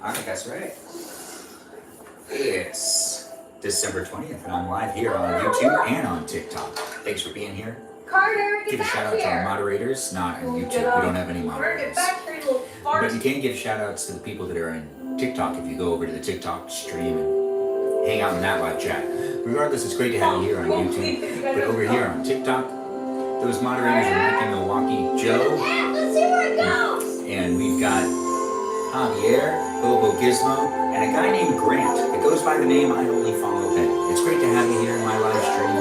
Alright, that's right. It's December 20th, and I'm live here on YouTube and on TikTok. Thanks for being here. Carter, Give a shout out to our moderators, not on YouTube. We don't have any moderators. But you can give shout outs to the people that are in TikTok if you go over to the TikTok stream and hang out in that live chat. Regardless, it's great to have you here on YouTube. But over here on TikTok, those moderators are Nick in Milwaukee, Joe. Let's see where it goes. And we've got Javier, Bobo Gizmo, and a guy named Grant that goes by the name I Only Follow Him. It's great to have you here in my live stream.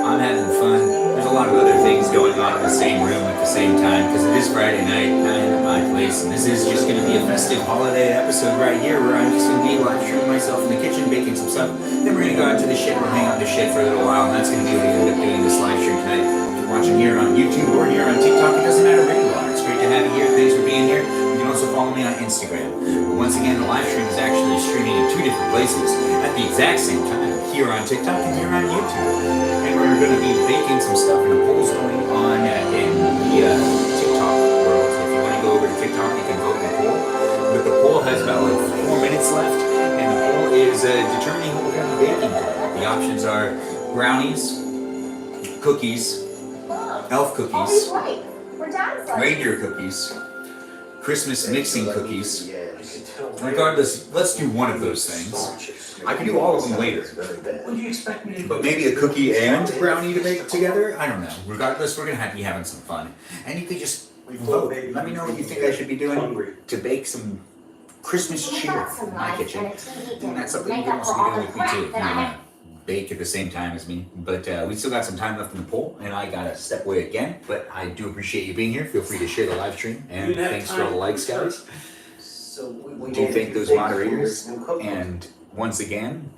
I'm having fun. There's a lot of other things going on in the same room at the same time because it is Friday night and I am at my place, and this is just going to be a festive holiday episode right here where I'm just going to be live streaming myself in the kitchen, baking some stuff. Then we're going to go out to the shed. We'll hang out in the shed for a little while, and that's going to be what we end up doing this live stream tonight. If you're watching here on YouTube or here on TikTok, it doesn't matter where you are. It's great to have you here. Thanks for being here. You can also follow me on Instagram. But once again, the live stream is actually streaming in two different places at the exact same time, here on TikTok and here on YouTube. And we're going to be baking some stuff, and a poll's going on in the TikTok world. If you want to go over to TikTok, you can vote in the poll. But the poll has about 4 minutes left, and the poll is determining what we're going to be baking today. The options are brownies, cookies, elf cookies, reindeer cookies, Christmas mixing cookies. Regardless, let's do one of those things. I can do all of them later. What do you expect me to do? But maybe a cookie and brownie to make together? I don't know. Regardless, we're going to be having some fun. And you could just vote. Let me know what you think I should be doing to bake some Christmas cheer in my kitchen. And that's something you can also be doing with me too if you want to bake at the same time as me. But we still got some time left in the poll, and I got to step away again. But I do appreciate you being here. Feel free to share the live stream. And thanks for all the likes, guys. Do you thank those moderators? And once again,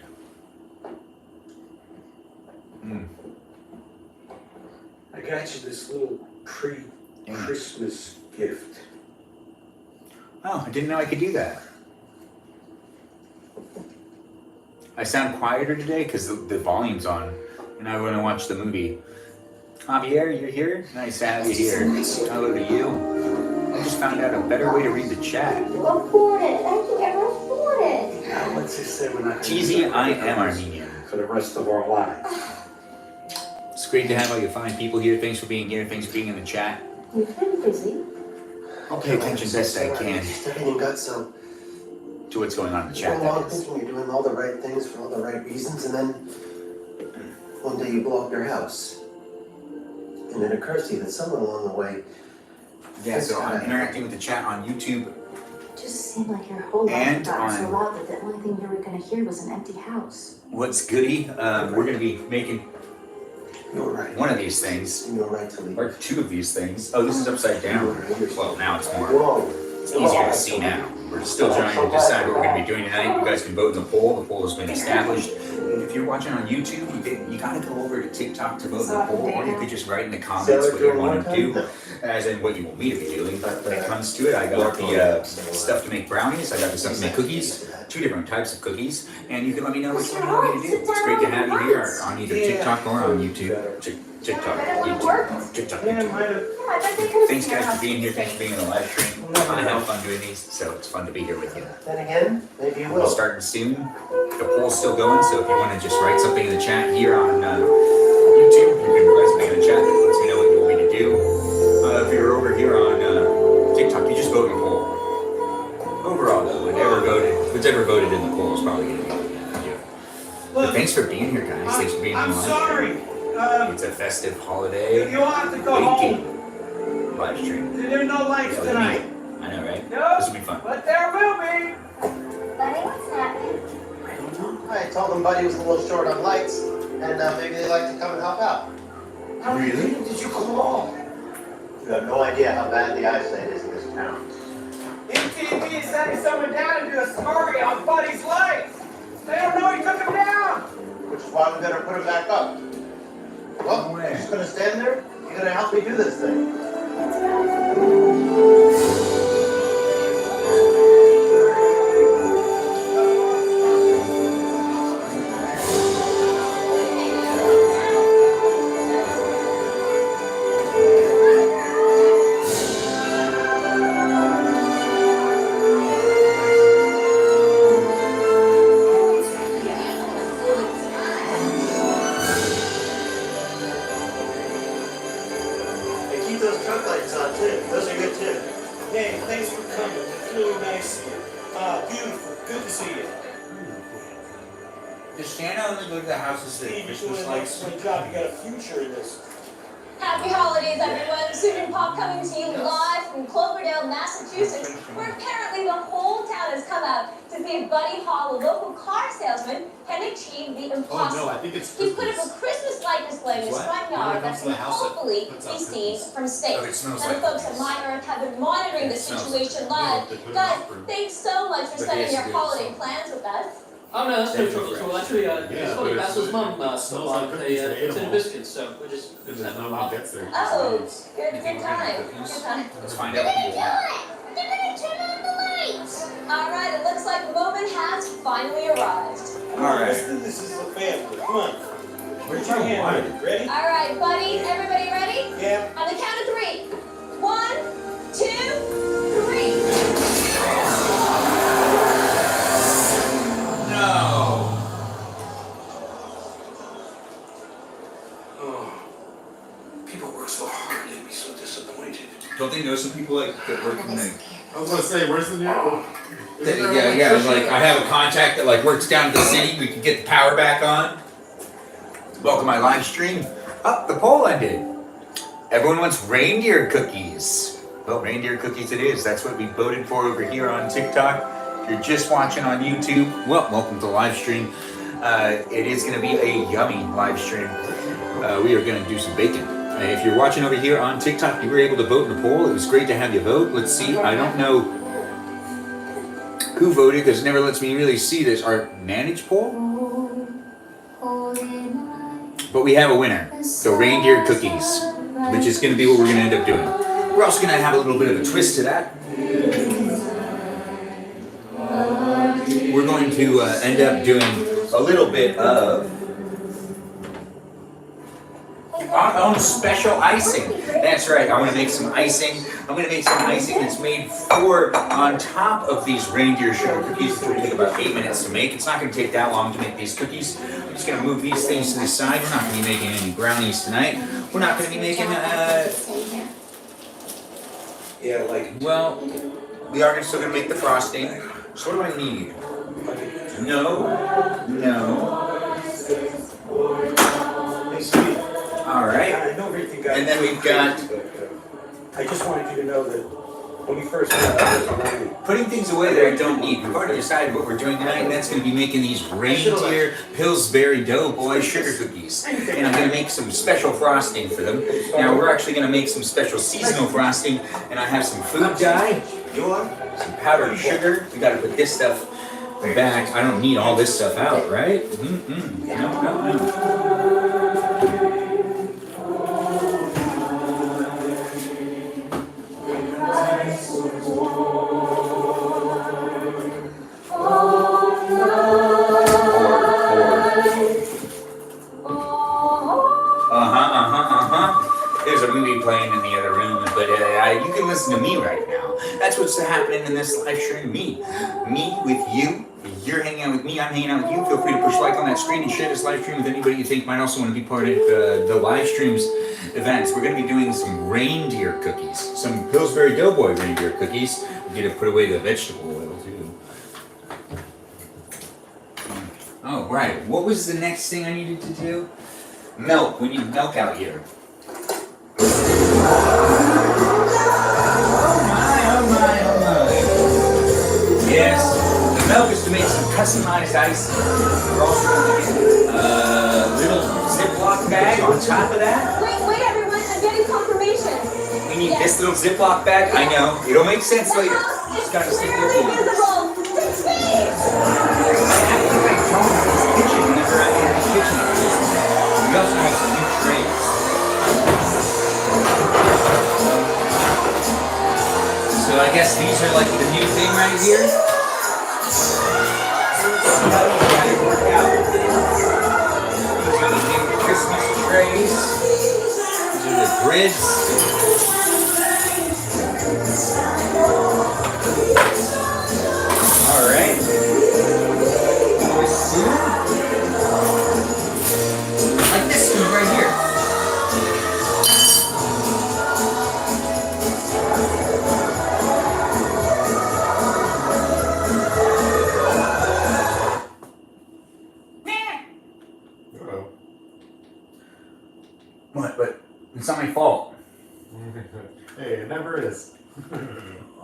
I got you this little pre-Christmas gift. Oh, I didn't know I could do that. I sound quieter today because the volume's on, and I want to watch the movie. Javier, you're here? Nice to have you here. Hello to you. I just found out a better way to read the chat. Afford it. Thank you ever afford it. Now let's just say we're not Cheesy, I am Armenian. for the rest of our lives. It's great to have all you fine people here. Thanks for being here. Thanks for being in the chat. You've been busy. I'll pay attention best I can Everything got so to what's going on in the you're chat. along That is. thinking you're doing all the right things for all the right reasons, and then one day you blow up your house. And it occurs to you that somewhere along the way, Yeah, so I'm interacting with the chat on YouTube. It just seemed like your whole life And got on- so loud that the only thing you were going to hear was an empty house. What's goody? We're going to be making you were right. one of these things, You were right to leave. or two of these things. Oh, this is upside down. Well, now it's more. Whoa. It's easier to see now. We're still trying to decide what we're going to be doing tonight. You guys can vote in the poll. The poll has been established. And if you're watching on YouTube, you got to go over to TikTok to vote in the poll, or you could just write in the comments what you want to do, as in what you want me to be doing. When it comes to it, I got the stuff to make brownies. I got the stuff to make cookies. 2 different types of cookies. And you can let me know which one you want me to do. It's great to have you here on either TikTok or on YouTube. TikTok, YouTube, TikTok, YouTube. Thanks guys for being here. Thanks for being in the live stream. I have fun doing these, so it's fun to be here with you. Then again, maybe you We're will. starting soon. The poll's still going, so if you want to just write something in the chat here on YouTube, you can write something in the chat that lets me know what you want me to do. If you're over here on TikTok, you just vote in the poll. Overall, though, whatever voted in the poll is probably going to be you. But thanks for being here, guys. Thanks for being on I'm the live sorry. stream. It's a festive holiday You'll have to go home. baking live stream. There are no lights Yeah, tonight. I know, right? No. This will be fun. But there will be. Buddy, what's happening? I don't know. I told them Buddy was a little short on lights, and maybe they'd like to come and help out. How many Really? people did you call? You have no idea how bad the eyesight is in this town. MTV is sending someone down to do a story on Buddy's lights. They don't know he took him down. Which is why we better put him back up. Well, No way. you're just gonna stand there? You're gonna help me do this thing. see you. Does Santa only go to the houses that Steve, you're Christmas doing an lights? excellent job. You got a future in this. Happy holidays, everyone. Susan Pop coming to you live from Cloverdale, Massachusetts, where apparently the whole town has come out to see if Buddy Hall, a local car salesman, can achieve the impossible. Oh no, I think it's He's put up Christmas. a Christmas light display in his What? front When yard it comes that to the can house, it hopefully puts out be seen Christmas. from Oh, space. it smells Now, like the folks at Christmas. My Earth have been monitoring the It smells situation like- live. Yeah, they put it Guys, out for- thanks so much for But spending yes, your it is. holiday plans with us. Oh no, that's no That's trouble at fresh. all. Actually, Yeah, it's funny. but Basil's it's- mum it stopped smells by like with cookies. They ate a tin them of all. biscuits, so we just And sent then no them one off. gets there. Oh, good You think time. we're gonna have Good cookies? time. Let's find out what people want. They're gonna turn on the lights. All right, it looks like the moment has finally arrived. Come on, All right. let's do this as a family. Come on. Put your Oh, hand why? on it. Ready? All right, buddies, everybody ready? Yeah. On the count of 3. 1, 2, 3. No. People work so hard, they'd be so disappointed. Don't they know some people like that work in the? I was gonna say, where's the new? Yeah, like I have a contact that like works down at the city. We can get the power back on. Welcome my live stream. Oh, the poll ended. Everyone wants reindeer cookies. Well, reindeer cookies it is. That's what we voted for over here on TikTok. If you're just watching on YouTube, well, welcome to the live stream. It is going to be a yummy live stream. We are going to do some bacon. If you're watching over here on TikTok, you were able to vote in the poll. It was great to have you vote. Let's see. I don't know who voted because it never lets me really see this. Our managed poll? But we have a winner. So reindeer cookies, which is going to be what we're going to end up doing. We're also going to have a little bit of a twist to that. We're going to end up doing a little bit of our own special icing. That's right. I want to make some icing. I'm going to make some icing that's made on top of these reindeer sugar cookies. It will take about 8 minutes to make. It's not going to take that long to make these cookies. I'm just going to move these things to the side. We're not going to be making any brownies tonight. We're not going to be making, Yeah, like. well, we are still going to make the frosting. So what do I need? No. Hey, Steve. All right. I know everything got. And then we've got- I just wanted you to know that when you first got out of this, Putting things away that I don't need. We've already decided what we're doing tonight, and that's going to be making these reindeer Pillsbury Doughboy sugar cookies. And I'm going to make some special frosting for them. Now, we're actually going to make some special seasonal frosting, and I have some food dye, you are? some powdered sugar. We got to put this stuff back. I don't need all this stuff out, right? No. There's a movie playing in the other room, but you can listen to me right now. That's what's happening in this live stream. Me with you. You're hanging out with me. I'm hanging out with you. Feel free to push like on that screen and share this live stream with anybody you think might also want to be part of the live stream's events. We're going to be doing some reindeer cookies, some Pillsbury Doughboy reindeer cookies. We're going to put away the vegetable oil too. Oh, right. What was the next thing I needed to do? Milk. We need milk out here. Oh my. Yes, the milk is to make some customized icing. We're also going to get a little Ziploc bag on top of that. Wait, everyone, I'm getting confirmation. We need this little Ziploc bag. I know, it'll make sense The later. house is Just gotta stick with clearly it. visible to Steve. Kitchen, whenever I enter the kitchen. We also have some new trays. So I guess these are like the new thing right here. See how they work out. These are the new Christmas trays. These are the grids. All right. Like this one right here. It's not my fault. Hey, it never is.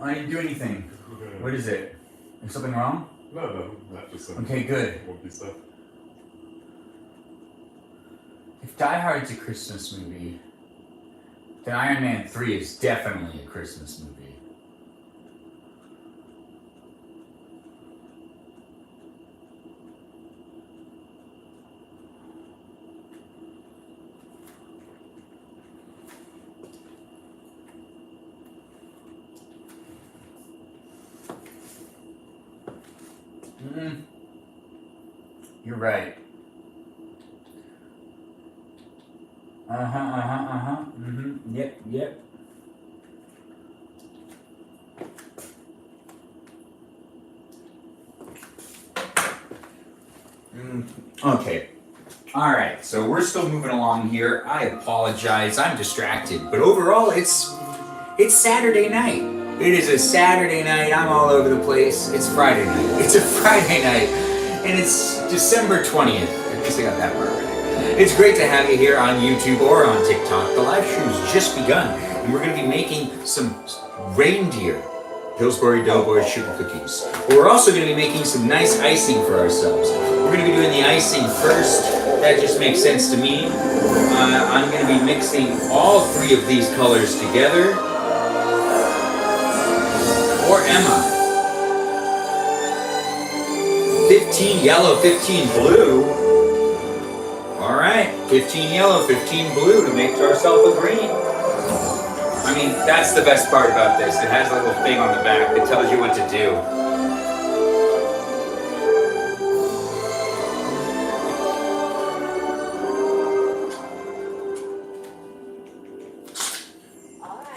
I didn't do anything. What is it? Is something wrong? No, not just something. Okay, good. Won't be stuff. If Die Hard's a Christmas movie, then Iron Man 3 is definitely a Christmas movie. You're right. Yep. Okay. Alright, so we're still moving along here. I apologize, I'm distracted. But overall, it's Saturday night. It is a Saturday night. I'm all over the place. It's Friday night. It's a Friday night. And it's December 20th. At least I got that part right. It's great to have you here on YouTube or on TikTok. The live stream's just begun. And we're going to be making some reindeer Pillsbury Doughboy sugar cookies. But we're also going to be making some nice icing for ourselves. We're going to be doing the icing first. That just makes sense to me. I'm going to be mixing all three of these colors together. Or am I? 15 yellow, 15 blue. All right, 15 yellow, 15 blue to make ourselves a green. I mean, that's the best part about this. It has a little thing on the back that tells you what to do.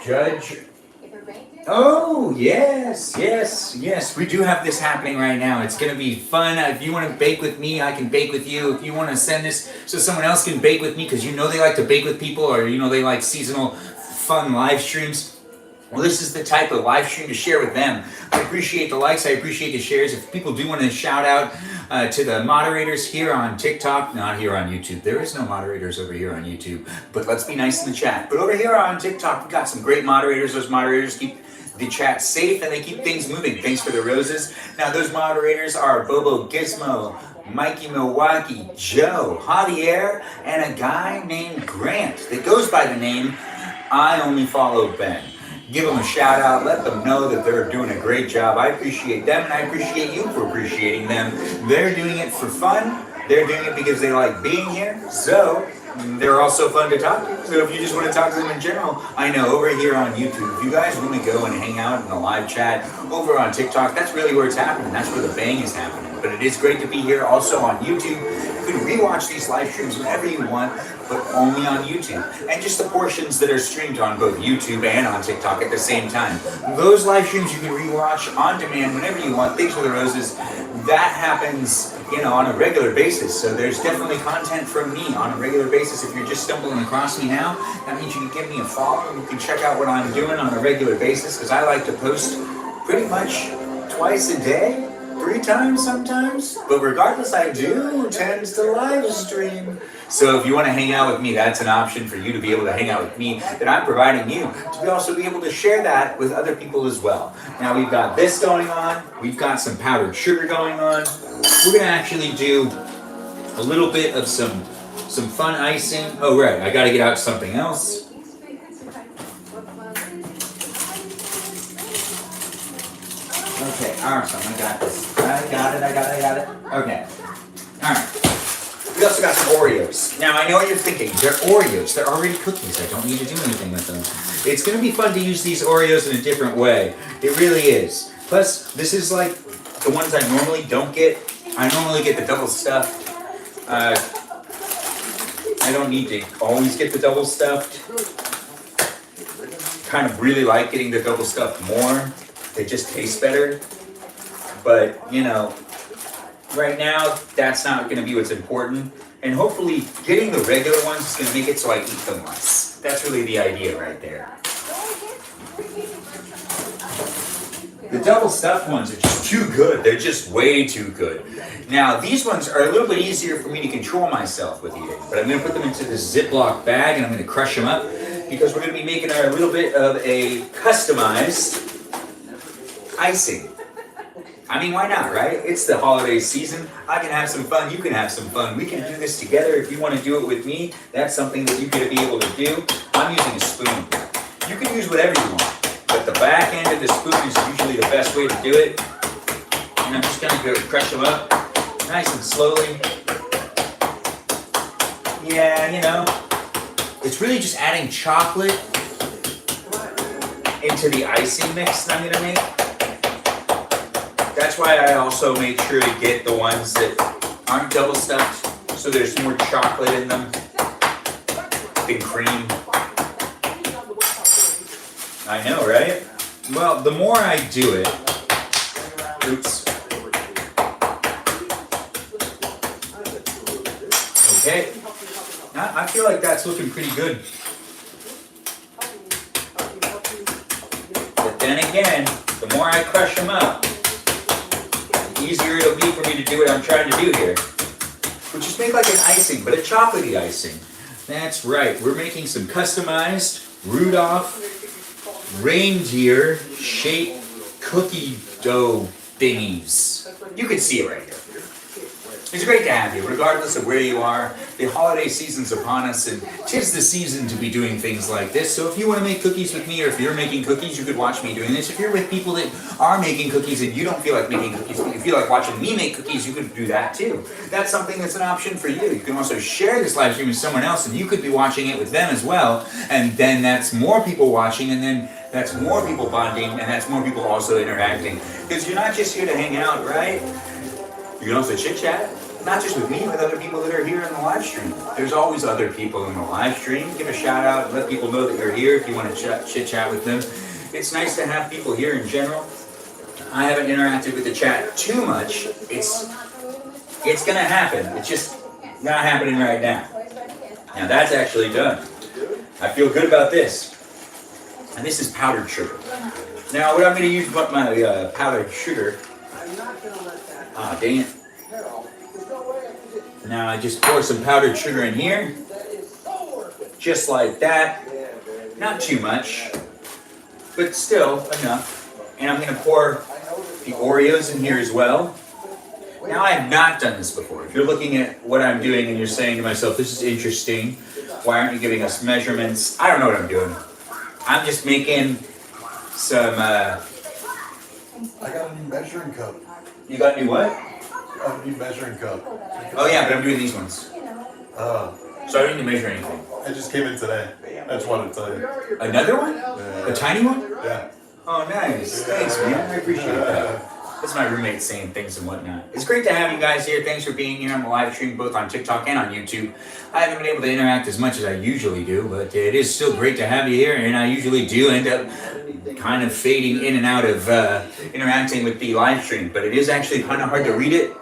Judge. Oh, yes. We do have this happening right now. It's going to be fun. If you want to bake with me, I can bake with you. If you want to send this so someone else can bake with me because you know they like to bake with people or you know they like seasonal fun live streams, well, this is the type of live stream to share with them. I appreciate the likes. I appreciate the shares. If people do want to shout out to the moderators here on TikTok, not here on YouTube. There is no moderators over here on YouTube, but let's be nice in the chat. But over here on TikTok, we got some great moderators. Those moderators keep the chat safe and they keep things moving. Thanks for the roses. Now, those moderators are Bobo Gizmo, Mikey Milwaukee, Joe, Javier, and a guy named Grant that goes by the name I Only Follow Ben. Give them a shout out, let them know that they're doing a great job. I appreciate them and I appreciate you for appreciating them. They're doing it for fun. They're doing it because they like being here. So they're also fun to talk to. So if you just want to talk to them in general, I know over here on YouTube, if you guys want to go and hang out in the live chat over on TikTok, that's really where it's happening. That's where the bang is happening. But it is great to be here also on YouTube. You can rewatch these live streams whenever you want, but only on YouTube. And just the portions that are streamed on both YouTube and on TikTok at the same time. Those live streams you can rewatch on demand whenever you want. Thanks for the roses. That happens, on a regular basis. So there's definitely content from me on a regular basis. If you're just stumbling across me now, that means you can give me a follow. You can check out what I'm doing on a regular basis because I like to post pretty much twice a day. 3 times sometimes, but regardless, I do tend to live stream. So if you want to hang out with me, that's an option for you to be able to hang out with me that I'm providing you to also be able to share that with other people as well. Now we've got this going on. We've got some powdered sugar going on. We're going to actually do a little bit of some fun icing. Oh, right. I got to get out something else. Okay, awesome, I got this. I got it. Okay, alright. We also got some Oreos. Now, I know what you're thinking. They're Oreos. They're already cookies. I don't need to do anything with them. It's going to be fun to use these Oreos in a different way. It really is. Plus, this is like the ones I normally don't get. I normally get the double stuffed. I don't need to always get the double stuffed. Kind of really like getting the double stuffed more. They just taste better, but right now that's not going to be what's important, and hopefully getting the regular ones is going to make it so I eat them less. That's really the idea right there. The double stuffed ones are just too good. They're just way too good. Now these ones are a little bit easier for me to control myself with eating, but I'm going to put them into this Ziploc bag and I'm going to crush them up. because we're going to be making a little bit of a customized icing. I mean, why not, right? It's the holiday season. I can have some fun. You can have some fun. We can do this together. If you want to do it with me, that's something that you're going to be able to do. I'm using a spoon. You can use whatever you want, but the back end of the spoon is usually the best way to do it. And I'm just going to go crush them up nice and slowly. Yeah, you know, it's really just adding chocolate into the icing mix that I'm going to make. That's why I also make sure to get the ones that aren't double stuffed, so there's more chocolate in them than cream. I know, right? Well, the more I do it, oops. Okay, I feel like that's looking pretty good. But then again, the more I crush them up, the easier it'll be for me to do what I'm trying to do here. Which is make like an icing, but a chocolatey icing. That's right, we're making some customized Rudolph reindeer shaped cookie dough thingies. You can see it right here. It's great to have you, regardless of where you are. The holiday season's upon us, and 'tis the season to be doing things like this. So if you want to make cookies with me, or if you're making cookies, you could watch me doing this. If you're with people that are making cookies and you don't feel like making cookies, but you feel like watching me make cookies, you could do that too. That's something that's an option for you. You can also share this live stream with someone else, and you could be watching it with them as well. And then that's more people watching, and then that's more people bonding, and that's more people also interacting. Because you're not just here to hang out, right? You can also chit-chat, not just with me, with other people that are here in the live stream. There's always other people in the live stream. Give a shout out and let people know that you're here if you want to chit-chat with them. It's nice to have people here in general. I haven't interacted with the chat too much. It's gonna happen. It's just not happening right now. Now that's actually done. I feel good about this. And this is powdered sugar. Now what I'm gonna use with my powdered sugar, dang it. Now I just pour some powdered sugar in here, just like that. Not too much, but still enough. And I'm gonna pour the Oreos in here as well. Now I have not done this before. If you're looking at what I'm doing and you're saying to myself, this is interesting, why aren't you giving us measurements? I don't know what I'm doing. I'm just making some, I got a new measuring cup. you got new what? A new measuring cup. Oh yeah, but I'm doing these ones. Uh, So I don't need to measure anything. it just came in today. I just wanted to tell you. Another one? A tiny one? Yeah. Oh, nice. Thanks, man. I appreciate that. That's my roommate saying things and whatnot. It's great to have you guys here. Thanks for being here on the live stream, both on TikTok and on YouTube. I haven't been able to interact as much as I usually do, but it is still great to have you here, and I usually do end up kind of fading in and out of interacting with the live stream, but it is actually kind of hard to read it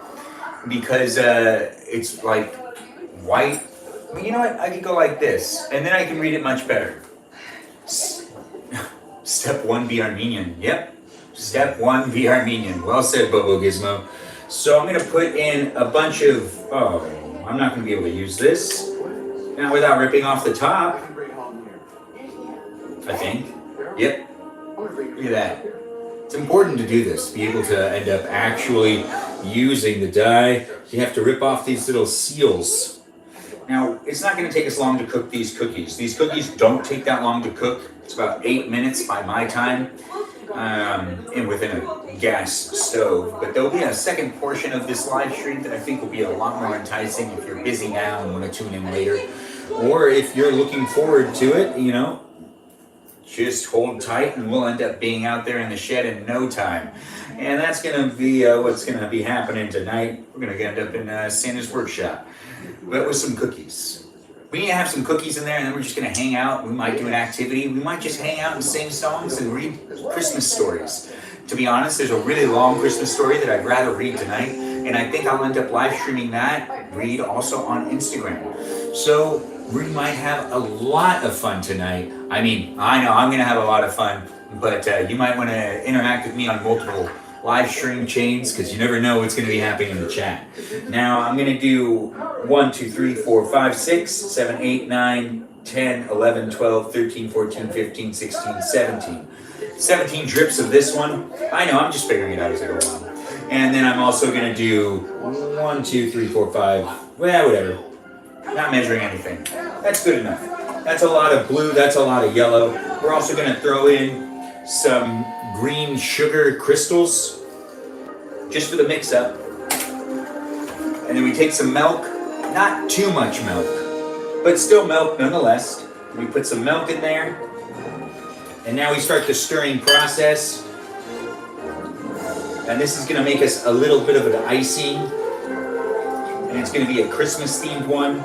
because it's like white. Well, you know what? I could go like this, and then I can read it much better. Step 1, be Armenian. Yep. Step 1, be Armenian. Well said, Bobo Gizmo. So I'm going to put in a bunch of... Oh, I'm not going to be able to use this. Now, without ripping off the top. I think. Yep. Look at that. It's important to do this, be able to end up actually using the dye. You have to rip off these little seals. Now, it's not going to take us long to cook these cookies. These cookies don't take that long to cook. It's about 8 minutes by my time, and within a gas stove. But there'll be a second portion of this live stream that I think will be a lot more enticing if you're busy now and want to tune in later. Or if you're looking forward to it, you know, just hold tight and we'll end up being out there in the shed in no time. And that's going to be what's going to be happening tonight. We're going to end up in Santa's workshop, but with some cookies. We need to have some cookies in there, and then we're just going to hang out. We might do an activity. We might just hang out and sing songs and read Christmas stories. To be honest, there's a really long Christmas story that I'd rather read tonight, and I think I'll end up live streaming that read also on Instagram. So we might have a lot of fun tonight. I mean, I know I'm going to have a lot of fun, but you might want to interact with me on multiple live stream chains because you never know what's going to be happening in the chat. Now I'm going to do 1, 2, 3, 4, 5, 6, 7, 8, 9, 10, 11, 12, 13, 14, 15, 16, 17. 17 drips of this one. I know, I'm just figuring it out as I go along. And then I'm also gonna do 1, 2, 3, 4, 5, well, whatever. Not measuring anything. That's good enough. That's a lot of blue, that's a lot of yellow. We're also gonna throw in some green sugar crystals, just for the mix up. And then we take some milk, not too much milk, but still milk nonetheless. We put some milk in there. And now we start the stirring process. And this is gonna make us a little bit of an icing. And it's gonna be a Christmas themed one.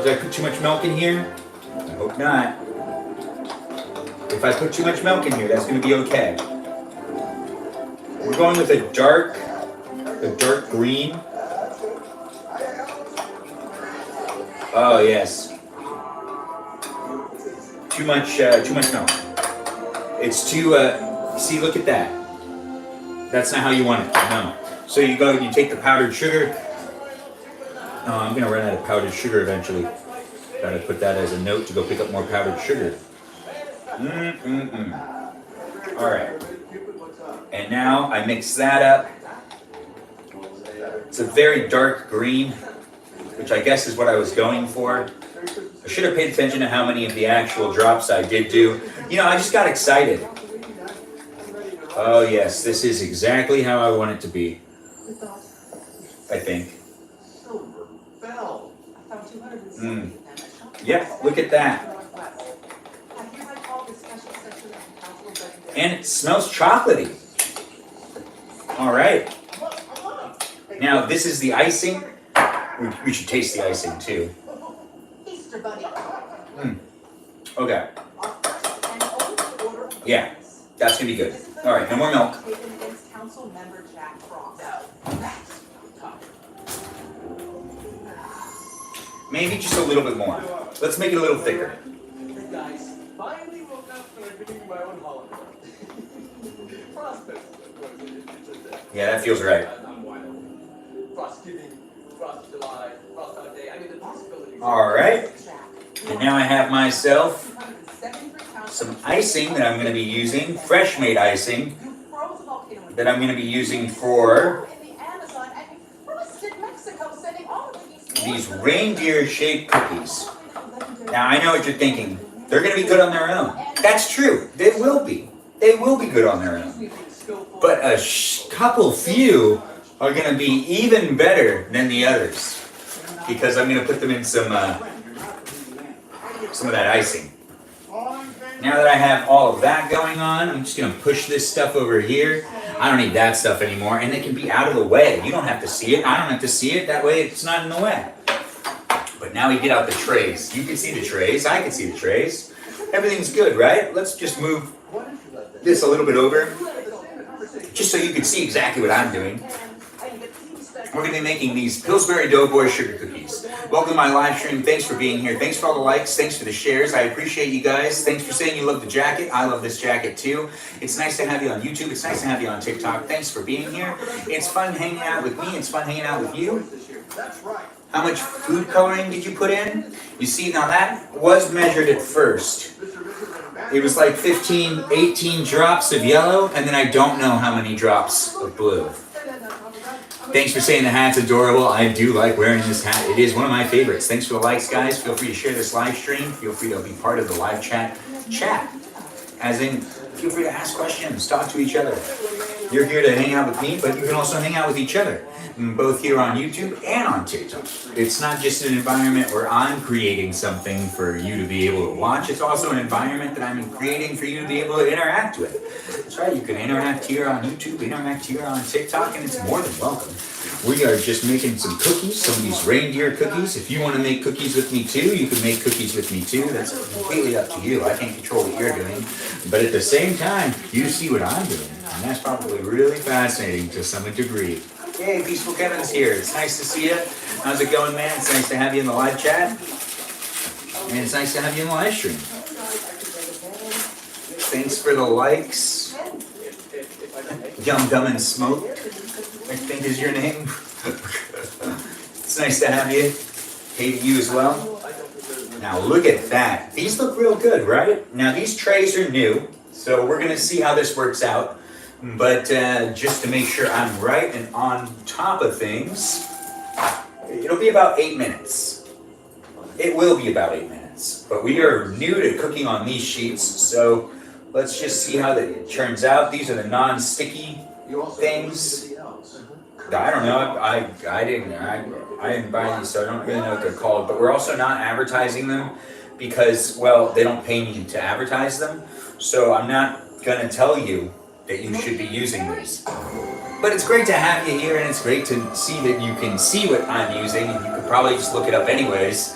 Did I put too much milk in here? I hope not. If I put too much milk in here, that's gonna be okay. We're going with a dark green. Oh yes. Too much milk. It's too, see, look at that. That's not how you want it, no. So you take the powdered sugar. Oh, I'm gonna run out of powdered sugar eventually. Gotta put that as a note to go pick up more powdered sugar. All right. And now I mix that up. It's a very dark green, which I guess is what I was going for. I should have paid attention to how many of the actual drops I did do. You know, I just got excited. Oh yes, this is exactly how I want it to be. I think. Yep, look at that. And it smells chocolatey. All right. Now this is the icing. We should taste the icing too. Easter Bunny. Okay. Yeah, that's gonna be good. All right, no more milk. Maybe just a little bit more. Let's make it a little thicker. The guys finally woke up and I'm beginning my own holiday. Prospect. Yeah, that feels right. I'm wide open. Frost giving, Frost July, Frost out day. I mean, the possibilities. All right. And now I have myself some icing that I'm going to be using, fresh made icing, that I'm going to be using for these reindeer shaped cookies. Now I know what you're thinking. They're going to be good on their own. That's true. They will be. They will be good on their own. But a few are going to be even better than the others, because I'm going to put them in some of that icing. Now that I have all of that going on, I'm just going to push this stuff over here. I don't need that stuff anymore, and it can be out of the way. You don't have to see it. I don't have to see it. That way it's not in the way. But now we get out the trays. You can see the trays. I can see the trays. Everything's good, right? Let's just move this a little bit over, just so you can see exactly what I'm doing. We're going to be making these Pillsbury Doughboy sugar cookies. Welcome to my live stream. Thanks for being here. Thanks for all the likes. Thanks for the shares. I appreciate you guys. Thanks for saying you love the jacket. I love this jacket too. It's nice to have you on YouTube. It's nice to have you on TikTok. Thanks for being here. It's fun hanging out with me. It's fun hanging out with you. How much food coloring did you put in? You see, now that was measured at first. It was like 15, 18 drops of yellow, and then I don't know how many drops of blue. Thanks for saying the hat's adorable. I do like wearing this hat. It is one of my favorites. Thanks for the likes, guys. Feel free to share this live stream. Feel free to be part of the live chat. As in, feel free to ask questions, talk to each other. You're here to hang out with me, but you can also hang out with each other, both here on YouTube and on TikTok. It's not just an environment where I'm creating something for you to be able to watch. It's also an environment that I'm creating for you to be able to interact with. That's right, you can interact here on YouTube, interact here on TikTok, and it's more than welcome. We are just making some cookies, some of these reindeer cookies. If you want to make cookies with me too, you can make cookies with me too. That's completely up to you. I can't control what you're doing. But at the same time, you see what I'm doing. And that's probably really fascinating to some degree. Hey, Peaceful Kevin's here. It's nice to see you. How's it going, man? It's nice to have you in the live chat. And it's nice to have you in the live stream. Thanks for the likes. Yum, Dumb, and Smoke, I think is your name. It's nice to have you. Hey to you as well. Now look at that. These look real good, right? Now these trays are new, so we're gonna see how this works out. But just to make sure I'm right and on top of things, it'll be about 8 minutes. It will be about 8 minutes. But we are new to cooking on these sheets, so let's just see how that turns out. These are the non-sticky things. I don't know. I didn't buy these, so I don't really know what they're called. But we're also not advertising them because, well, they don't pay me to advertise them. So I'm not gonna tell you that you should be using these. But it's great to have you here, and it's great to see that you can see what I'm using, and you could probably just look it up anyways.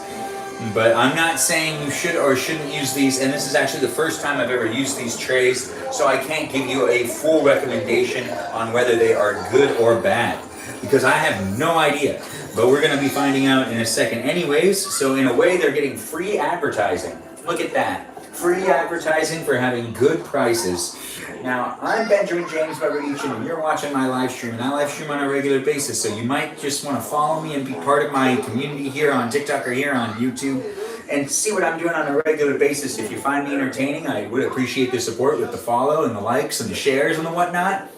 But I'm not saying you should or shouldn't use these, and this is actually the first time I've ever used these trays, so I can't give you a full recommendation on whether they are good or bad, because I have no idea. But we're gonna be finding out in a second anyways, so in a way they're getting free advertising. Look at that. Free advertising for having good prices. Now, I'm Benjamin James Babarichin, and you're watching my live stream, and I live stream on a regular basis, so you might just want to follow me and be part of my community here on TikTok or here on YouTube, and see what I'm doing on a regular basis. If you find me entertaining, I would appreciate the support with the follow and the likes and the shares and the whatnot,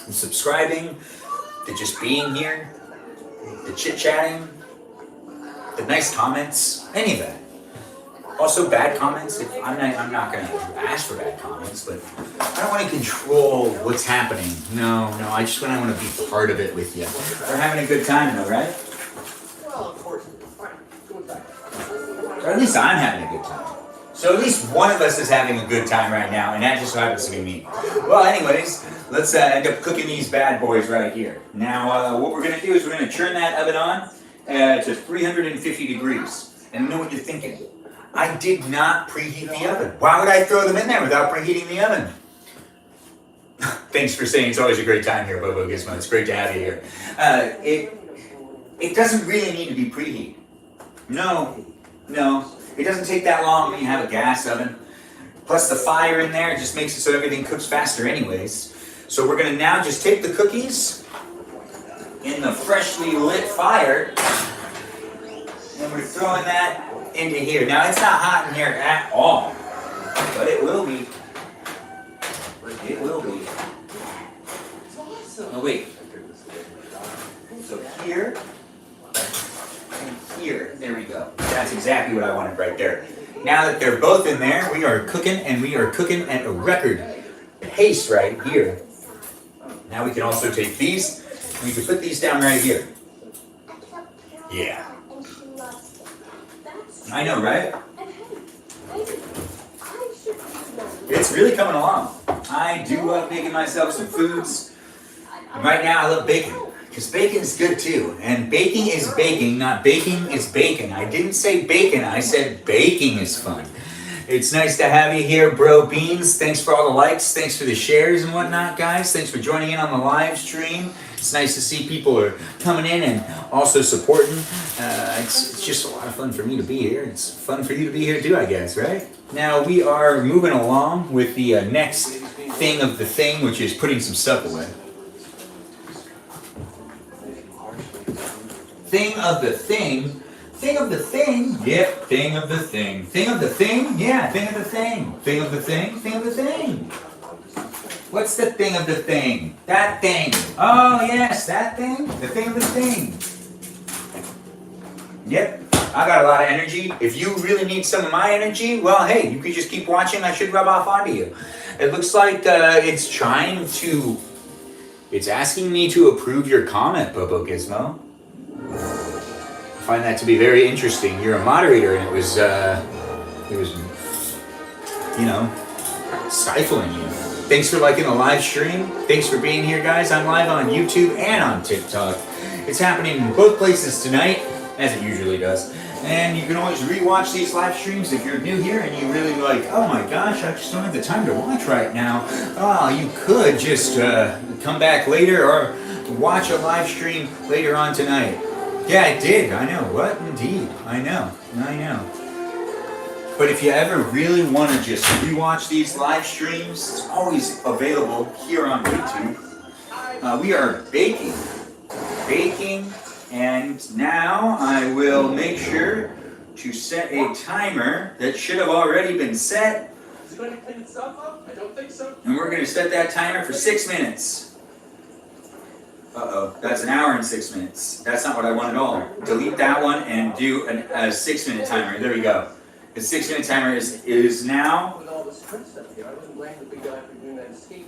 and subscribing, to just being here, the chit-chatting, the nice comments, any of that. Also, bad comments. I'm not going to ask for bad comments, but I don't want to control what's happening. No, I just want to be part of it with you. We're having a good time, though, right? Well, of course. Fine. Go inside. Or at least I'm having a good time. So at least one of us is having a good time right now, and that just happens to be me. Well, anyways, let's end up cooking these bad boys right here. Now, what we're going to do is we're going to turn that oven on to 350 degrees. And I know what you're thinking. I did not preheat the oven. Why would I throw them in there without preheating the oven? Thanks for saying it's always a great time here, Bobo Gizmo. It's great to have you here. It doesn't really need to be preheated. No. It doesn't take that long when you have a gas oven. Plus the fire in there just makes it so everything cooks faster anyways. So we're gonna now just take the cookies in the freshly lit fire, and we're throwing that into here. Now it's not hot in here at all, but it will be. It will be. Oh wait. So here and here. There we go. That's exactly what I wanted right there. Now that they're both in there, we are cooking, and we are cooking at a record pace right here. Now we can also take these, and we can put these down right here. Yeah. I know, right? It's really coming along. I do love making myself some foods. And right now I love bacon, because bacon's good too. And baking is baking, not baking is bacon. I didn't say bacon, I said baking is fun. It's nice to have you here, Bro Beans. Thanks for all the likes. Thanks for the shares and whatnot, guys. Thanks for joining in on the live stream. It's nice to see people are coming in and also supporting. It's just a lot of fun for me to be here. It's fun for you to be here too, I guess, right? Now we are moving along with the next thing of the thing, which is putting some stuff away. Thing of the thing. Thing of the thing. Yep, thing of the thing. Thing of the thing? Yeah, thing of the thing. Thing of the thing? Thing of the thing. What's the thing of the thing? That thing. Oh, yes, that thing. The thing of the thing. Yep, I got a lot of energy. If you really need some of my energy, well, hey, you could just keep watching. I should rub off onto you. It looks like it's trying to... It's asking me to approve your comment, Bobo Gizmo. I find that to be very interesting. You're a moderator, and it was, you know, stifling you. Thanks for liking the live stream. Thanks for being here, guys. I'm live on YouTube and on TikTok. It's happening in both places tonight, as it usually does. And you can always rewatch these live streams if you're new here and you really like, oh my gosh, I just don't have the time to watch right now. Oh, you could just come back later or watch a live stream later on tonight. Yeah, I did. I know. What? Indeed. I know. But if you ever really want to just rewatch these live streams, it's always available here on YouTube. We are baking, and now I will make sure to set a timer that should have already been set. Is it going to clean itself up? I don't think so. And we're going to set that timer for 6 minutes. Uh-oh, that's an hour and 6 minutes. That's not what I want at all. Delete that one and do a 6 minute timer. There we go. The 6 minute timer is now. With all this print stuff here, I wouldn't blame the big guy for doing that escape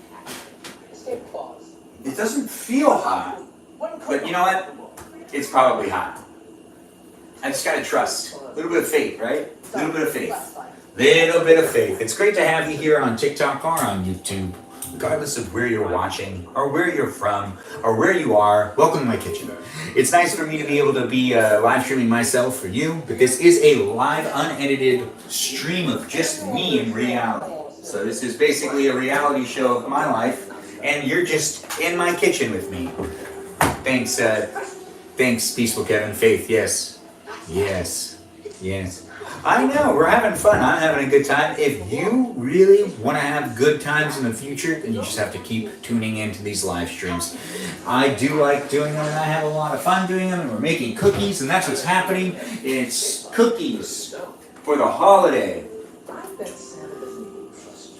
clause. It doesn't feel hot, but you know what? It's probably hot. I just gotta trust. A little bit of faith, right? A little bit of faith. Little bit of faith. It's great to have you here on TikTok or on YouTube. Regardless of where you're watching, or where you're from, or where you are, welcome to my kitchen. It's nice for me to be able to be live streaming myself for you, but this is a live, unedited stream of just me in reality. So this is basically a reality show of my life, and you're just in my kitchen with me. Thanks, Peaceful Kevin. Faith, yes. Yes. Yes. I know, we're having fun. I'm having a good time. If you really want to have good times in the future, then you just have to keep tuning into these live streams. I do like doing them, and I have a lot of fun doing them, and we're making cookies, and that's what's happening. It's cookies for the holiday.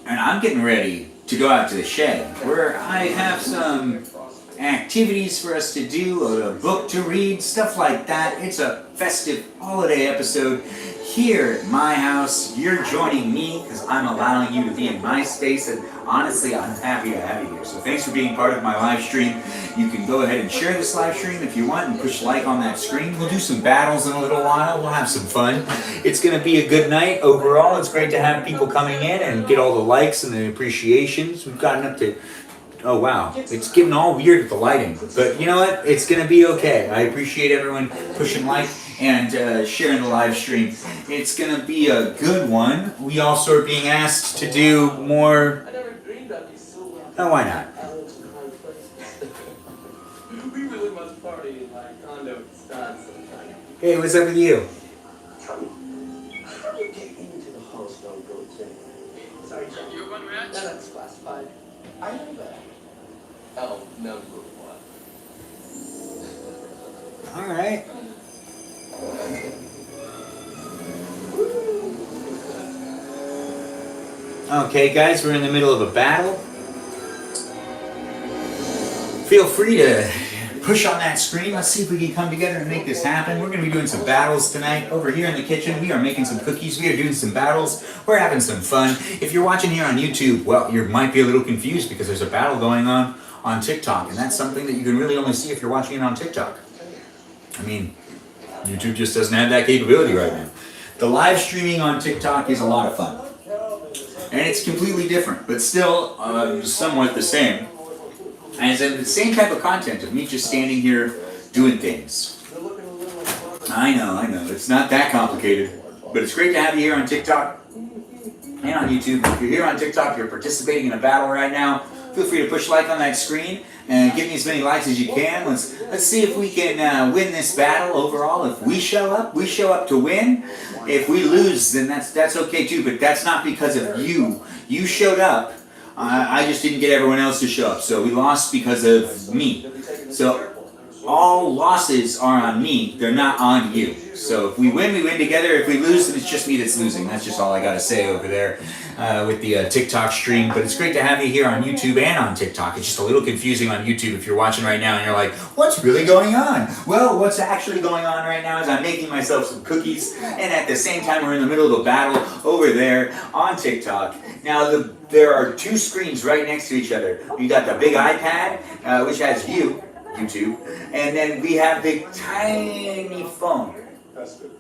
And I'm getting ready to go out to the shed, where I have some activities for us to do, a book to read, stuff like that. It's a festive holiday episode here at my house. You're joining me because I'm allowing you to be in my space, and honestly, I'm happy to have you here. So thanks for being part of my live stream. You can go ahead and share this live stream if you want and push like on that screen. We'll do some battles in a little while. We'll have some fun. It's going to be a good night overall. It's great to have people coming in and get all the likes and the appreciations. We've gotten up to... Oh wow, it's getting all weird with the lighting, but you know what? It's gonna be okay. I appreciate everyone pushing like and sharing the live stream. It's gonna be a good one. We also are being asked to do more. I never dreamed I'd be so Oh, why not? We really must party in my condo in Wisconsin sometime. Hey, what's up with you? How do you get into the house while you go to? Sorry, John. You one match? No, that's classified. I know that. Oh, number one. All right. Okay, guys, we're in the middle of a battle. Feel free to push on that screen. Let's see if we can come together and make this happen. We're going to be doing some battles tonight. Over here in the kitchen, we are making some cookies. We are doing some battles. We're having some fun. If you're watching here on YouTube, well, you might be a little confused because there's a battle going on TikTok, and that's something that you can really only see if you're watching it on TikTok. I mean, YouTube just doesn't have that capability right now. The live streaming on TikTok is a lot of fun. And it's completely different, but still somewhat the same. And it's the same type of content of me just standing here doing things. I know. It's not that complicated. But it's great to have you here on TikTok and on YouTube. If you're here on TikTok, you're participating in a battle right now, feel free to push like on that screen and give me as many likes as you can. Let's see if we can win this battle overall. If we show up to win. If we lose, then that's okay too, but that's not because of you. You showed up. I just didn't get everyone else to show up, so we lost because of me. So all losses are on me, they're not on you. So if we win together. If we lose, then it's just me that's losing. That's just all I gotta say over there with the TikTok stream. But it's great to have you here on YouTube and on TikTok. It's just a little confusing on YouTube if you're watching right now and you're like, what's really going on? Well, what's actually going on right now is I'm making myself some cookies, and at the same time we're in the middle of a battle over there on TikTok. Now there are two screens right next to each other. You got the big iPad, which has you, YouTube, and then we have the tiny phone,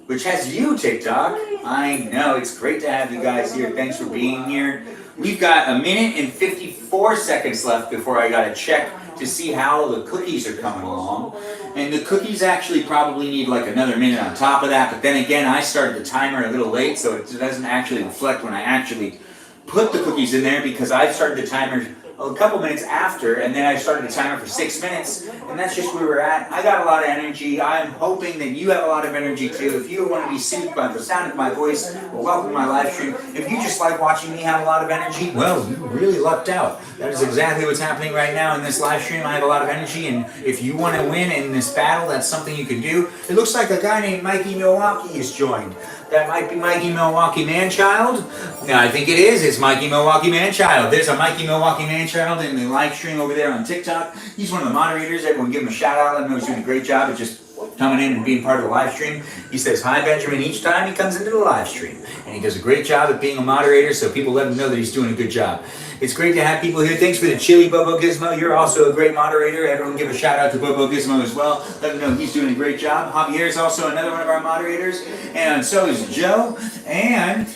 which has you, TikTok. I know, it's great to have you guys here. Thanks for being here. We've got 1 minute and 54 seconds left before I gotta check to see how the cookies are coming along. And the cookies actually probably need like another minute on top of that, but then again, I started the timer a little late, so it doesn't actually reflect when I actually put the cookies in there because I started the timer a couple minutes after, and then I started a timer for 6 minutes, and that's just where we're at. I got a lot of energy. I'm hoping that you have a lot of energy too. If you want to be soothed by the sound of my voice, well, welcome to my live stream. If you just like watching me have a lot of energy, well, you really lucked out. That is exactly what's happening right now in this live stream. I have a lot of energy, and if you want to win in this battle, that's something you can do. It looks like a guy named Mikey Milwaukee has joined. That might be Mikey Milwaukee Manchild. No, I think it is. It's Mikey Milwaukee Manchild. There's a Mikey Milwaukee Manchild in the live stream over there on TikTok. He's one of the moderators. Everyone give him a shout out. Let him know he's doing a great job at just coming in and being part of the live stream. He says hi, Benjamin, each time he comes into the live stream. And he does a great job at being a moderator, so people let him know that he's doing a good job. It's great to have people here. Thanks for the chili, Bobo Gizmo. You're also a great moderator. Everyone give a shout out to Bobo Gizmo as well. Let him know he's doing a great job. Javier is also another one of our moderators. And so is Joe. And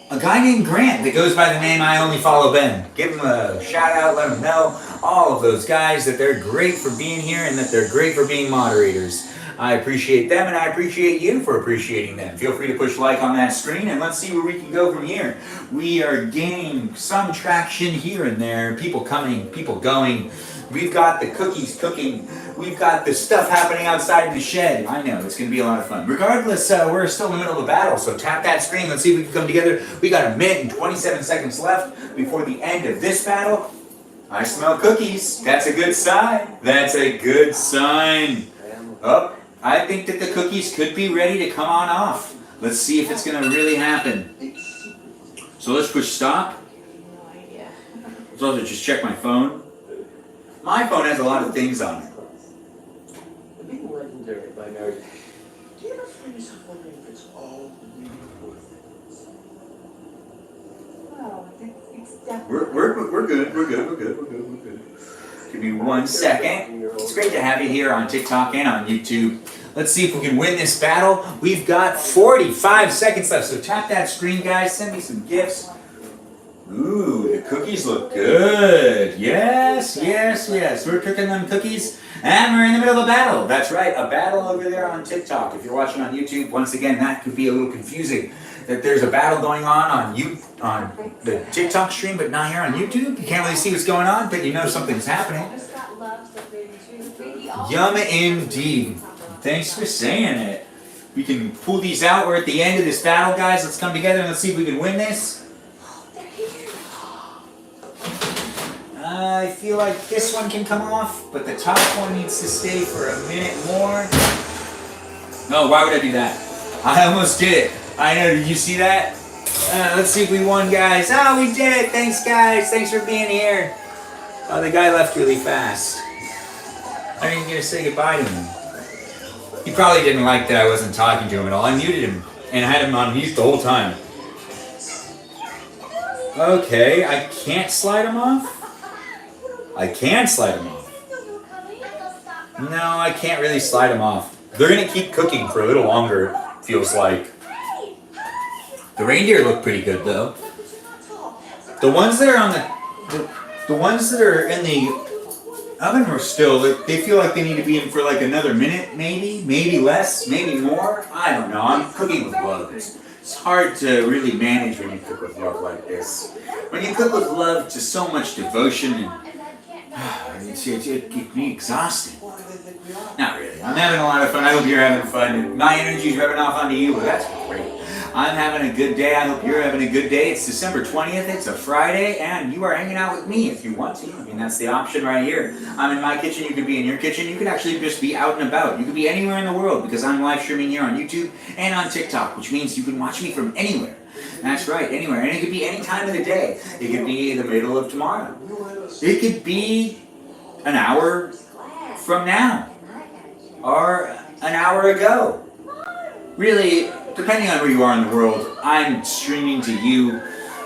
a guy named Grant that goes by the name I Only Follow Ben. Give him a shout out. Let him know, all of those guys, that they're great for being here and that they're great for being moderators. I appreciate them, and I appreciate you for appreciating them. Feel free to push like on that screen, and let's see where we can go from here. We are gaining some traction here and there. People coming, people going. We've got the cookies cooking. We've got the stuff happening outside in the shed. I know, it's going to be a lot of fun. Regardless, we're still in the middle of a battle, so tap that screen. Let's see if we can come together. We got a minute and 27 seconds left before the end of this battle. I smell cookies. That's a good sign. That's a good sign. Oh, I think that the cookies could be ready to come on off. Let's see if it's going to really happen. So let's push stop. Let's also just check my phone. My phone has a lot of things on it. Being legendary by Mary. Do you ever find yourself wondering if it's all really worth it? Well, it's definitely. We're good. Give me 1 second. It's great to have you here on TikTok and on YouTube. Let's see if we can win this battle. We've got 45 seconds left, so tap that screen, guys. Send me some gifts. Ooh, the cookies look good. Yes. We're cooking them cookies, and we're in the middle of a battle. That's right, a battle over there on TikTok. If you're watching on YouTube, once again, that could be a little confusing. That there's a battle going on the TikTok stream, but not here on YouTube. You can't really see what's going on, but you know something's happening. Yum indeed. Thanks for saying it. We can pull these out. We're at the end of this battle, guys. Let's come together and let's see if we can win this. I feel like this one can come off, but the top one needs to stay for a minute more. No, why would I do that? I almost did it. I know, did you see that? Let's see if we won, guys. Oh, we did it. Thanks, guys. Thanks for being here. Oh, the guy left really fast. I didn't get to say goodbye to him. He probably didn't like that I wasn't talking to him at all. I muted him and had him on mute the whole time. Okay, I can't slide him off? I can slide him off. No, I can't really slide him off. They're going to keep cooking for a little longer, it feels like. The reindeer look pretty good, though. The ones that are on the ones that are in the oven are still, they feel like they need to be in for like another minute, maybe less, maybe more. I don't know. I'm cooking with love. It's hard to really manage when you cook with love like this. When you cook with love to so much devotion, and it can be exhausting. Not really. I'm having a lot of fun. I hope you're having fun. My energy's rubbing off onto you, but that's great. I'm having a good day. I hope you're having a good day. It's December 20th. It's a Friday, and you are hanging out with me if you want to. I mean, that's the option right here. I'm in my kitchen. You could be in your kitchen. You could actually just be out and about. You could be anywhere in the world because I'm live streaming here on YouTube and on TikTok, which means you can watch me from anywhere. That's right, anywhere. And it could be any time of the day. It could be the middle of tomorrow. It could be an hour from now or an hour ago. Really, depending on where you are in the world, I'm streaming to you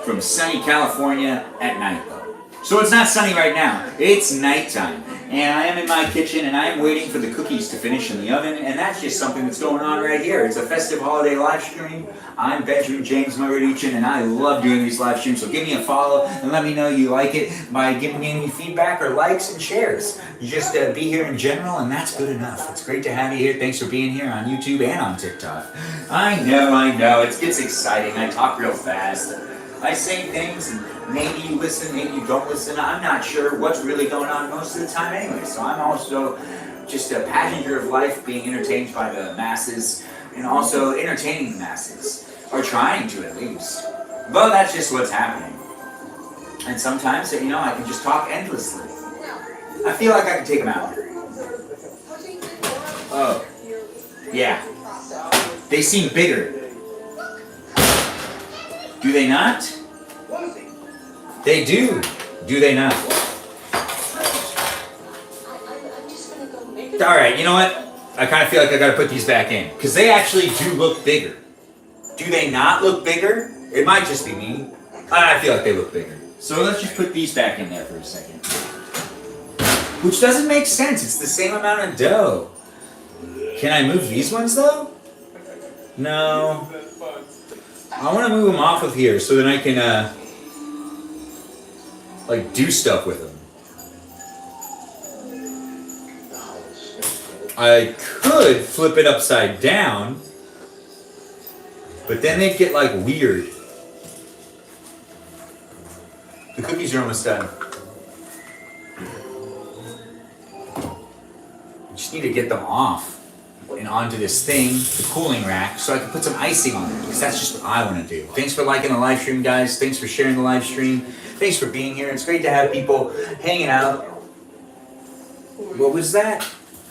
from sunny California at night, though. So it's not sunny right now. It's nighttime. And I am in my kitchen, and I am waiting for the cookies to finish in the oven, and that's just something that's going on right here. It's a festive holiday live stream. I'm Benjamin James Mogadichin, and I love doing these live streams, so give me a follow and let me know you like it by giving me any feedback or likes and shares. You just be here in general, and that's good enough. It's great to have you here. Thanks for being here on YouTube and on TikTok. I know. It gets exciting. I talk real fast. I say things, and Maybe you listen, maybe you don't listen. I'm not sure what's really going on most of the time anyway. So I'm also just a passenger of life, being entertained by the masses and also entertaining the masses, or trying to at least. But that's just what's happening. And sometimes, I can just talk endlessly. I feel like I can take them out. Oh, yeah. They seem bigger. Do they not? They do. Do they not? Alright, you know what? I kind of feel like I gotta put these back in. Because they actually do look bigger. Do they not look bigger? It might just be me. I feel like they look bigger. So let's just put these back in there for a second. Which doesn't make sense. It's the same amount of dough. Can I move these ones though? No. I want to move them off of here so that I can, do stuff with them. I could flip it upside down, but then they'd get, weird. The cookies are almost done. I just need to get them off and onto this thing, the cooling rack, so I can put some icing on it, because that's just what I want to do. Thanks for liking the live stream, guys. Thanks for sharing the live stream. Thanks for being here. It's great to have people hanging out. What was that?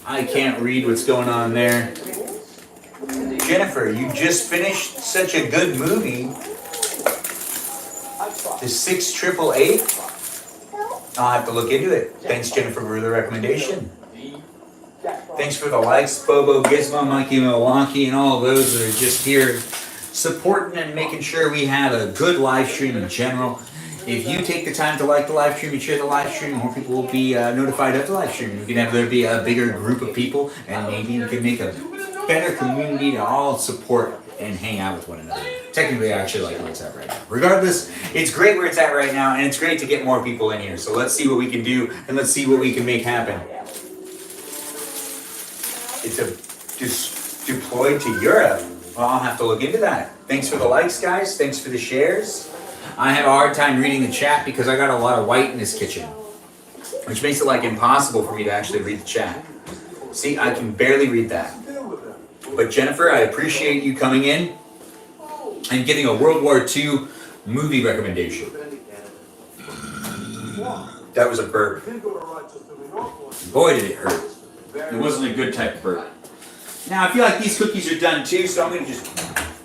I can't read what's going on there. Jennifer, you just finished such a good movie. The 6888? I'll have to look into it. Thanks, Jennifer, for the recommendation. Thanks for the likes, Bobo, Gizmo, Mikey, Milwaukee, and all of those that are just here supporting and making sure we have a good live stream in general. If you take the time to like the live stream and share the live stream, more people will be notified of the live stream. We can have there be a bigger group of people, and maybe we can make a better community to all support and hang out with one another. Technically, I actually like where it's at right now. Regardless, it's great where it's at right now, and it's great to get more people in here. So let's see what we can do, and let's see what we can make happen. It's just deployed to Europe. Well, I'll have to look into that. Thanks for the likes, guys. Thanks for the shares. I have a hard time reading the chat because I got a lot of white in this kitchen, which makes it impossible for me to actually read the chat. See, I can barely read that. But Jennifer, I appreciate you coming in and giving a World War II movie recommendation. That was a burp. Boy, did it hurt. It wasn't a good type of burp. Now, I feel like these cookies are done too, so I'm going to just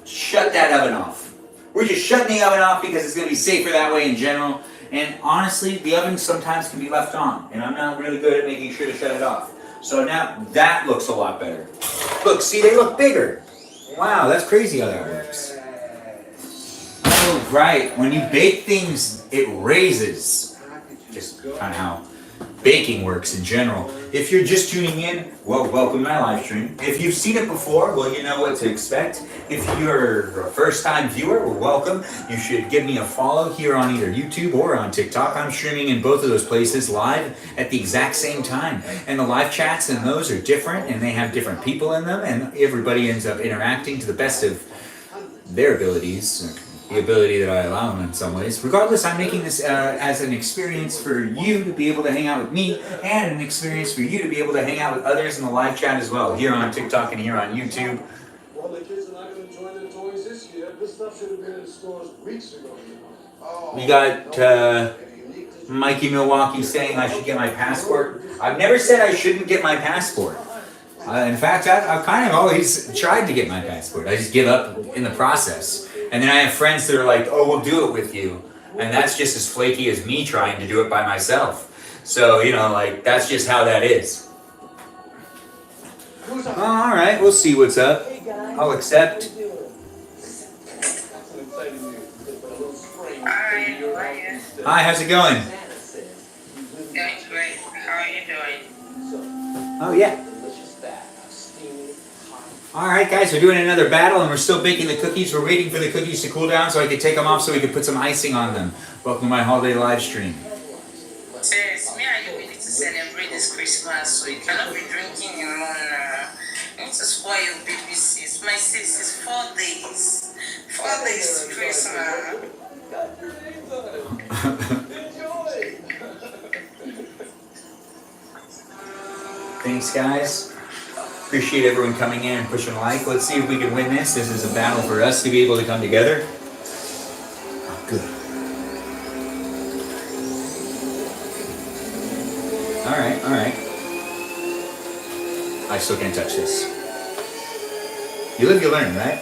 shut that oven off. We're just shutting the oven off because it's going to be safer that way in general. And honestly, the oven sometimes can be left on, and I'm not really good at making sure to shut it off. So now that looks a lot better. Look, see, they look bigger. Wow, that's crazy how that works. Oh, right. When you bake things, it raises. Just kind of how baking works in general. If you're just tuning in, well, welcome to my live stream. If you've seen it before, well, you know what to expect. If you're a first-time viewer, well, welcome. You should give me a follow here on either YouTube or on TikTok. I'm streaming in both of those places live at the exact same time. And the live chats in those are different, and they have different people in them, and everybody ends up interacting to the best of their abilities. The ability that I allow them in some ways. Regardless, I'm making this as an experience for you to be able to hang out with me, and an experience for you to be able to hang out with others in the live chat as well, here on TikTok and here on YouTube. Well, the kids are not going to enjoy their toys this year. This stuff should have been in stores weeks ago. We got Mikey Milwaukee saying I should get my passport. I've never said I shouldn't get my passport. In fact, I've kind of always tried to get my passport. I just give up in the process. And then I have friends that are like, oh, we'll do it with you. And that's just as flaky as me trying to do it by myself. So, that's just how that is. All right, we'll see what's up. I'll accept. Hi, how's it going? That's great. How are you doing? Oh, yeah. Alright guys, we're doing another battle and we're still baking the cookies. We're waiting for the cookies to cool down so I can take them off so we can put some icing on them. Welcome to my holiday live stream. Yes, me and you need to celebrate this Christmas, so you cannot be drinking alone. You need to spoil your baby sis. My sis is 4 days. 4 days to Christmas. Enjoy. Thanks, guys. Appreciate everyone coming in and pushing like. Let's see if we can win this. This is a battle for us to be able to come together. Oh, good. Alright, alright. I still can't touch this. You live, you learn, right?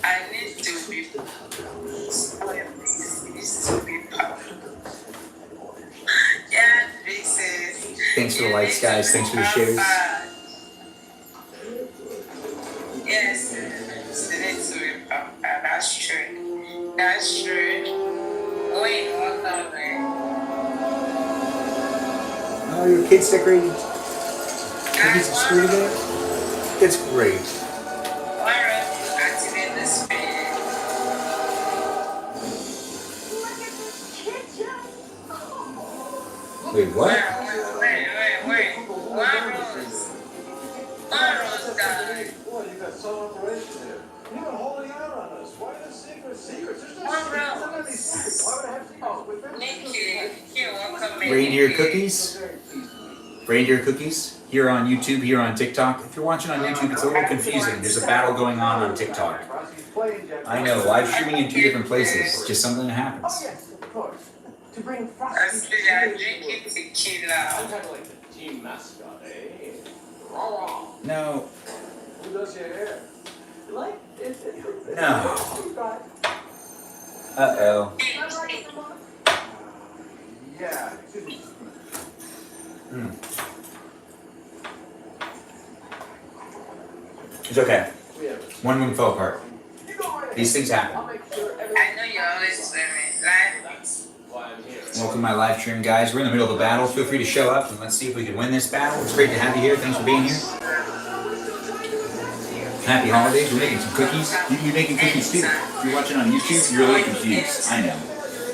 I need to be yeah, this is. Thanks for the likes, guys. Thanks for the shares. Yes, you need to be that's true. That's true. Wait, what the Oh, your kids decorated cookies at school today? That's great. Why are you activate the screen? Look at this kitchen. Wait, what? Wait. One rose. One rose died. Boy, you got some operation here. You've been holding out on us. Why the secrets? Secrets? There's no One secrets. There's not any rose. secrets. Why would I have secrets with them? Nikki, welcome in. Reindeer Nikki. cookies? Reindeer cookies? Here on YouTube, here on TikTok. If you're watching on YouTube, it's a little confusing. There's a battle going on TikTok. I know, live streaming in 2 different places. It's just something that happens. Oh yes, of course. To bring I frosty. see I'm drinking tequila. I'm kind of like the team mascot, eh? Rah-rah. No. Who does your hair? Like it's No. right. Uh-oh. Yeah. Excuse me. It's okay. We have it. One room fell apart. You go right ahead. These things happen. I'll make sure everything. I know you're always swimming. Like, That's why I'm here. Welcome to my live stream, guys. We're in the middle of a battle. Feel free to show up and let's see if we can win this battle. It's great to have you here. Thanks for being here. Happy holidays. We're making some cookies. You're making cookies too. If you're watching on YouTube, you're a little confused. I know.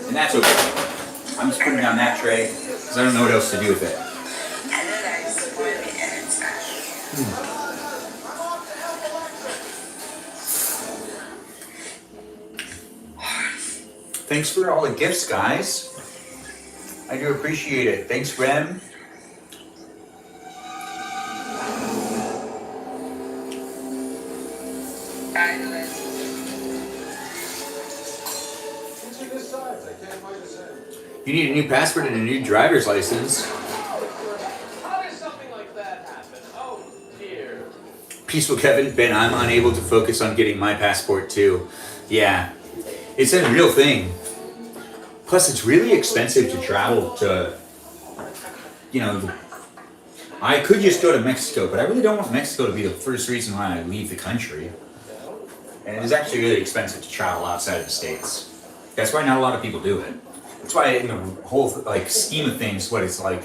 And that's okay. I'm just putting it on that tray because I don't know what else to do with it. I know that it's swimming anytime. Thanks for all the gifts, guys. I do appreciate it. Thanks, Rem. Into this side. I can't find this end. You need a new passport and a new driver's license. How does something like that happen? Oh, dear. Peaceful Kevin, Ben, I'm unable to focus on getting my passport too. Yeah, it's a real thing. Plus, it's really expensive to travel to, you know, I could just go to Mexico, but I really don't want Mexico to be the first reason why I leave the country. And it is actually really expensive to travel outside of the States. That's why not a lot of people do it. That's why in the whole scheme of things, what it's like,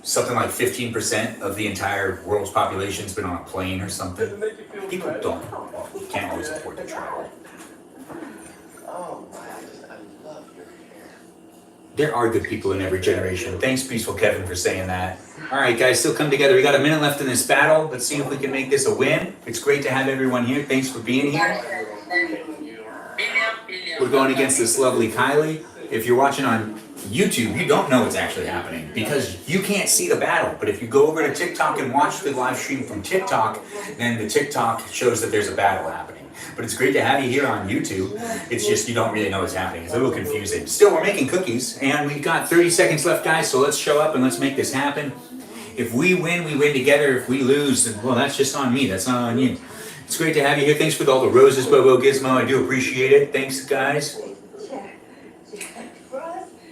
something like 15% of the entire world's population's been on a plane or something. Didn't make you feel People better? don't, can't always afford to travel. Oh, wow. I love your hair. There are good people in every generation. Thanks, Peaceful Kevin, for saying that. All right, guys, still come together. We got a minute left in this battle. Let's see if we can make this a win. It's great to have everyone here. Thanks for being here. We're going against this lovely Kylie. If you're watching on YouTube, you don't know what's actually happening because you can't see the battle. But if you go over to TikTok and watch the live stream from TikTok, then the TikTok shows that there's a battle happening. But it's great to have you here on YouTube. It's just you don't really know what's happening. It's a little confusing. Still, we're making cookies, and we've got 30 seconds left, guys, so let's show up and let's make this happen. If we win together. If we lose, then, well, that's just on me. That's not on you. It's great to have you here. Thanks for all the roses, Bobo Gizmo. I do appreciate it. Thanks, guys.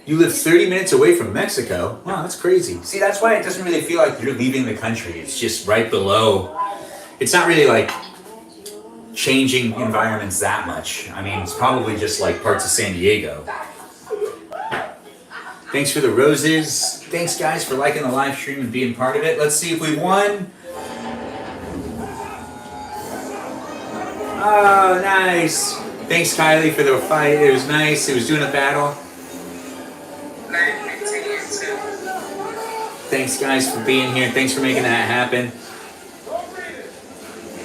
You live 30 minutes away from Mexico? Wow, that's crazy. See, that's why it doesn't really feel like you're leaving the country. It's just right below. It's not really like changing environments that much. I mean, it's probably just like parts of San Diego. Thanks for the roses. Thanks, guys, for liking the live stream and being part of it. Let's see if we won. Oh, nice. Thanks, Kylie, for the fight. It was nice. It was doing a battle. Thanks, guys, for being here. Thanks for making that happen.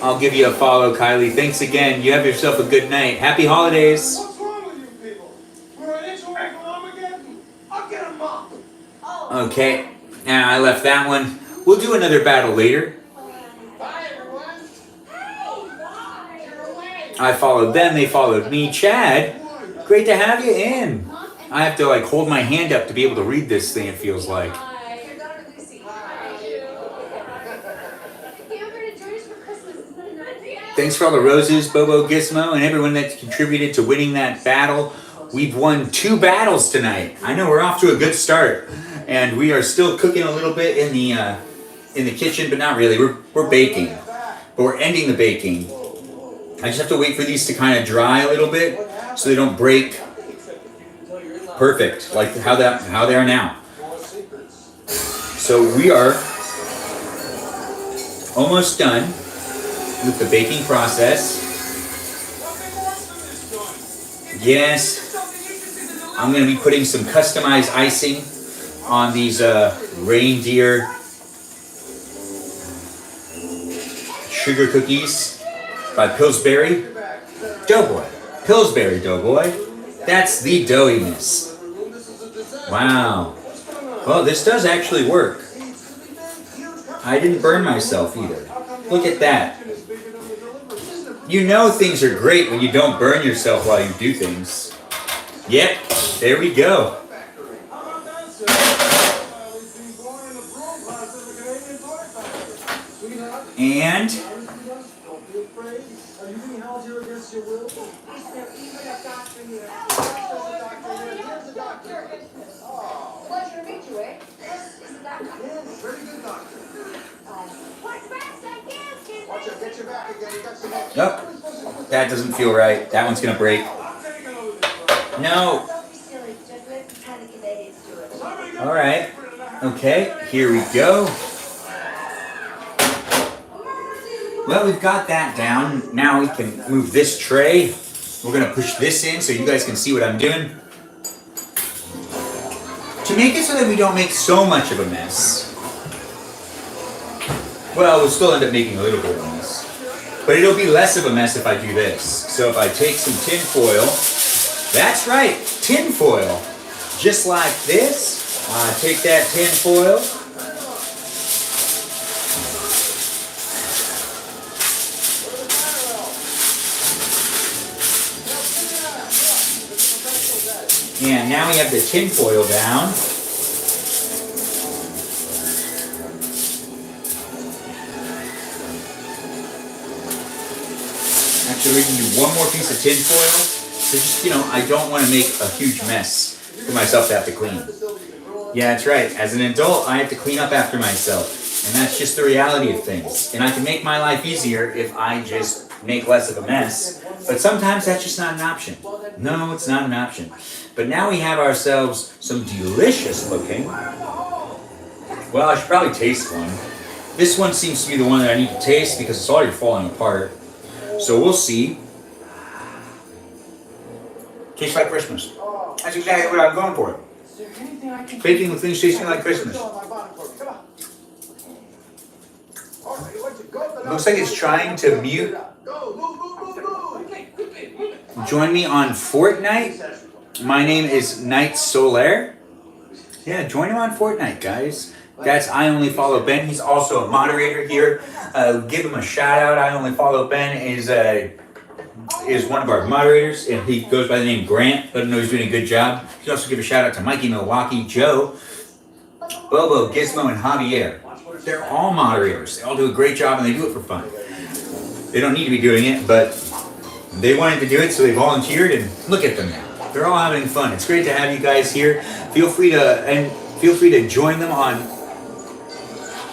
I'll give you a follow, Kylie. Thanks again. You have yourself a good night. Happy holidays. What's wrong with Okay, and I left that one. We'll do another battle later. Bye, everyone. I followed them, they followed me. Chad, great to have you in. I have to like hold my hand up to be able to read this thing, it feels like. Your daughter Lucy. Came over to join us for Christmas. Isn't that nice? Thanks for all the roses, Bobo Gizmo, and everyone that contributed to winning that battle. We've won 2 battles tonight. I know we're off to a good start, and we are still cooking a little bit in the kitchen, but not really. We're baking, but we're ending the baking. I just have to wait for these to kind of dry a little bit so they don't break. Perfect, like how they are now. So we are almost done with the baking process. Yes, I'm going to be putting some customized icing on these reindeer sugar cookies by Pillsbury Doughboy. Pillsbury Doughboy. That's the doughiness. Wow. Well, this does actually work. I didn't burn myself either. Look at that. You know things are great when you don't burn yourself while you do things. Yep, there we go. And Pleasure to meet you, eh? This is the doctor. Very good doctor. What's best I can, Watch out, get your back again. You got some nope, that doesn't feel right. That one's gonna break. No. Don't be silly. Just let the panic Canadians do it. All right. Okay, here we go. Well, we've got that down. Now we can move this tray. We're gonna push this in so you guys can see what I'm doing. To make it so that we don't make so much of a mess. Well, we'll still end up making a little bit of a mess. But it'll be less of a mess if I do this. So if I take some tin foil, that's right, tin foil. Just like this, I take that tin foil. And now we have the tin foil down. Actually, we can do one more piece of tin foil. So just, I don't want to make a huge mess for myself to have to clean. Yeah, that's right. As an adult, I have to clean up after myself. And that's just the reality of things. And I can make my life easier if I just make less of a mess. But sometimes that's just not an option. No, it's not an option. But now we have ourselves some delicious looking. Well, I should probably taste one. This one seems to be the one that I need to taste because it's already falling apart. So we'll see. Tastes like Christmas. That's exactly what I'm going for. Baking with things tasting like Christmas. Looks like it's trying to mute. Join me on Fortnite. My name is Knight Solaire. Yeah, join him on Fortnite, guys. That's I Only Follow Ben. He's also a moderator here. Give him a shout out. I Only Follow Ben is one of our moderators, and he goes by the name Grant. Let him know he's doing a good job. You can also give a shout out to Mikey Milwaukee, Joe, Bobo, Gizmo, and Javier. They're all moderators. They all do a great job, and they do it for fun. They don't need to be doing it, but they wanted to do it, so they volunteered, and look at them now. They're all having fun. It's great to have you guys here. Feel free to join them on.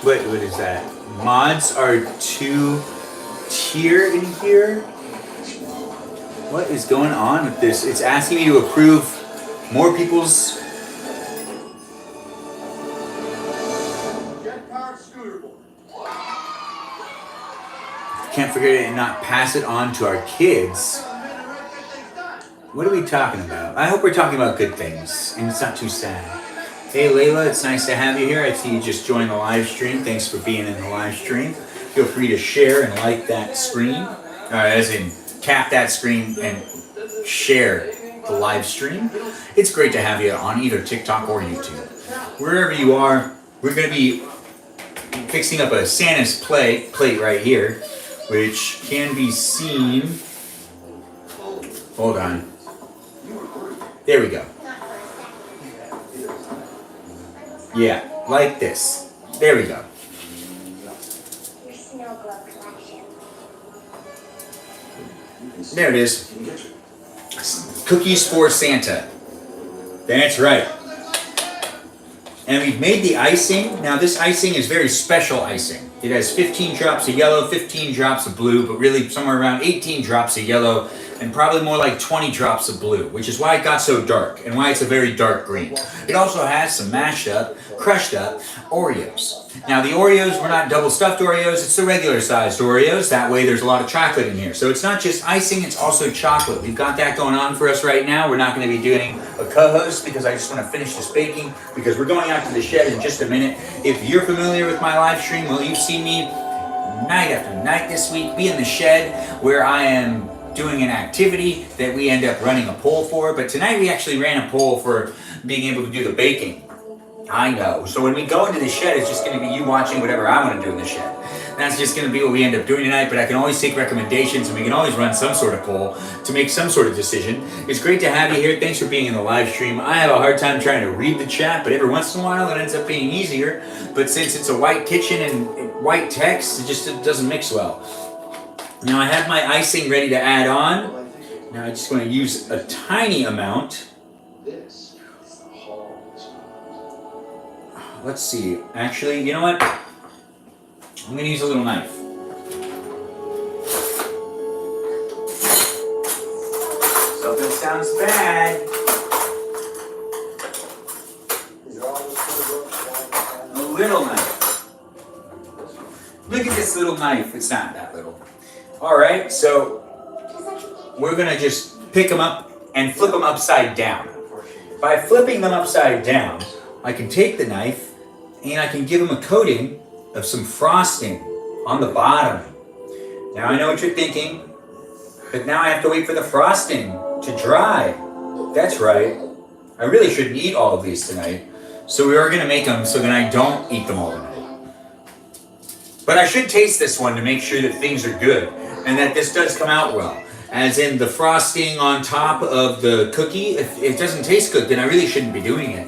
What is that? Mods are 2-tier in here. What is going on with this? It's asking me to approve more people's. Can't forget it and not pass it on to our kids. What are we talking about? I hope we're talking about good things, and it's not too sad. Hey Layla, it's nice to have you here. I see you just joined the live stream. Thanks for being in the live stream. Feel free to share and like that screen. As in, tap that screen and share the live stream. It's great to have you on either TikTok or YouTube. wherever you are, we're going to be fixing up a Santa's plate right here, which can be seen. Hold on. There we go. Yeah, like this. There we go. Your snow globe collection. There it is. Cookies for Santa. That's right. And we've made the icing. Now this icing is very special icing. It has 15 drops of yellow, 15 drops of blue, but really somewhere around 18 drops of yellow and probably more like 20 drops of blue, which is why it got so dark and why it's a very dark green. It also has some mashed up, crushed up Oreos. Now the Oreos were not double stuffed Oreos, it's the regular sized Oreos. That way there's a lot of chocolate in here. So it's not just icing, it's also chocolate. We've got that going on for us right now. We're not going to be doing a co-host because I just want to finish this baking because we're going out to the shed in just a minute. If you're familiar with my live stream, well, you've seen me night after night this week be in the shed where I am doing an activity that we end up running a poll for. But tonight we actually ran a poll for being able to do the baking. I know. So when we go into the shed, it's just going to be you watching whatever I want to do in the shed. That's just going to be what we end up doing tonight, but I can always take recommendations and we can always run some sort of poll to make some sort of decision. It's great to have you here. Thanks for being in the live stream. I have a hard time trying to read the chat, but every once in a while it ends up being easier. But since it's a white kitchen and white text, it doesn't mix well. Now I have my icing ready to add on. Now I'm just going to use a tiny amount. Let's see. Actually, you know what? I'm going to use a little knife. Something sounds bad. A little knife. Look at this little knife. It's not that little. Alright, so we're going to just pick them up and flip them upside down. By flipping them upside down, I can take the knife and I can give them a coating of some frosting on the bottom. Now I know what you're thinking, but now I have to wait for the frosting to dry. That's right. I really shouldn't eat all of these tonight. So we are going to make them so that I don't eat them all tonight. But I should taste this one to make sure that things are good and that this does come out well. As in the frosting on top of the cookie, if it doesn't taste good, then I really shouldn't be doing it.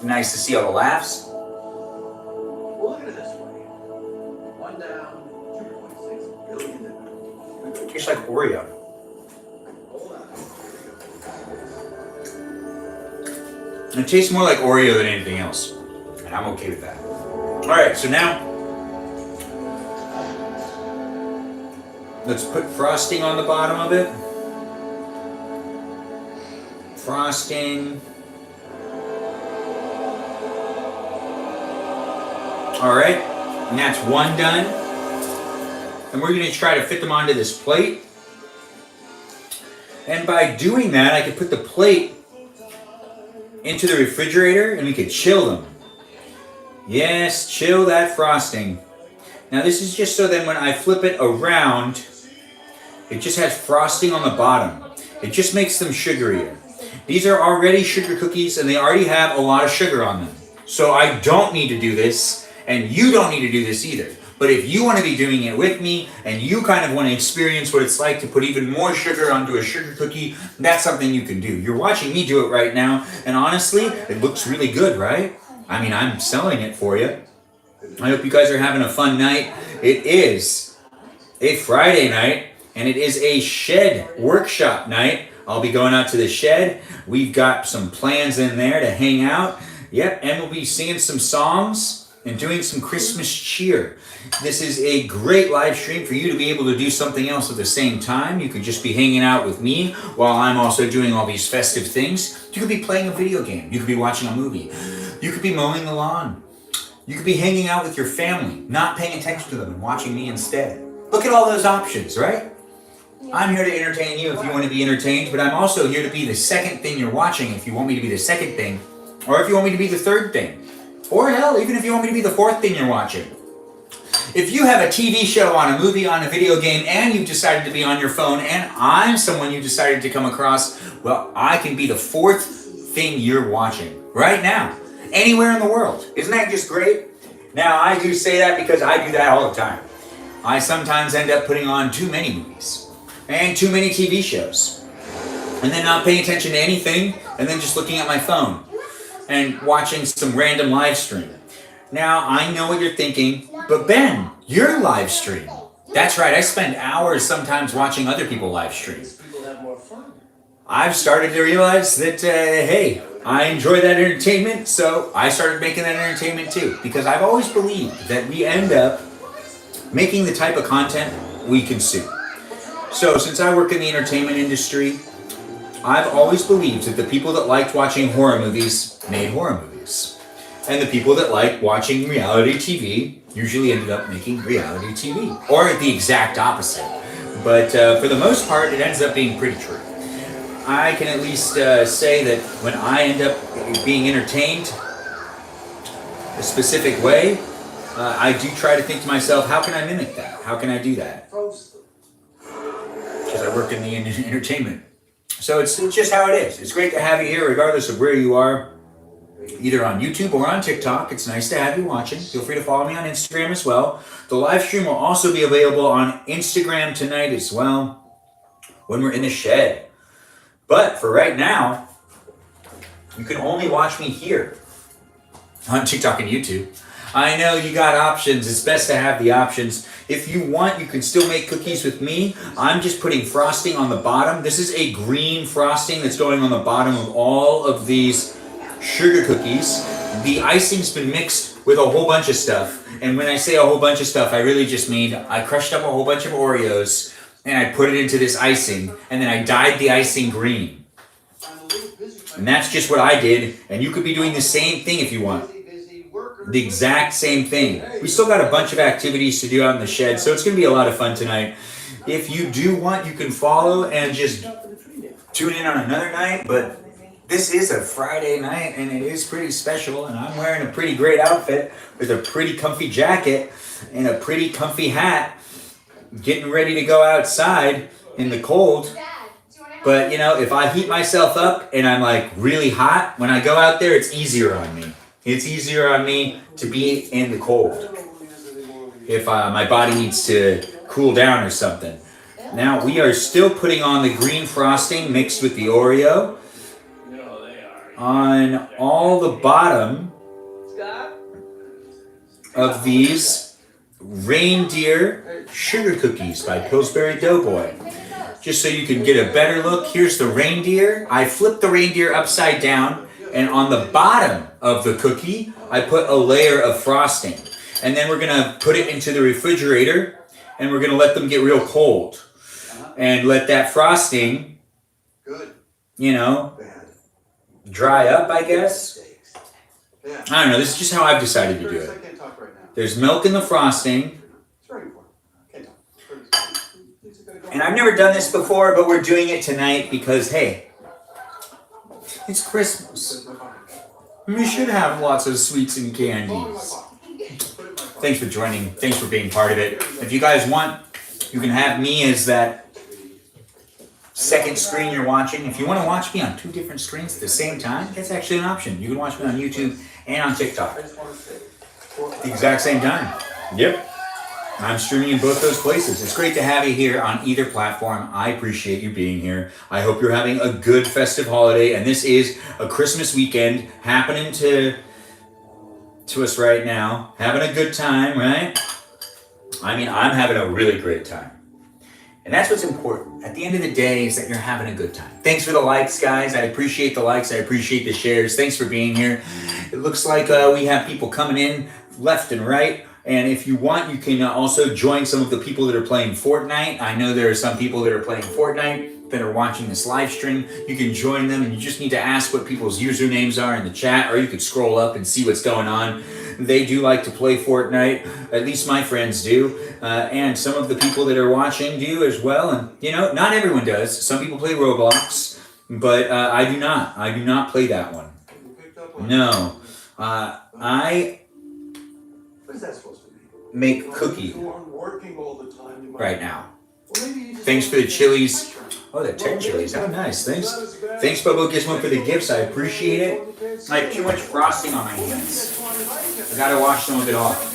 Nice to see all the laughs. Well, look at it this way. 1 down, 2.6 billion down. It tastes like Oreo. It tastes more like Oreo than anything else. And I'm okay with that. Alright, so now let's put frosting on the bottom of it. Frosting. Alright, and that's one done. And we're going to try to fit them onto this plate. And by doing that, I could put the plate into the refrigerator and we could chill them. Yes, chill that frosting. Now this is just so then when I flip it around, it just has frosting on the bottom. It just makes them sugarier. These are already sugar cookies and they already have a lot of sugar on them. So I don't need to do this. And you don't need to do this either. But if you want to be doing it with me and you kind of want to experience what it's like to put even more sugar onto a sugar cookie, that's something you can do. You're watching me do it right now, and honestly, it looks really good, right? I mean, I'm selling it for you. I hope you guys are having a fun night. It is a Friday night, and it is a shed workshop night. I'll be going out to the shed. We've got some plans in there to hang out. Yep, and we'll be singing some songs and doing some Christmas cheer. This is a great live stream for you to be able to do something else at the same time. You could just be hanging out with me while I'm also doing all these festive things. You could be playing a video game. You could be watching a movie. You could be mowing the lawn. You could be hanging out with your family, not paying attention to them and watching me instead. Look at all those options, right? I'm here to entertain you if you want to be entertained, but I'm also here to be the second thing you're watching if you want me to be the second thing, or if you want me to be the third thing. Or hell, even if you want me to be the fourth thing you're watching. If you have a TV show, on a movie, on a video game, and you've decided to be on your phone, and I'm someone you decided to come across, well, I can be the fourth thing you're watching. right now, anywhere in the world. Isn't that just great? Now, I do say that because I do that all the time. I sometimes end up putting on too many movies and too many TV shows, and then not paying attention to anything, and then just looking at my phone and watching some random live stream. Now, I know what you're thinking, but Ben, you're live stream. That's right, I spend hours sometimes watching other people live stream. People have more fun. I've started to realize that, hey, I enjoy that entertainment, so I started making that entertainment too. Because I've always believed that we end up making the type of content we consume. So since I work in the entertainment industry, I've always believed that the people that liked watching horror movies made horror movies. And the people that liked watching reality TV usually ended up making reality TV. Or the exact opposite. But for the most part, it ends up being pretty true. I can at least say that when I end up being entertained a specific way, I do try to think to myself, how can I mimic that? How can I do that? Because I work in the entertainment. So it's just how it is. It's great to have you here regardless of where you are, either on YouTube or on TikTok. It's nice to have you watching. Feel free to follow me on Instagram as well. The live stream will also be available on Instagram tonight as well when we're in the shed. But for right now, you can only watch me here on TikTok and YouTube. I know you got options. It's best to have the options. If you want, you can still make cookies with me. I'm just putting frosting on the bottom. This is a green frosting that's going on the bottom of all of these sugar cookies. The icing's been mixed with a whole bunch of stuff. And when I say a whole bunch of stuff, I really just mean I crushed up a whole bunch of Oreos and I put it into this icing, and then I dyed the icing green. And that's just what I did, and you could be doing the same thing if you want. The exact same thing. We still got a bunch of activities to do out in the shed, so it's going to be a lot of fun tonight. If you do want, you can follow and just tune in on another night, but this is a Friday night, and it is pretty special, and I'm wearing a pretty great outfit with a pretty comfy jacket and a pretty comfy hat, getting ready to go outside in the cold. But, you know, if I heat myself up and I'm like really hot, when I go out there, it's easier on me. It's easier on me to be in the cold if my body needs to cool down or something. Now, we are still putting on the green frosting mixed with the Oreo on all the bottom of these reindeer sugar cookies by Pillsbury Doughboy. Just so you can get a better look, here's the reindeer. I flipped the reindeer upside down, and on the bottom of the cookie, I put a layer of frosting. And then we're gonna put it into the refrigerator, and we're gonna let them get real cold. And let that frosting, you know, dry up, I guess. I don't know, this is just how I've decided to do it. There's milk in the frosting. And I've never done this before, but we're doing it tonight because, hey, it's Christmas. We should have lots of sweets and candies. Thanks for joining. Thanks for being part of it. If you guys want, you can have me as that second screen you're watching. If you want to watch me on two different screens at the same time, that's actually an option. You can watch me on YouTube and on TikTok at the exact same time. Yep. I'm streaming in both those places. It's great to have you here on either platform. I appreciate you being here. I hope you're having a good festive holiday. And this is a Christmas weekend happening to us right now. Having a good time, right? I mean, I'm having a really great time. And that's what's important. At the end of the day is that you're having a good time. Thanks for the likes, guys. I appreciate the likes. I appreciate the shares. Thanks for being here. It looks like we have people coming in left and right. And if you want, you can also join some of the people that are playing Fortnite. I know there are some people that are playing Fortnite that are watching this live stream. You can join them, and you just need to ask what people's usernames are in the chat, or you could scroll up and see what's going on. They do like to play Fortnite, at least my friends do, and some of the people that are watching do as well. And, you know, not everyone does. Some people play Roblox, but I do not. I do not play that one. No. I make cookie right now. Thanks for the chilies. Oh, they're 10 chilies. Oh, nice. Thanks, Bobo Gizmo, for the gifts. I appreciate it. I have too much frosting on my hands. I gotta wash some of it off.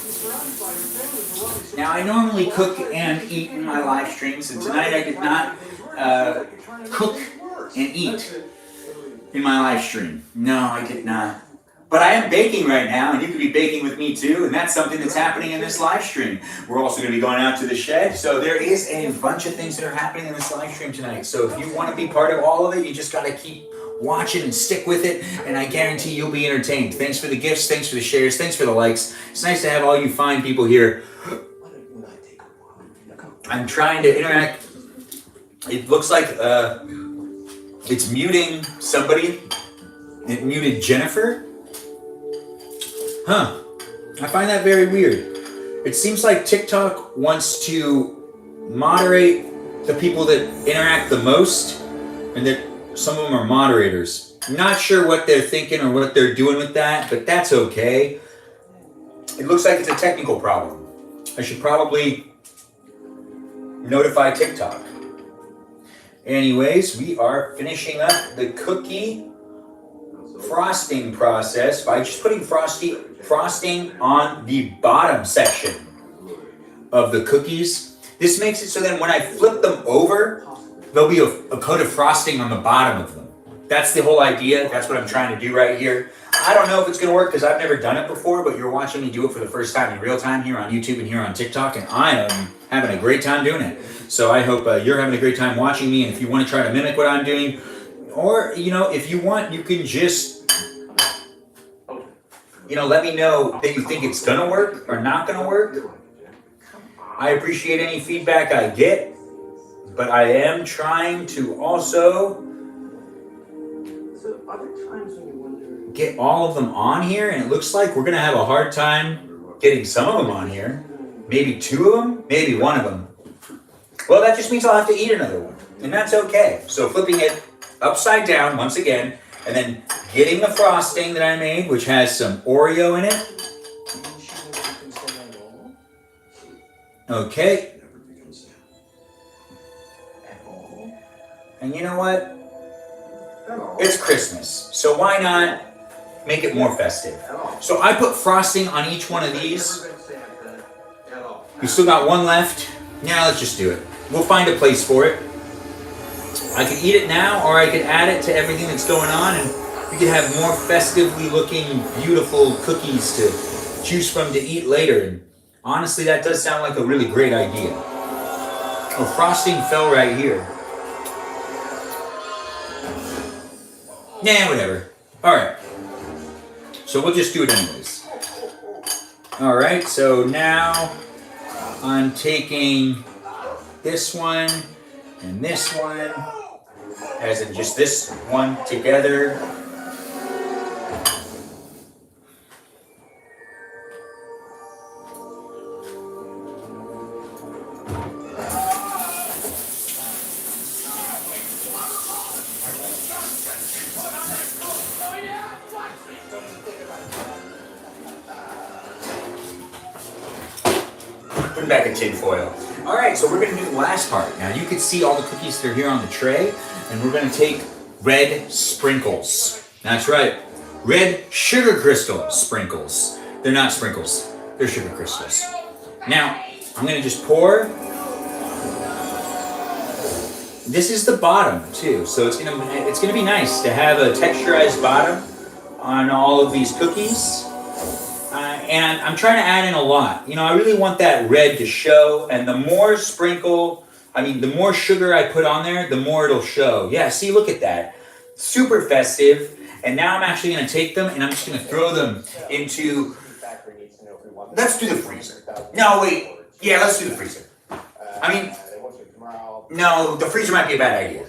Now, I normally cook and eat in my live streams, and tonight I did not cook and eat in my live stream. No, I did not. But I am baking right now, and you could be baking with me too, and that's something that's happening in this live stream. We're also going to be going out to the shed, so there is a bunch of things that are happening in this live stream tonight. So if you want to be part of all of it, you just got to keep watching and stick with it, and I guarantee you'll be entertained. Thanks for the gifts, thanks for the shares, thanks for the likes. It's nice to have all you fine people here. I'm trying to interact. It looks like it's muting somebody. It muted Jennifer. Huh. I find that very weird. It seems like TikTok wants to moderate the people that interact the most, and that some of them are moderators. I'm not sure what they're thinking or what they're doing with that, but that's okay. It looks like it's a technical problem. I should probably notify TikTok. Anyways, we are finishing up the cookie frosting process by just putting frosting on the bottom section of the cookies. This makes it so that when I flip them over, there'll be a coat of frosting on the bottom of them. That's the whole idea. That's what I'm trying to do right here. I don't know if it's going to work because I've never done it before, but you're watching me do it for the first time in real time here on YouTube and here on TikTok, and I am having a great time doing it. So I hope you're having a great time watching me, and if you want to try to mimic what I'm doing, or, if you want, you can just, let me know that you think it's going to work or not going to work. I appreciate any feedback I get, but I am trying to also get all of them on here, and it looks like we're going to have a hard time getting some of them on here. Maybe 2 of them, maybe 1 of them. Well, that just means I'll have to eat another one, and that's okay. So flipping it upside down once again, and then getting the frosting that I made, which has some Oreo in it. Okay. And you know what? It's Christmas, so why not make it more festive? So I put frosting on each one of these. We still got 1 left. Now let's just do it. We'll find a place for it. I could eat it now, or I could add it to everything that's going on, and we could have more festively looking, beautiful cookies to choose from to eat later. And honestly, that does sound like a really great idea. Oh, frosting fell right here. Nah, whatever. All right. So we'll just do it anyways. All right, so now I'm taking this one and this one, as in just this one together. Put back in tin foil. All right, so we're gonna do the last part. Now you can see all the cookies that are here on the tray, and we're gonna take red sprinkles. That's right, red sugar crystal sprinkles. They're not sprinkles, they're sugar crystals. Now, I'm gonna just pour. This is the bottom too, so it's gonna be nice to have a texturized bottom on all of these cookies. And I'm trying to add in a lot. I really want that red to show, and the more the more sugar I put on there, the more it'll show. Yeah, see, look at that. Super festive. And now I'm actually gonna take them and I'm just gonna throw them into, let's do the freezer. No, wait, yeah, let's do the freezer. No, the freezer might be a bad idea.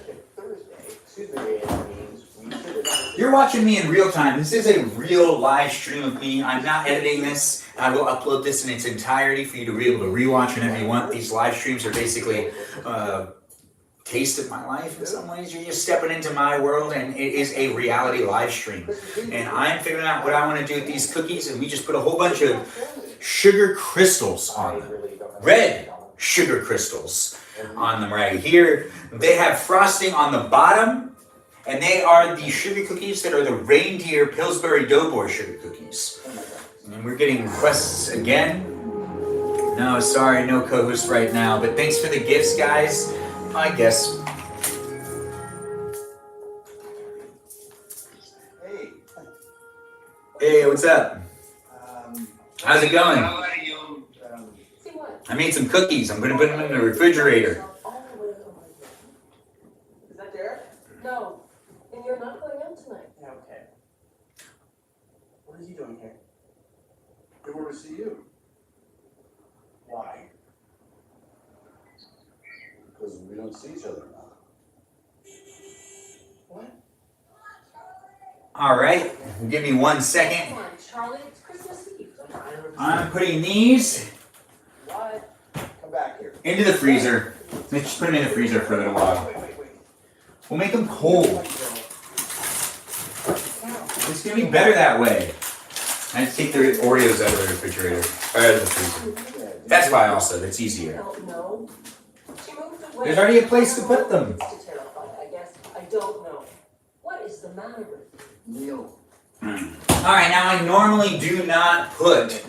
You're watching me in real time. This is a real live stream of me. I'm not editing this. I will upload this in its entirety for you to be able to rewatch whenever you want. These live streams are basically a taste of my life in some ways. You're just stepping into my world, and it is a reality live stream. And I'm figuring out what I want to do with these cookies, and we just put a whole bunch of sugar crystals on them. Red sugar crystals. on them right here. They have frosting on the bottom, and they are the sugar cookies that are the reindeer Pillsbury Doughboy sugar cookies. And we're getting requests again. No, sorry, no co-host right now, but thanks for the gifts, guys. I guess. Hey. Hey, what's up? How's it going? How are you? See what? I made some cookies. I'm gonna put them in the refrigerator. Is that Derek? No, and you're not going out tonight. Yeah, okay. What are you doing here? We want to see you. Why? Because we don't see each other now. What? All right, give me 1 second. Come on, Charlie, it's Christmas Eve. I'm putting these What? Come back here. into the freezer. Let's just put them in the freezer for a little while. Wait. We'll make them cold. It's gonna be better that way. I just take the Oreos out of the refrigerator, or out of the freezer. That's why also, that's easier. No. She moved away. There's already a place to put them. It's terrified, I guess. I don't know. What is the matter with you? Neil. Alright, now I normally do not put,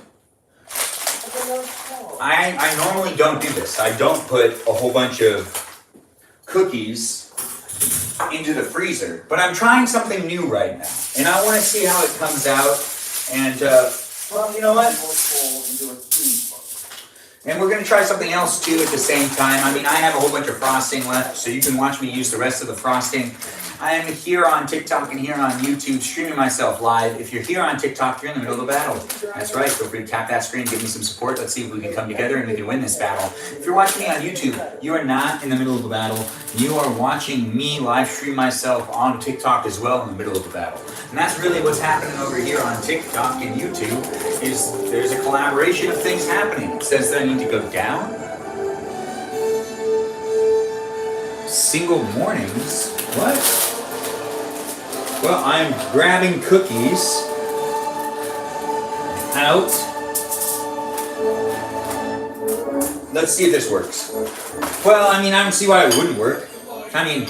I normally don't do this. I don't put a whole bunch of cookies into the freezer. But I'm trying something new right now. And I want to see how it comes out. And, well, you know what? And we're going to try something else too at the same time. I mean, I have a whole bunch of frosting left, so you can watch me use the rest of the frosting. I am here on TikTok and here on YouTube, streaming myself live. If you're here on TikTok, you're in the middle of a battle. That's right. Feel free to tap that screen, give me some support. Let's see if we can come together and we can win this battle. If you're watching me on YouTube, you are not in the middle of a battle. You are watching me live stream myself on TikTok as well in the middle of a battle. And that's really what's happening over here on TikTok and YouTube, is there's a collaboration of things happening. It says that I need to go down. Single mornings? What? Well, I'm grabbing cookies out. Let's see if this works. Well, I mean, I don't see why it wouldn't work. I mean,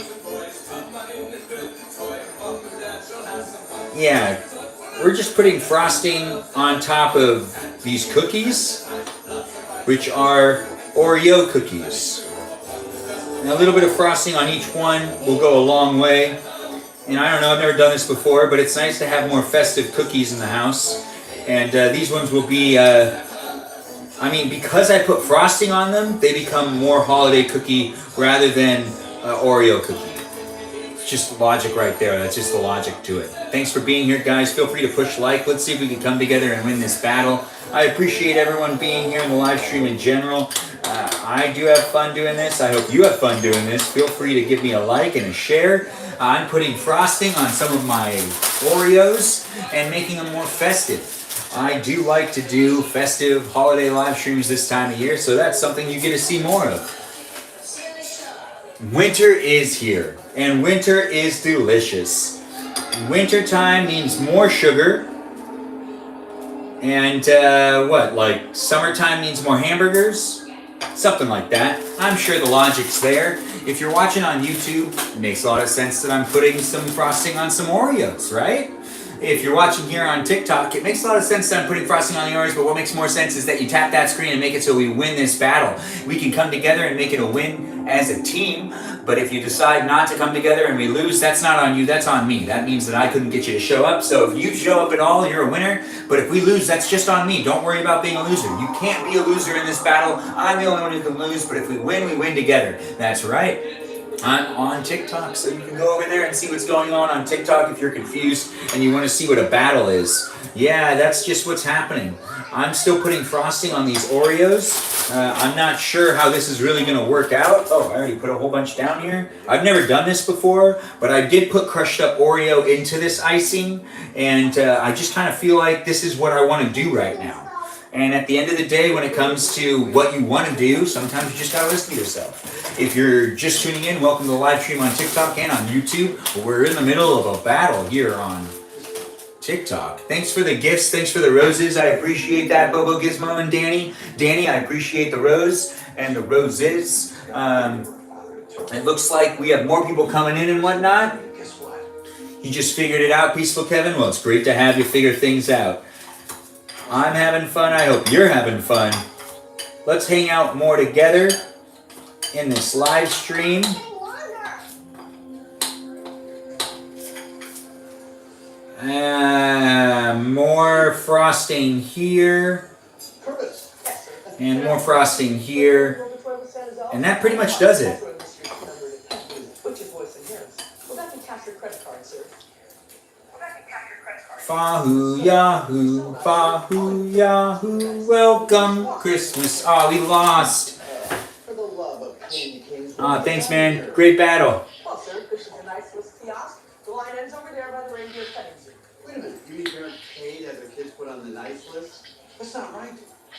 yeah, we're just putting frosting on top of these cookies, which are Oreo cookies. And a little bit of frosting on each one will go a long way. And I don't know, I've never done this before, but it's nice to have more festive cookies in the house. And these ones will be, I mean, because I put frosting on them, they become more holiday cookie rather than Oreo cookie. It's just logic right there. That's just the logic to it. Thanks for being here, guys. Feel free to push like. Let's see if we can come together and win this battle. I appreciate everyone being here in the live stream in general. I do have fun doing this. I hope you have fun doing this. Feel free to give me a like and a share. I'm putting frosting on some of my Oreos and making them more festive. I do like to do festive holiday live streams this time of year, so that's something you get to see more of. Winter is here, and winter is delicious. Winter time means more sugar, and like summertime means more hamburgers? Something like that. I'm sure the logic's there. If you're watching on YouTube, it makes a lot of sense that I'm putting some frosting on some Oreos, right? If you're watching here on TikTok, it makes a lot of sense that I'm putting frosting on the Oreos, but what makes more sense is that you tap that screen and make it so we win this battle. We can come together and make it a win as a team, but if you decide not to come together and we lose, that's not on you, that's on me. That means that I couldn't get you to show up, so if you show up at all, you're a winner, but if we lose, that's just on me. Don't worry about being a loser. You can't be a loser in this battle. I'm the only one who can lose, but if we win together. That's right. I'm on TikTok, so you can go over there and see what's going on TikTok if you're confused and you want to see what a battle is. Yeah, that's just what's happening. I'm still putting frosting on these Oreos. I'm not sure how this is really going to work out. Oh, I already put a whole bunch down here. I've never done this before, but I did put crushed up Oreo into this icing, and I just kind of feel like this is what I want to do right now. And at the end of the day, when it comes to what you want to do, sometimes you just gotta listen to yourself. If you're just tuning in, welcome to the live stream on TikTok and on YouTube. We're in the middle of a battle here on TikTok. Thanks for the gifts. Thanks for the roses. I appreciate that, Bobo Gizmo and Danny. Danny, I appreciate the rose and the roses. It looks like we have more people coming in and whatnot. Guess what? You just figured it out, Peaceful Kevin? Well, it's great to have you figure things out. I'm having fun. I hope you're having fun. Let's hang out more together in this live stream. More frosting here. And more frosting here. And that pretty much does it. What's your voice and his? Well, that can capture credit card, sir. Fahoo Yahoo, Fahoo Yahoo, welcome Christmas. Oh, we lost. For the love of candy canes. Oh, thanks, man. Great battle. Well, sir, this is a nice Swiss kiosk. The line ends over there by the reindeer petting zoo. Wait a minute, you mean you're paid as a kid's put on the nice list? That's not right.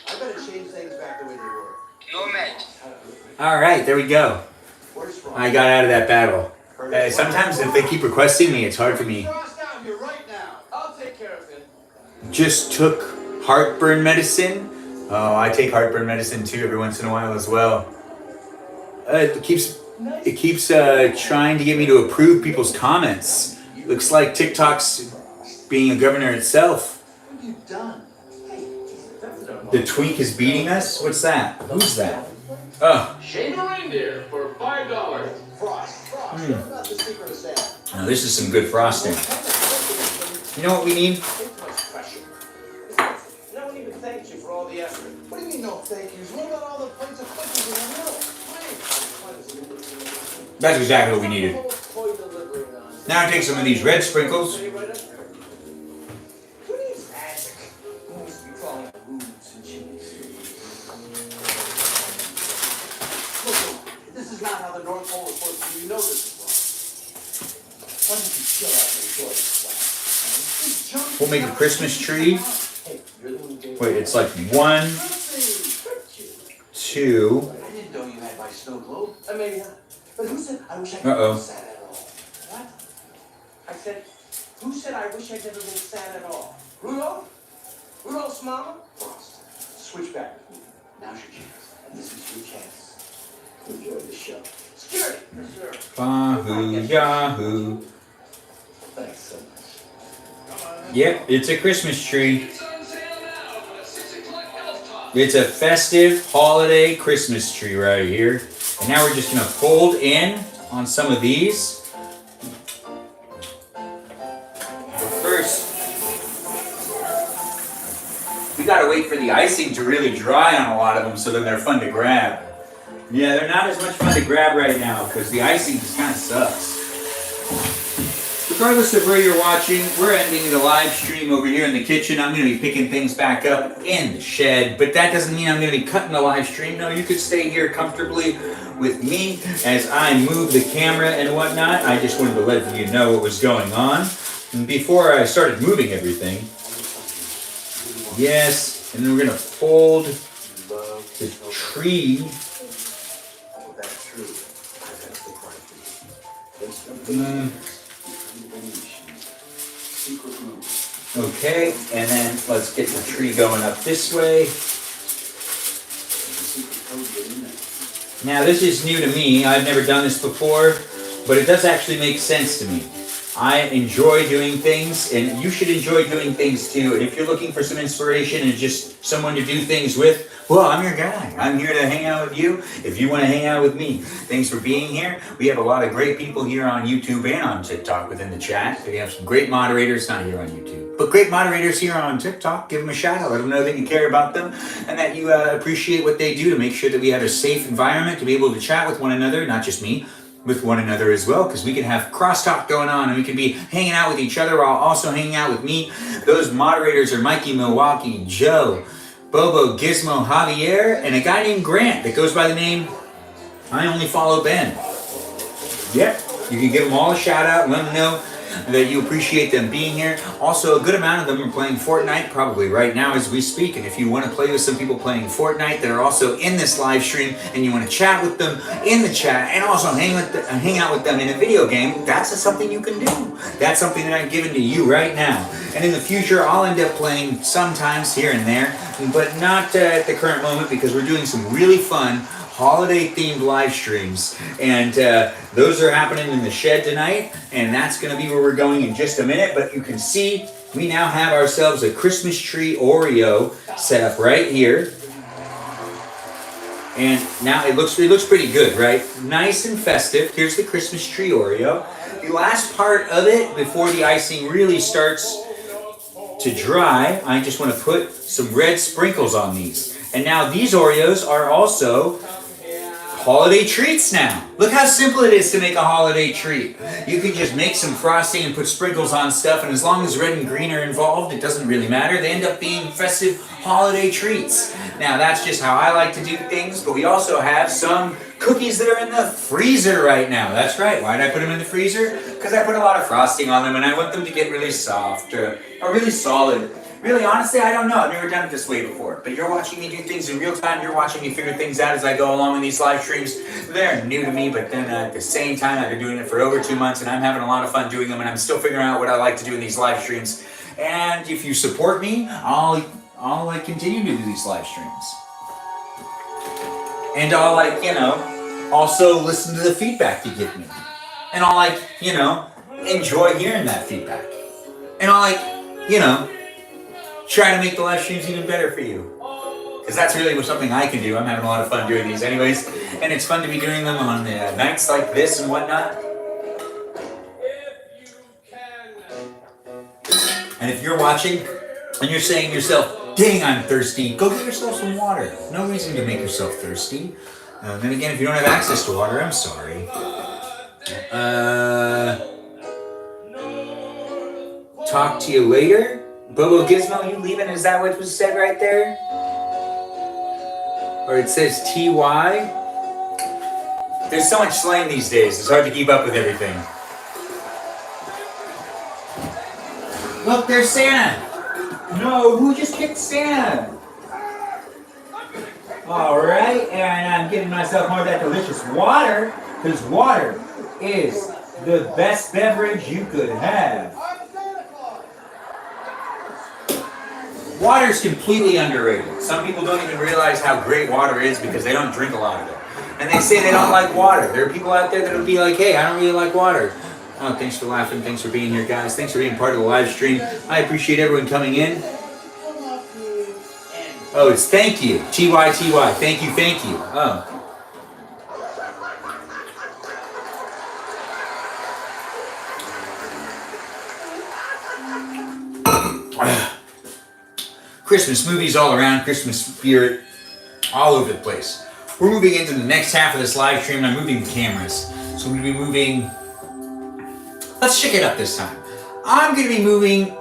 I better change things back the way they were. No match. All right, there we go. Where's wrong? I got out of that battle. Sometimes if they keep requesting me, it's hard for me. Cross down here right now. I'll take care of it. Just took heartburn medicine. Oh, I take heartburn medicine too every once in a while as well. It keeps trying to get me to approve people's comments. Looks like TikTok's being a governor itself. What have you done? The tweak is beating us? What's that? Who's that? Oh. Shave a reindeer for $5. Frost. What about the secret of Santa? Now this is some good frosting. You know what we need? No one even thanked you for all the effort. What do you mean no thank yous? What about all the plates of cookies in the middle? That's exactly what we needed. Now take some of these red sprinkles. Who needs magic? Who needs to be crawling up roots and chimneys? Look, this is not how the North Pole is supposed to be. You know this is wrong. Why don't you chill out and enjoy this class? We'll make a Christmas tree. Hey, you're the one who gave Wait, it's like 1, 2. I didn't know you had my snow globe. Maybe not. But who said I wish I could Uh-oh. be sad at all? What? I said, who said I wish I'd never been sad at all? Rudolph? Rudolph's mama? Frost, switch back with me. Now's your chance. And this is your chance. Enjoy the show. Security. Yes, sir. Fahoo Yahoo. Thanks so much. Yep, it's a Christmas tree. It's on sale now for the 6 o'clock elf top. It's a festive holiday Christmas tree right here. And now we're just gonna fold in on some of these. But first, we gotta wait for the icing to really dry on a lot of them so that they're fun to grab. Yeah, they're not as much fun to grab right now because the icing just kind of sucks. Regardless of where you're watching, we're ending the live stream over here in the kitchen. I'm going to be picking things back up in the shed, but that doesn't mean I'm going to be cutting the live stream. No, you could stay here comfortably with me as I move the camera and whatnot. I just wanted to let you know what was going on before I started moving everything. Yes, and then we're going to fold the tree. Oh, that's true. I've got a surprise for you. Secret room. Okay, and then let's get the tree going up this way. Now this is new to me. I've never done this before, but it does actually make sense to me. I enjoy doing things, and you should enjoy doing things too. And if you're looking for some inspiration and just someone to do things with, well, I'm your guy. I'm here to hang out with you if you want to hang out with me. Thanks for being here. We have a lot of great people here on YouTube and on TikTok within the chat. We have some great moderators, not here on YouTube, but great moderators here on TikTok. Give them a shout out. Let them know that you care about them and that you appreciate what they do to make sure that we have a safe environment to be able to chat with one another, not just me, with one another as well, because we can have crosstalk going on and we can be hanging out with each other while also hanging out with me. Those moderators are Mikey Milwaukee, Joe, Bobo, Gizmo, Javier, and a guy named Grant that goes by the name I Only Follow Ben. Yep, you can give them all a shout out and let them know that you appreciate them being here. Also, a good amount of them are playing Fortnite probably right now as we speak. And if you want to play with some people playing Fortnite that are also in this live stream and you want to chat with them in the chat and also hang out with them in a video game, that's something you can do. That's something that I'm giving to you right now. And in the future, I'll end up playing sometimes here and there, but not at the current moment because we're doing some really fun holiday-themed live streams. And those are happening in the shed tonight, and that's going to be where we're going in just a minute. But you can see we now have ourselves a Christmas tree Oreo set up right here. And now it looks pretty good, right? Nice and festive. Here's the Christmas tree Oreo. The last part of it, before the icing really starts to dry, I just want to put some red sprinkles on these. And now these Oreos are also holiday treats now. Look how simple it is to make a holiday treat. You can just make some frosting and put sprinkles on stuff, and as long as red and green are involved, it doesn't really matter. They end up being festive holiday treats. Now that's just how I like to do things, but we also have some cookies that are in the freezer right now. That's right. Why did I put them in the freezer? Because I put a lot of frosting on them, and I want them to get really soft or really solid. Really, honestly, I don't know. I've never done it this way before. But you're watching me do things in real time. You're watching me figure things out as I go along in these live streams. They're new to me, but then at the same time, I've been doing it for over 2 months, and I'm having a lot of fun doing them, and I'm still figuring out what I like to do in these live streams. And if you support me, I'll continue to do these live streams. And I'll also listen to the feedback you give me. And I'll enjoy hearing that feedback. And I'll try to make the live streams even better for you. Because that's really something I can do. I'm having a lot of fun doing these anyways. And it's fun to be doing them on nights like this and whatnot. And if you're watching and you're saying to yourself, dang, I'm thirsty, go get yourself some water. No reason to make yourself thirsty. Then again, if you don't have access to water, I'm sorry. Talk to you later. Bobo Gizmo, you leaving? Is that what was said right there? Or it says TY? There's so much slang these days, it's hard to keep up with everything. Look, there's Santa! No, who just kicked Santa? Alright, and I'm getting myself more of that delicious water, because water is the best beverage you could have. Water's completely underrated. Some people don't even realize how great water is because they don't drink a lot of it. And they say they don't like water. There are people out there that'll be like, hey, I don't really like water. Oh, thanks for laughing. Thanks for being here, guys. Thanks for being part of the live stream. I appreciate everyone coming in. Oh, it's thank you. TYTY. Thank you, thank you. Oh. Christmas movies all around, Christmas spirit all over the place. We're moving into the next half of this live stream, and I'm moving the cameras. So I'm going to be moving... Let's check it up this time. I'm going to be moving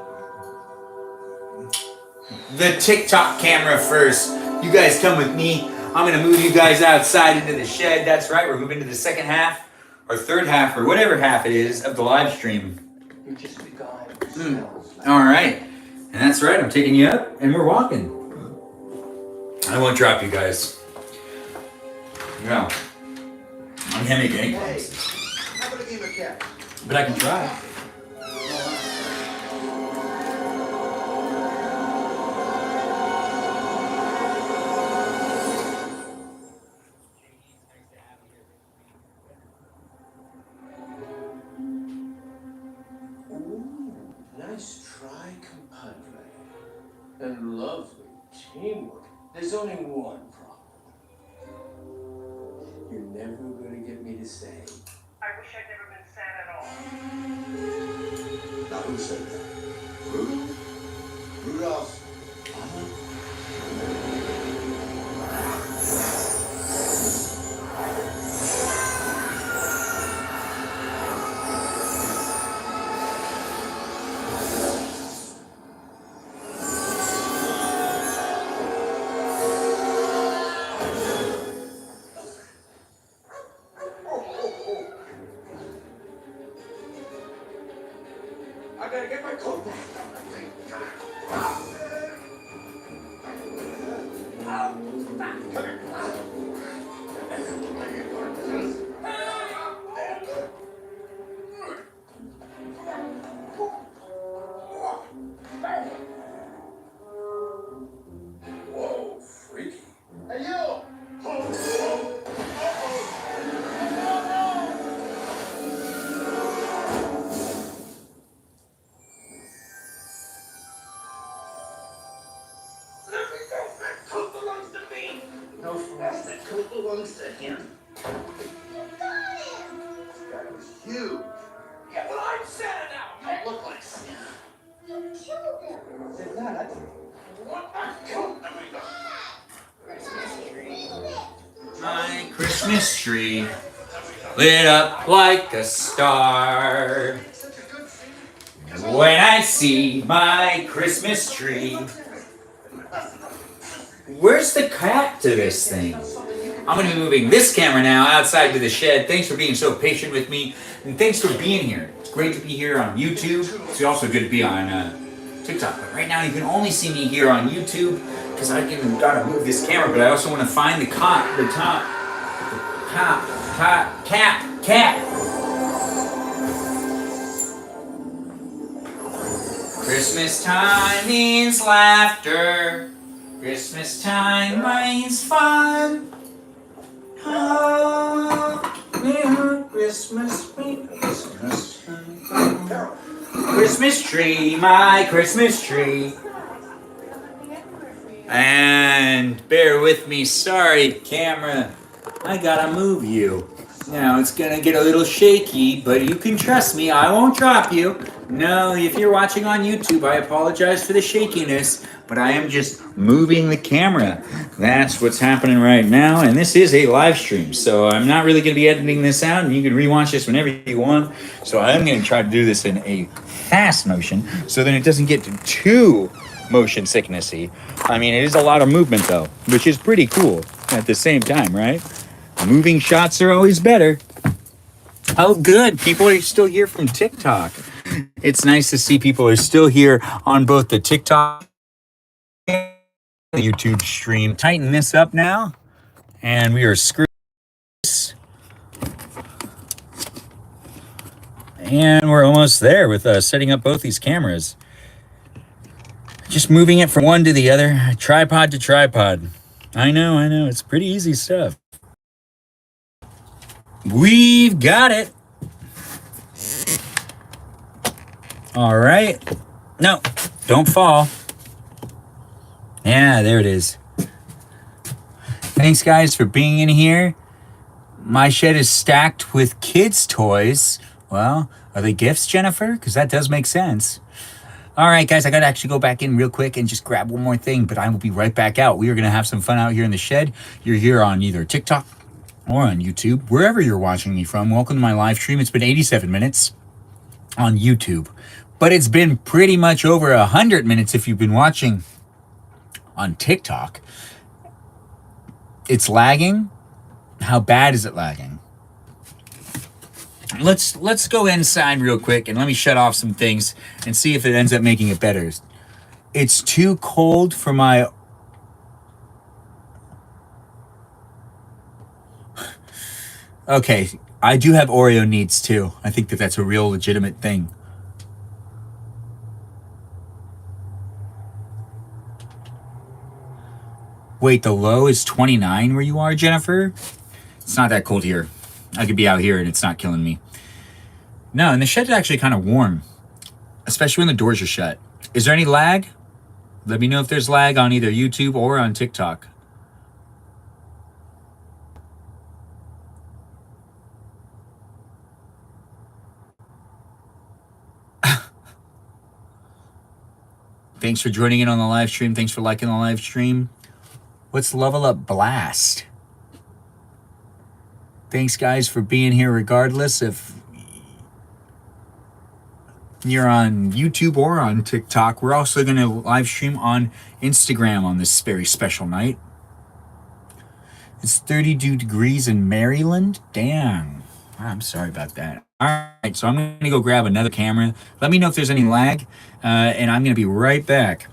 the TikTok camera first. You guys come with me. I'm going to move you guys outside into the shed. That's right, we're moving to the second half, or third half, or whatever half it is, of the live stream. You're just a guy. All right. And that's right, I'm taking you up, and we're walking. I won't drop you guys. No. I can't make any promises. How about a game of cat? But I can try. Nice try, compadre. And lovely teamwork. There's only one problem. You're never gonna get me to say, I wish I'd never been sad at all. Now who said that? Rudolph? Rudolph? I gotta get my coat back. That's the coat belongs to him. You got him! This guy was huge. Yeah, well, I'm Santa now. You don't look like Santa. You killed him! Did not. What? I killed him. My Christmas tree lit up like a star. When I see my Christmas tree. Where's the cat to this thing? I'm going to be moving this camera now outside to the shed. Thanks for being so patient with me. And thanks for being here. It's great to be here on YouTube. It's also good to be on TikTok. But right now you can only see me here on YouTube because I gotta move this camera. But I also want to find the cat. Christmas time means laughter. Christmas time means fun. Oh, yeah, Christmas tree, my Christmas tree. And bear with me, sorry, camera. I gotta move you. Now it's gonna get a little shaky, but you can trust me, I won't drop you. No, if you're watching on YouTube, I apologize for the shakiness, but I am just moving the camera. That's what's happening right now, and this is a live stream, so I'm not really gonna be editing this out, and you can rewatch this whenever you want. So I'm gonna try to do this in a fast motion, so then it doesn't get too motion sicknessy. I mean, it is a lot of movement though, which is pretty cool at the same time, right? Moving shots are always better. Oh, good. People are still here from TikTok. It's nice to see people are still here on both the TikTok and the YouTube stream. Tighten this up now, and we are screwed. And we're almost there with setting up both these cameras. Just moving it from one to the other, tripod to tripod. I know. It's pretty easy stuff. We've got it. All right. No, don't fall. Yeah, there it is. Thanks, guys, for being in here. My shed is stacked with kids' toys. Well, are they gifts, Jennifer? Because that does make sense. All right, guys, I got to actually go back in real quick and just grab one more thing, but I will be right back out. We are going to have some fun out here in the shed. You're here on either TikTok or on YouTube, wherever you're watching me from. Welcome to my live stream. It's been 87 minutes on YouTube, but it's been pretty much over 100 minutes if you've been watching on TikTok. It's lagging. How bad is it lagging? Let's go inside real quick and let me shut off some things and see if it ends up making it better. It's too cold for my... Okay, I do have Oreo needs too. I think that's a real legitimate thing. Wait, the low is 29 where you are, Jennifer? It's not that cold here. I could be out here and it's not killing me. No, and the shed's actually kind of warm, especially when the doors are shut. Is there any lag? Let me know if there's lag on either YouTube or on TikTok. Thanks for joining in on the live stream. Thanks for liking the live stream. Let's level up Blast. Thanks, guys, for being here regardless if you're on YouTube or on TikTok. We're also going to live stream on Instagram on this very special night. It's 32 degrees in Maryland. Damn. I'm sorry about that. All right, so I'm going to go grab another camera. Let me know if there's any lag, and I'm going to be right back.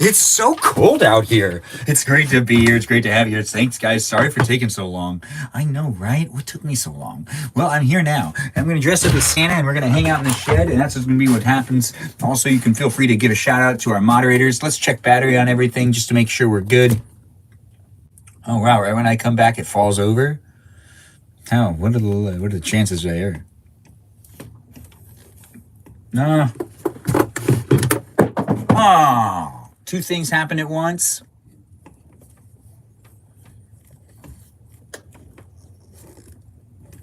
It's so cold out here. It's great to be here. It's great to have you here. Thanks, guys. Sorry for taking so long. I know, right? What took me so long? Well, I'm here now. I'm going to dress up as Santa, and we're going to hang out in the shed, and that's what's going to be what happens. Also, you can feel free to give a shout out to our moderators. Let's check battery on everything just to make sure we're good. Oh, wow. Right when I come back, it falls over. Oh, what are the chances there? No. Oh. Two things happen at once.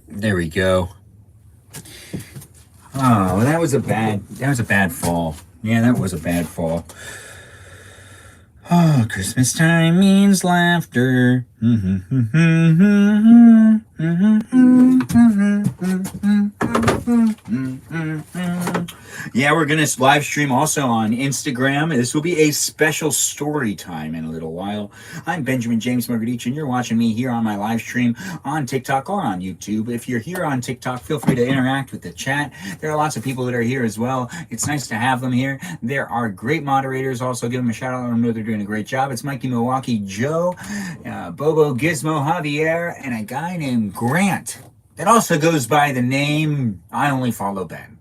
There we go. Oh, well, that was a bad fall. Yeah, that was a bad fall. Oh, Christmas time means laughter. Yeah, we're going to live stream also on Instagram. This will be a special story time in a little while. I'm Benjamin James Margadich, and you're watching me here on my live stream on TikTok or on YouTube. If you're here on TikTok, feel free to interact with the chat. There are lots of people that are here as well. It's nice to have them here. There are great moderators. Also, give them a shout out. Let them know they're doing a great job. It's Mikey Milwaukee, Joe, Bobo, Gizmo, Javier, and a guy named Grant that also goes by the name I Only Follow Ben.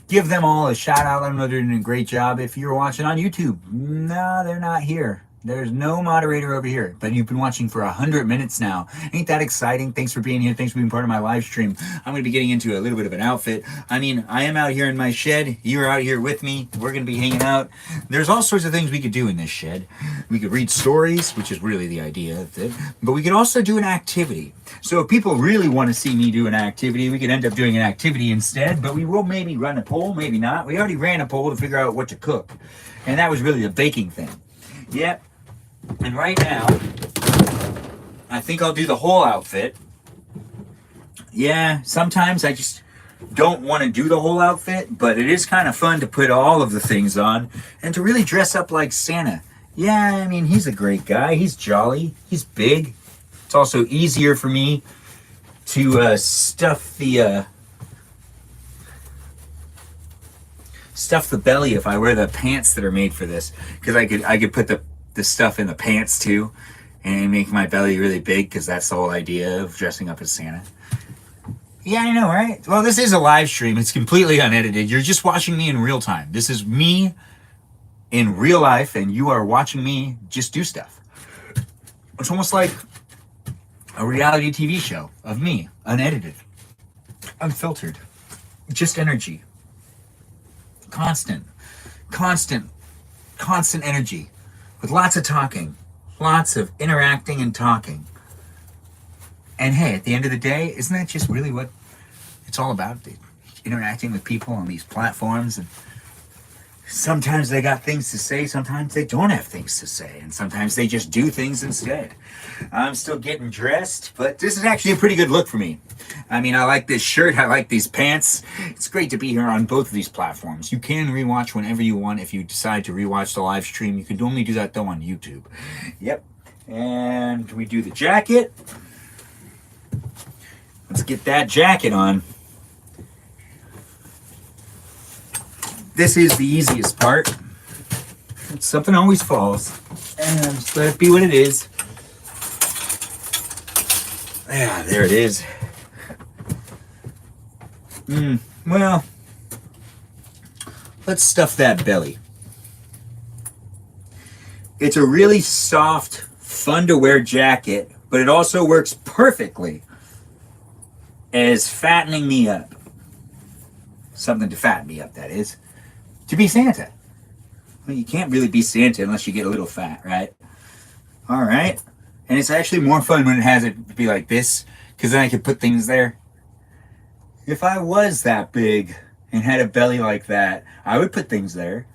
Give them all a shout out. Let them know they're doing a great job. If you're watching on YouTube, no, they're not here. There's no moderator over here, but you've been watching for 100 minutes now. Ain't that exciting? Thanks for being here. Thanks for being part of my live stream. I'm going to be getting into a little bit of an outfit. I mean, I am out here in my shed. You're out here with me. We're going to be hanging out. There's all sorts of things we could do in this shed. We could read stories, which is really the idea of it, but we could also do an activity. So if people really want to see me do an activity, we could end up doing an activity instead, but we will maybe run a poll, maybe not. We already ran a poll to figure out what to cook, and that was really a baking thing. Yep. And right now, I think I'll do the whole outfit. Yeah, sometimes I just don't want to do the whole outfit, but it is kind of fun to put all of the things on and to really dress up like Santa. Yeah, I mean, he's a great guy. He's jolly. He's big. It's also easier for me to stuff the belly if I wear the pants that are made for this, because I could put the stuff in the pants too and make my belly really big, because that's the whole idea of dressing up as Santa. Yeah, I know, right? Well, this is a live stream. It's completely unedited. You're just watching me in real time. This is me in real life, and you are watching me just do stuff. It's almost like a reality TV show of me, unedited, unfiltered, just energy. Constant energy. With lots of talking, lots of interacting and talking. And hey, at the end of the day, isn't that just really what it's all about? Interacting with people on these platforms. And sometimes they got things to say, sometimes they don't have things to say, and sometimes they just do things instead. I'm still getting dressed, but this is actually a pretty good look for me. I mean, I like this shirt, I like these pants. It's great to be here on both of these platforms. You can rewatch whenever you want. If you decide to rewatch the live stream, you can only do that though on YouTube. Yep. And we do the jacket. Let's get that jacket on. This is the easiest part. Something always falls. And just let it be what it is. Yeah, there it is. Well, let's stuff that belly. It's a really soft, fun to wear jacket, but it also works perfectly as fattening me up. Something to fatten me up, that is. To be Santa. Well, you can't really be Santa unless you get a little fat, right? All right. And it's actually more fun when it has it be like this, because then I can put things there. If I was that big and had a belly like that, I would put things there.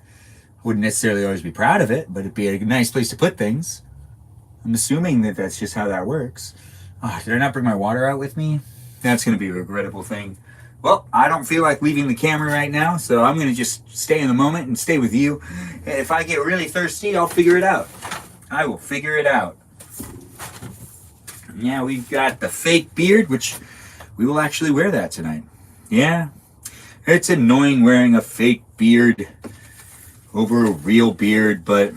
I wouldn't necessarily always be proud of it, but it'd be a nice place to put things. I'm assuming that that's just how that works. Oh, did I not bring my water out with me? That's going to be a regrettable thing. Well, I don't feel like leaving the camera right now, so I'm going to just stay in the moment and stay with you. If I get really thirsty, I'll figure it out. I will figure it out. Yeah, we've got the fake beard, which we will actually wear that tonight. Yeah, it's annoying wearing a fake beard over a real beard, but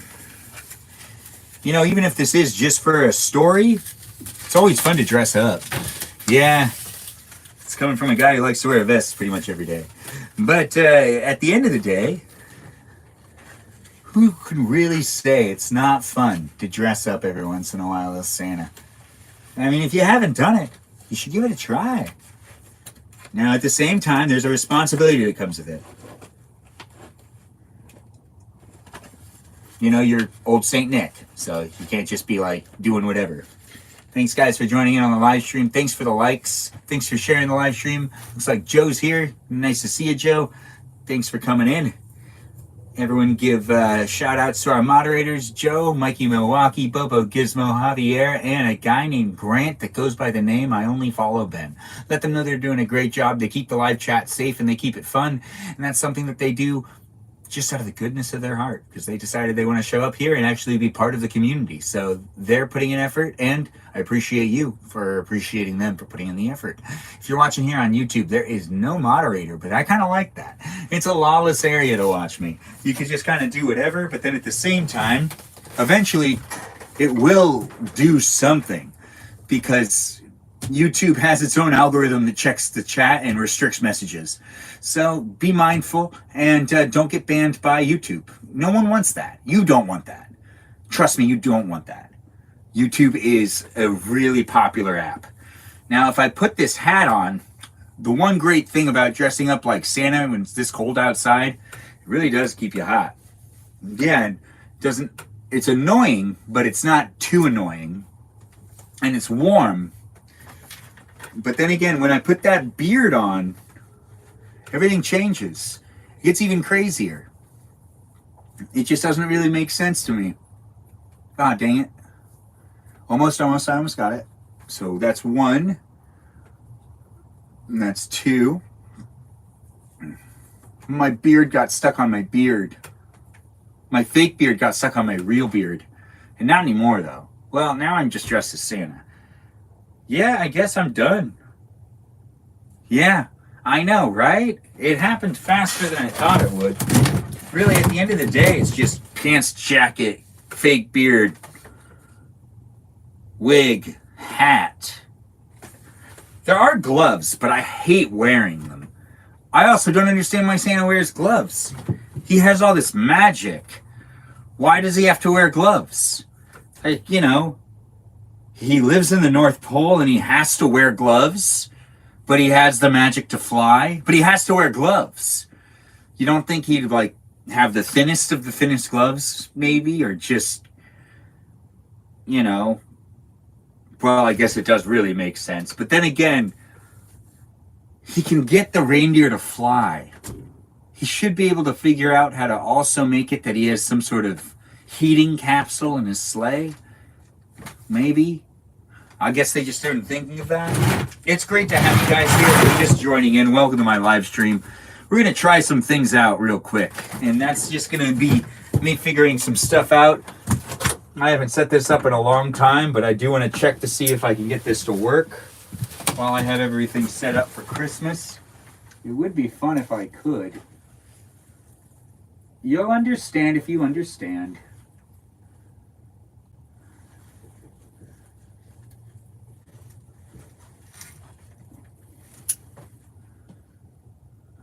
you know, even if this is just for a story, it's always fun to dress up. Yeah, it's coming from a guy who likes to wear a vest pretty much every day. But at the end of the day, who can really say it's not fun to dress up every once in a while as Santa? I mean, if you haven't done it, you should give it a try. Now, at the same time, there's a responsibility that comes with it. You know, you're old Saint Nick, so you can't just be like doing whatever. Thanks, guys, for joining in on the live stream. Thanks for the likes. Thanks for sharing the live stream. Looks like Joe's here. Nice to see you, Joe. Thanks for coming in. Everyone give shout outs to our moderators, Joe, Mikey Milwaukee, Bobo Gizmo, Javier, and a guy named Grant that goes by the name I Only Follow Ben. Let them know they're doing a great job. They keep the live chat safe and they keep it fun. And that's something that they do just out of the goodness of their heart, because they decided they want to show up here and actually be part of the community. So they're putting in effort, and I appreciate you for appreciating them for putting in the effort. If you're watching here on YouTube, there is no moderator, but I kind of like that. It's a lawless area to watch me. You can just kind of do whatever, but then at the same time, eventually it will do something, because YouTube has its own algorithm that checks the chat and restricts messages. So be mindful and don't get banned by YouTube. No one wants that. You don't want that. Trust me, you don't want that. YouTube is a really popular app. Now, if I put this hat on, the one great thing about dressing up like Santa when it's this cold outside, it really does keep you hot. Yeah, it's annoying, but it's not too annoying. And it's warm. But then again, when I put that beard on, everything changes. It gets even crazier. It just doesn't really make sense to me. Ah, dang it. I almost got it. So that's one. And that's two. My beard got stuck on my beard. My fake beard got stuck on my real beard. And not anymore, though. Well, now I'm just dressed as Santa. Yeah, I guess I'm done. Yeah, I know, right? It happened faster than I thought it would. Really, at the end of the day, it's just pants, jacket, fake beard, wig, hat. There are gloves, but I hate wearing them. I also don't understand why Santa wears gloves. He has all this magic. Why does he have to wear gloves? Like, you know, he lives in the North Pole and he has to wear gloves, but he has the magic to fly, but he has to wear gloves. You don't think he'd like have the thinnest of the thinnest gloves, maybe, or just, you know, well, I guess it does really make sense. But then again, he can get the reindeer to fly. He should be able to figure out how to also make it that he has some sort of heating capsule in his sleigh. Maybe. I guess they just started thinking of that. It's great to have you guys here. If you're just joining in, welcome to my live stream. We're going to try some things out real quick. And that's just going to be me figuring some stuff out. I haven't set this up in a long time, but I do want to check to see if I can get this to work while I have everything set up for Christmas. It would be fun if I could. You'll understand if you understand.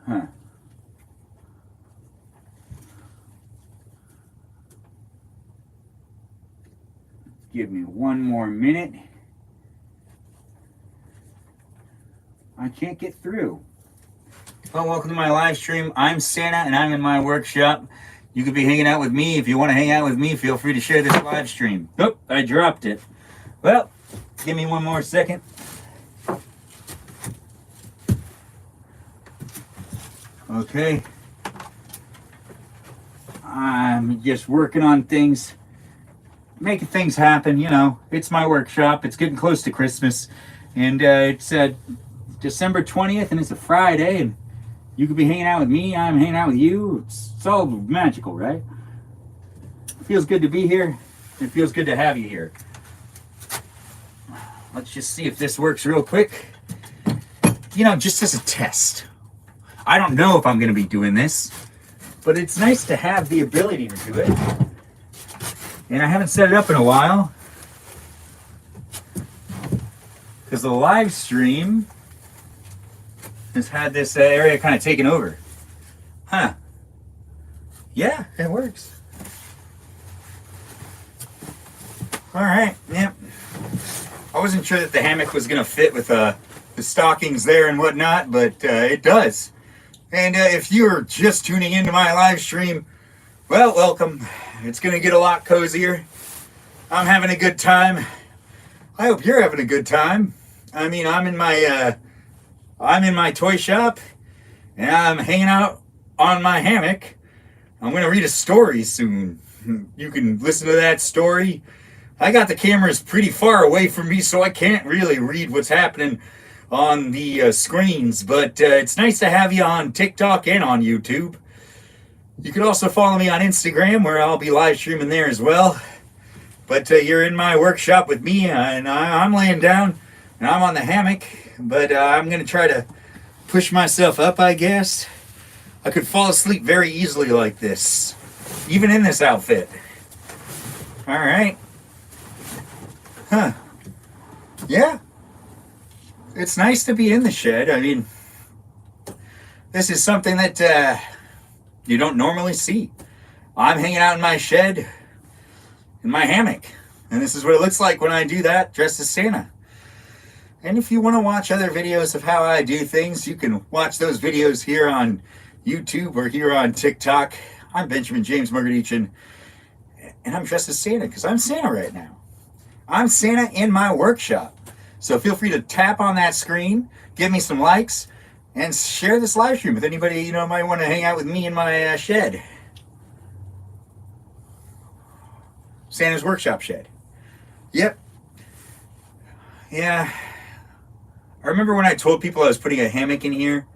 Huh. Give me one more minute. I can't get through. Well, welcome to my live stream. I'm Santa and I'm in my workshop. You could be hanging out with me. If you want to hang out with me, feel free to share this live stream. Oh, I dropped it. Well, give me one more second. Okay. I'm just working on things, making things happen, you know. It's my workshop. It's getting close to Christmas. And it's December 20th, and it's a Friday, and you could be hanging out with me. I'm hanging out with you. It's all magical, right? It feels good to be here. It feels good to have you here. Let's just see if this works real quick. You know, just as a test. I don't know if I'm going to be doing this, but it's nice to have the ability to do it. And I haven't set it up in a while because the live stream has had this area kind of taken over. Huh. Yeah, it works. All right, yep. I wasn't sure that the hammock was going to fit with the stockings there and whatnot, but it does. And if you're just tuning into my live stream, well, welcome. It's going to get a lot cozier. I'm having a good time. I hope you're having a good time. I mean, I'm in my toy shop, and I'm hanging out on my hammock. I'm going to read a story soon. You can listen to that story. I got the cameras pretty far away from me, so I can't really read what's happening on the screens, but it's nice to have you on TikTok and on YouTube. You can also follow me on Instagram, where I'll be live streaming there as well. But you're in my workshop with me, and I'm laying down, and I'm on the hammock, but I'm going to try to push myself up, I guess. I could fall asleep very easily like this, even in this outfit. All right. Huh. Yeah. It's nice to be in the shed. I mean, this is something that you don't normally see. I'm hanging out in my shed, in my hammock. And this is what it looks like when I do that, dressed as Santa. And if you want to watch other videos of how I do things, you can watch those videos here on YouTube or here on TikTok. I'm Benjamin James Murgadichin, and I'm dressed as Santa because I'm Santa right now. I'm Santa in my workshop. So feel free to tap on that screen, give me some likes, and share this live stream with anybody you know might want to hang out with me in my shed. Santa's workshop shed. Yep. Yeah. I remember when I told people I was putting a hammock in here,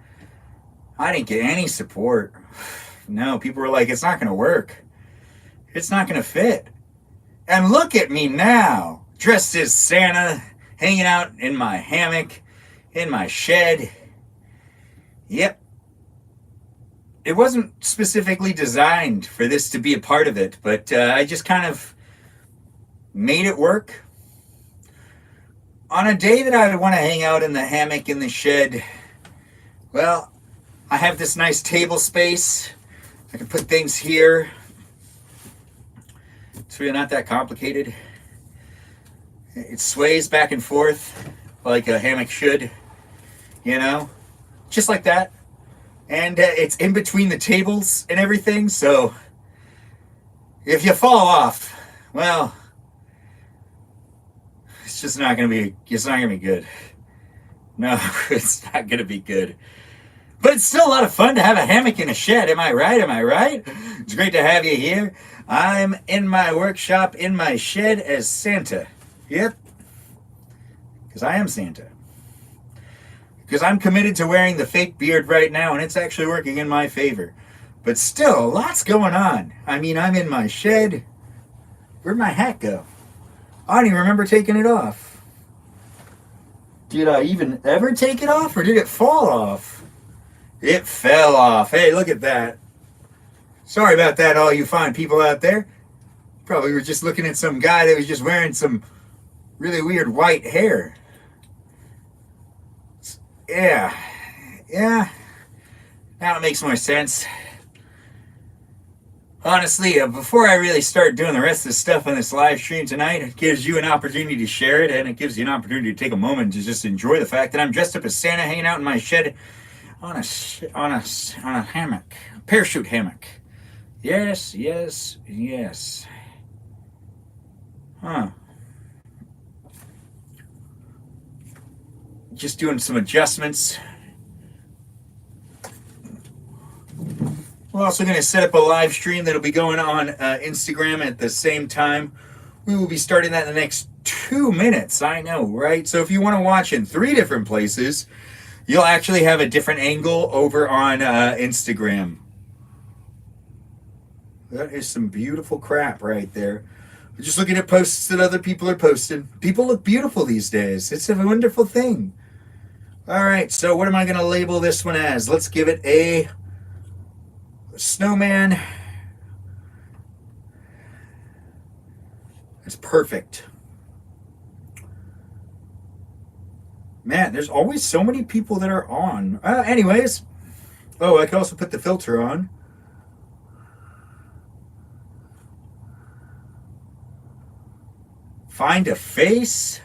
I didn't get any support. No, people were like, it's not going to work. It's not going to fit. And look at me now. Dressed as Santa, hanging out in my hammock, in my shed. Yep. It wasn't specifically designed for this to be a part of it, but I just kind of made it work. On a day that I would want to hang out in the hammock in the shed, well, I have this nice table space. I can put things here. It's really not that complicated. It sways back and forth like a hammock should, you know, just like that. And it's in between the tables and everything, so if you fall off, well, it's just not gonna be good. No, it's not gonna be good. But it's still a lot of fun to have a hammock in a shed. Am I right? Am I right? It's great to have you here. I'm in my workshop, in my shed as Santa. Yep. Because I am Santa. Because I'm committed to wearing the fake beard right now, and it's actually working in my favor. But still, lots going on. I mean, I'm in my shed. Where'd my hat go? I don't even remember taking it off. Did I even ever take it off, or did it fall off? It fell off. Hey, look at that. Sorry about that, all you fine people out there. Probably were just looking at some guy that was just wearing some really weird white hair. Yeah. Now it makes more sense. Honestly, before I really start doing the rest of the stuff on this live stream tonight, it gives you an opportunity to share it, and it gives you an opportunity to take a moment to just enjoy the fact that I'm dressed up as Santa, hanging out in my shed on a hammock, a parachute hammock. Yes. Huh. Just doing some adjustments. We're also going to set up a live stream that'll be going on Instagram at the same time. We will be starting that in the next 2 minutes. I know, right? So if you want to watch in 3 different places, you'll actually have a different angle over on Instagram. That is some beautiful crap right there. We're just looking at posts that other people are posting. People look beautiful these days. It's a wonderful thing. All right, so what am I going to label this one as? Let's give it a snowman. It's perfect. Man, there's always so many people that are on. Anyways. Oh, I can also put the filter on. Find a face?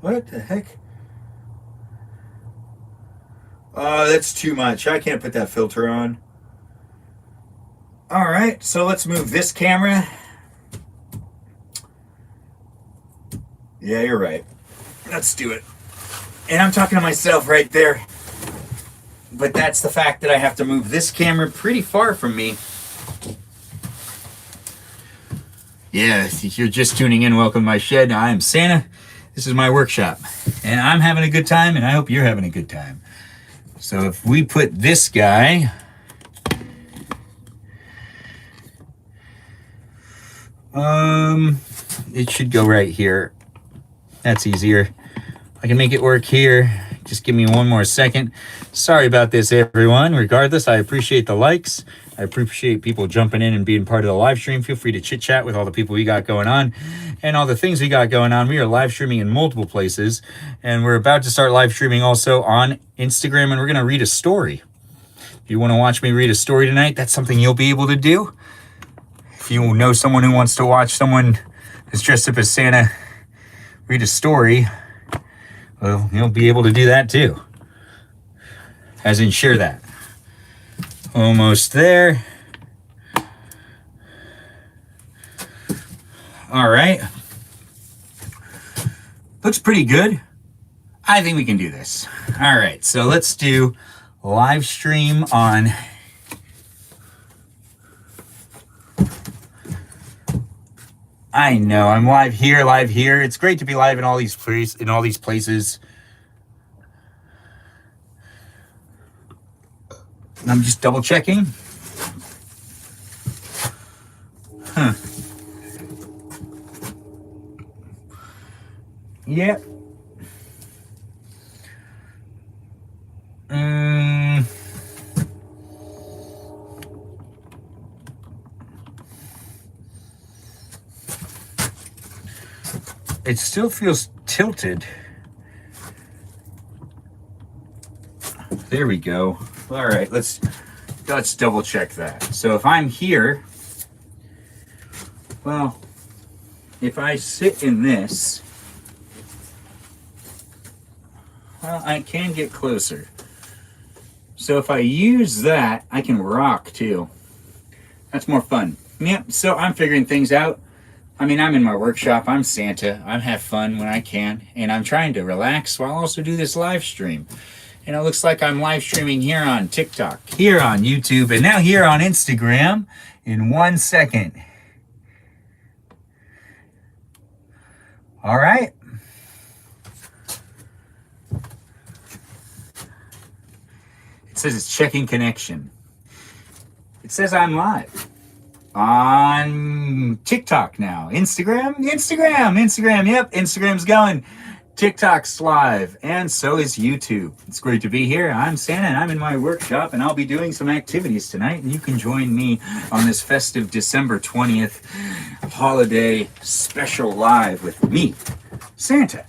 What the heck? Oh, that's too much. I can't put that filter on. All right, so let's move this camera. Yeah, you're right. Let's do it. And I'm talking to myself right there. But that's the fact that I have to move this camera pretty far from me. Yeah, if you're just tuning in, welcome to my shed. I am Santa. This is my workshop. And I'm having a good time, and I hope you're having a good time. So if we put this guy... it should go right here. That's easier. I can make it work here. Just give me one more second. Sorry about this, everyone. Regardless, I appreciate the likes. I appreciate people jumping in and being part of the live stream. Feel free to chit chat with all the people we got going on and all the things we got going on. We are live streaming in multiple places, and we're about to start live streaming also on Instagram, and we're going to read a story. If you want to watch me read a story tonight, that's something you'll be able to do. If you know someone who wants to watch someone that's dressed up as Santa read a story, well, you'll be able to do that too. As in, share that. Almost there. All right. Looks pretty good. I think we can do this. All right, so let's do live stream on... I know, I'm live here. It's great to be live in all these places. I'm just double checking. Huh. Yep. It still feels tilted. There we go. All right, let's double check that. So if I'm here, well, if I sit in this, well, I can get closer. So if I use that, I can rock too. That's more fun. Yep, so I'm figuring things out. I mean, I'm in my workshop. I'm Santa. I have fun when I can. And I'm trying to relax while I also do this live stream. And it looks like I'm live streaming here on TikTok, here on YouTube, and now here on Instagram in 1 second. All right. It says it's checking connection. It says I'm live on TikTok now. Instagram. Yep, Instagram's going. TikTok's live, and so is YouTube. It's great to be here. I'm Santa, and I'm in my workshop, and I'll be doing some activities tonight, and you can join me on this festive December 20th holiday special live with me, Santa.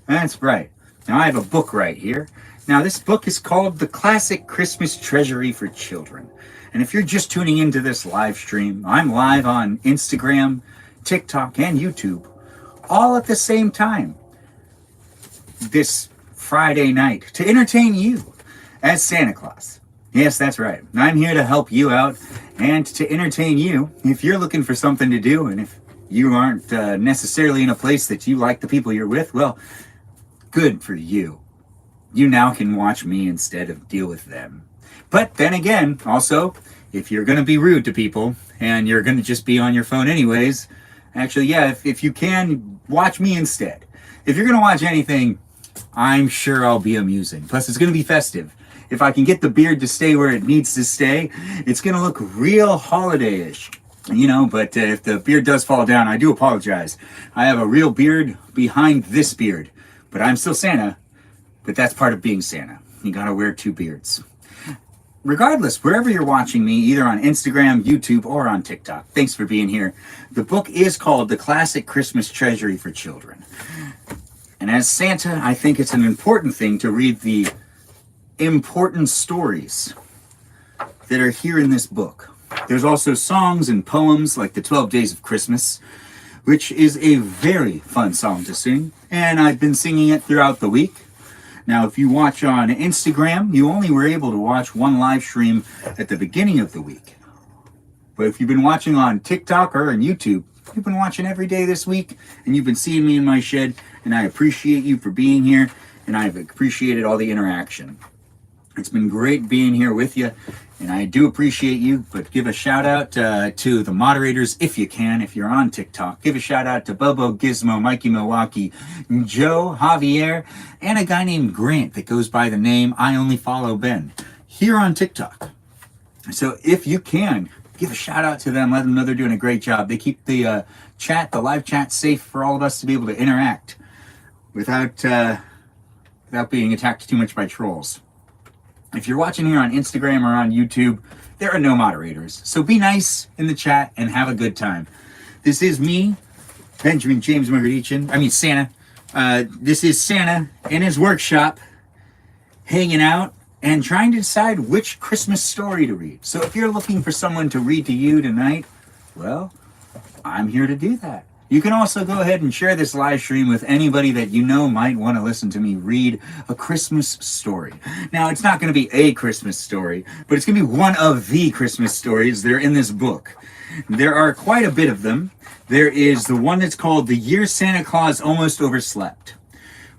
That's right. Now, I have a book right here. Now, this book is called The Classic Christmas Treasury for Children. And if you're just tuning into this live stream, I'm live on Instagram, TikTok, and YouTube, all at the same time this Friday night to entertain you as Santa Claus. Yes, that's right. I'm here to help you out and to entertain you if you're looking for something to do, and if you aren't necessarily in a place that you like the people you're with, well, good for you. You now can watch me instead of deal with them. But then again, also, if you're going to be rude to people and you're going to just be on your phone anyways, actually, yeah, if you can, watch me instead. If you're going to watch anything, I'm sure I'll be amusing. Plus, it's going to be festive. If I can get the beard to stay where it needs to stay, it's going to look real holiday-ish. You know, but if the beard does fall down, I do apologize. I have a real beard behind this beard. But I'm still Santa. But that's part of being Santa. You got to wear two beards. regardless, wherever you're watching me, either on Instagram, YouTube, or on TikTok, thanks for being here. The book is called The Classic Christmas Treasury for Children. And as Santa, I think it's an important thing to read the important stories that are here in this book. There's also songs and poems like the 12 Days of Christmas, which is a very fun song to sing, and I've been singing it throughout the week. Now, if you watch on Instagram, you only were able to watch one live stream at the beginning of the week. But if you've been watching on TikTok or on YouTube, you've been watching every day this week, and you've been seeing me in my shed, and I appreciate you for being here, and I've appreciated all the interaction. It's been great being here with you, and I do appreciate you, but give a shout out to the moderators if you can, if you're on TikTok. Give a shout out to Bobo, Gizmo, Mikey Milwaukee, Joe, Javier, and a guy named Grant that goes by the name I Only Follow Ben here on TikTok. So if you can, give a shout out to them, let them know they're doing a great job. They keep the live chat safe for all of us to be able to interact without being attacked too much by trolls. If you're watching here on Instagram or on YouTube, there are no moderators. So be nice in the chat and have a good time. This is me, Benjamin James Margarichin. Santa. This is Santa in his workshop, hanging out and trying to decide which Christmas story to read. So if you're looking for someone to read to you tonight, well, I'm here to do that. You can also go ahead and share this live stream with anybody that you know might want to listen to me read a Christmas story. Now, it's not going to be a Christmas story, but it's going to be one of the Christmas stories that are in this book. There are quite a bit of them. There is the one that's called The Year Santa Claus Almost Overslept,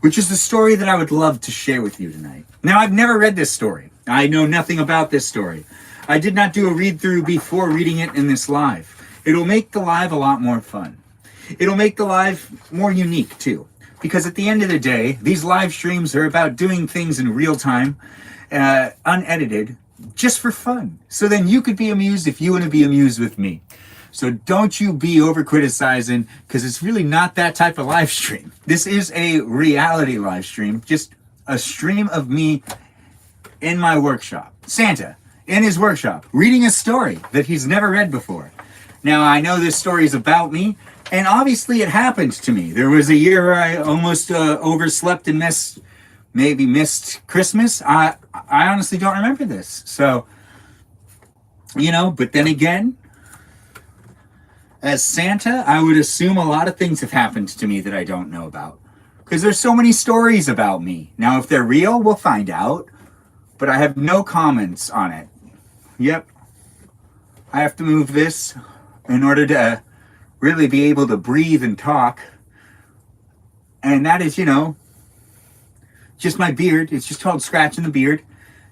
which is the story that I would love to share with you tonight. Now, I've never read this story. I know nothing about this story. I did not do a read-through before reading it in this live. It'll make the live a lot more fun. It'll make the live more unique too, because at the end of the day, these live streams are about doing things in real time, unedited, just for fun. So then you could be amused if you want to be amused with me. So don't you be over criticizing, because it's really not that type of live stream. This is a reality live stream, just a stream of me in my workshop. Santa, in his workshop, reading a story that he's never read before. Now, I know this story is about me, and obviously it happened to me. There was a year where I almost overslept and missed Christmas. I honestly don't remember this. So, but then again, as Santa, I would assume a lot of things have happened to me that I don't know about. Because there's so many stories about me. Now, if they're real, we'll find out. But I have no comments on it. Yep. I have to move this in order to really be able to breathe and talk. And that is, just my beard. It's just called scratching the beard.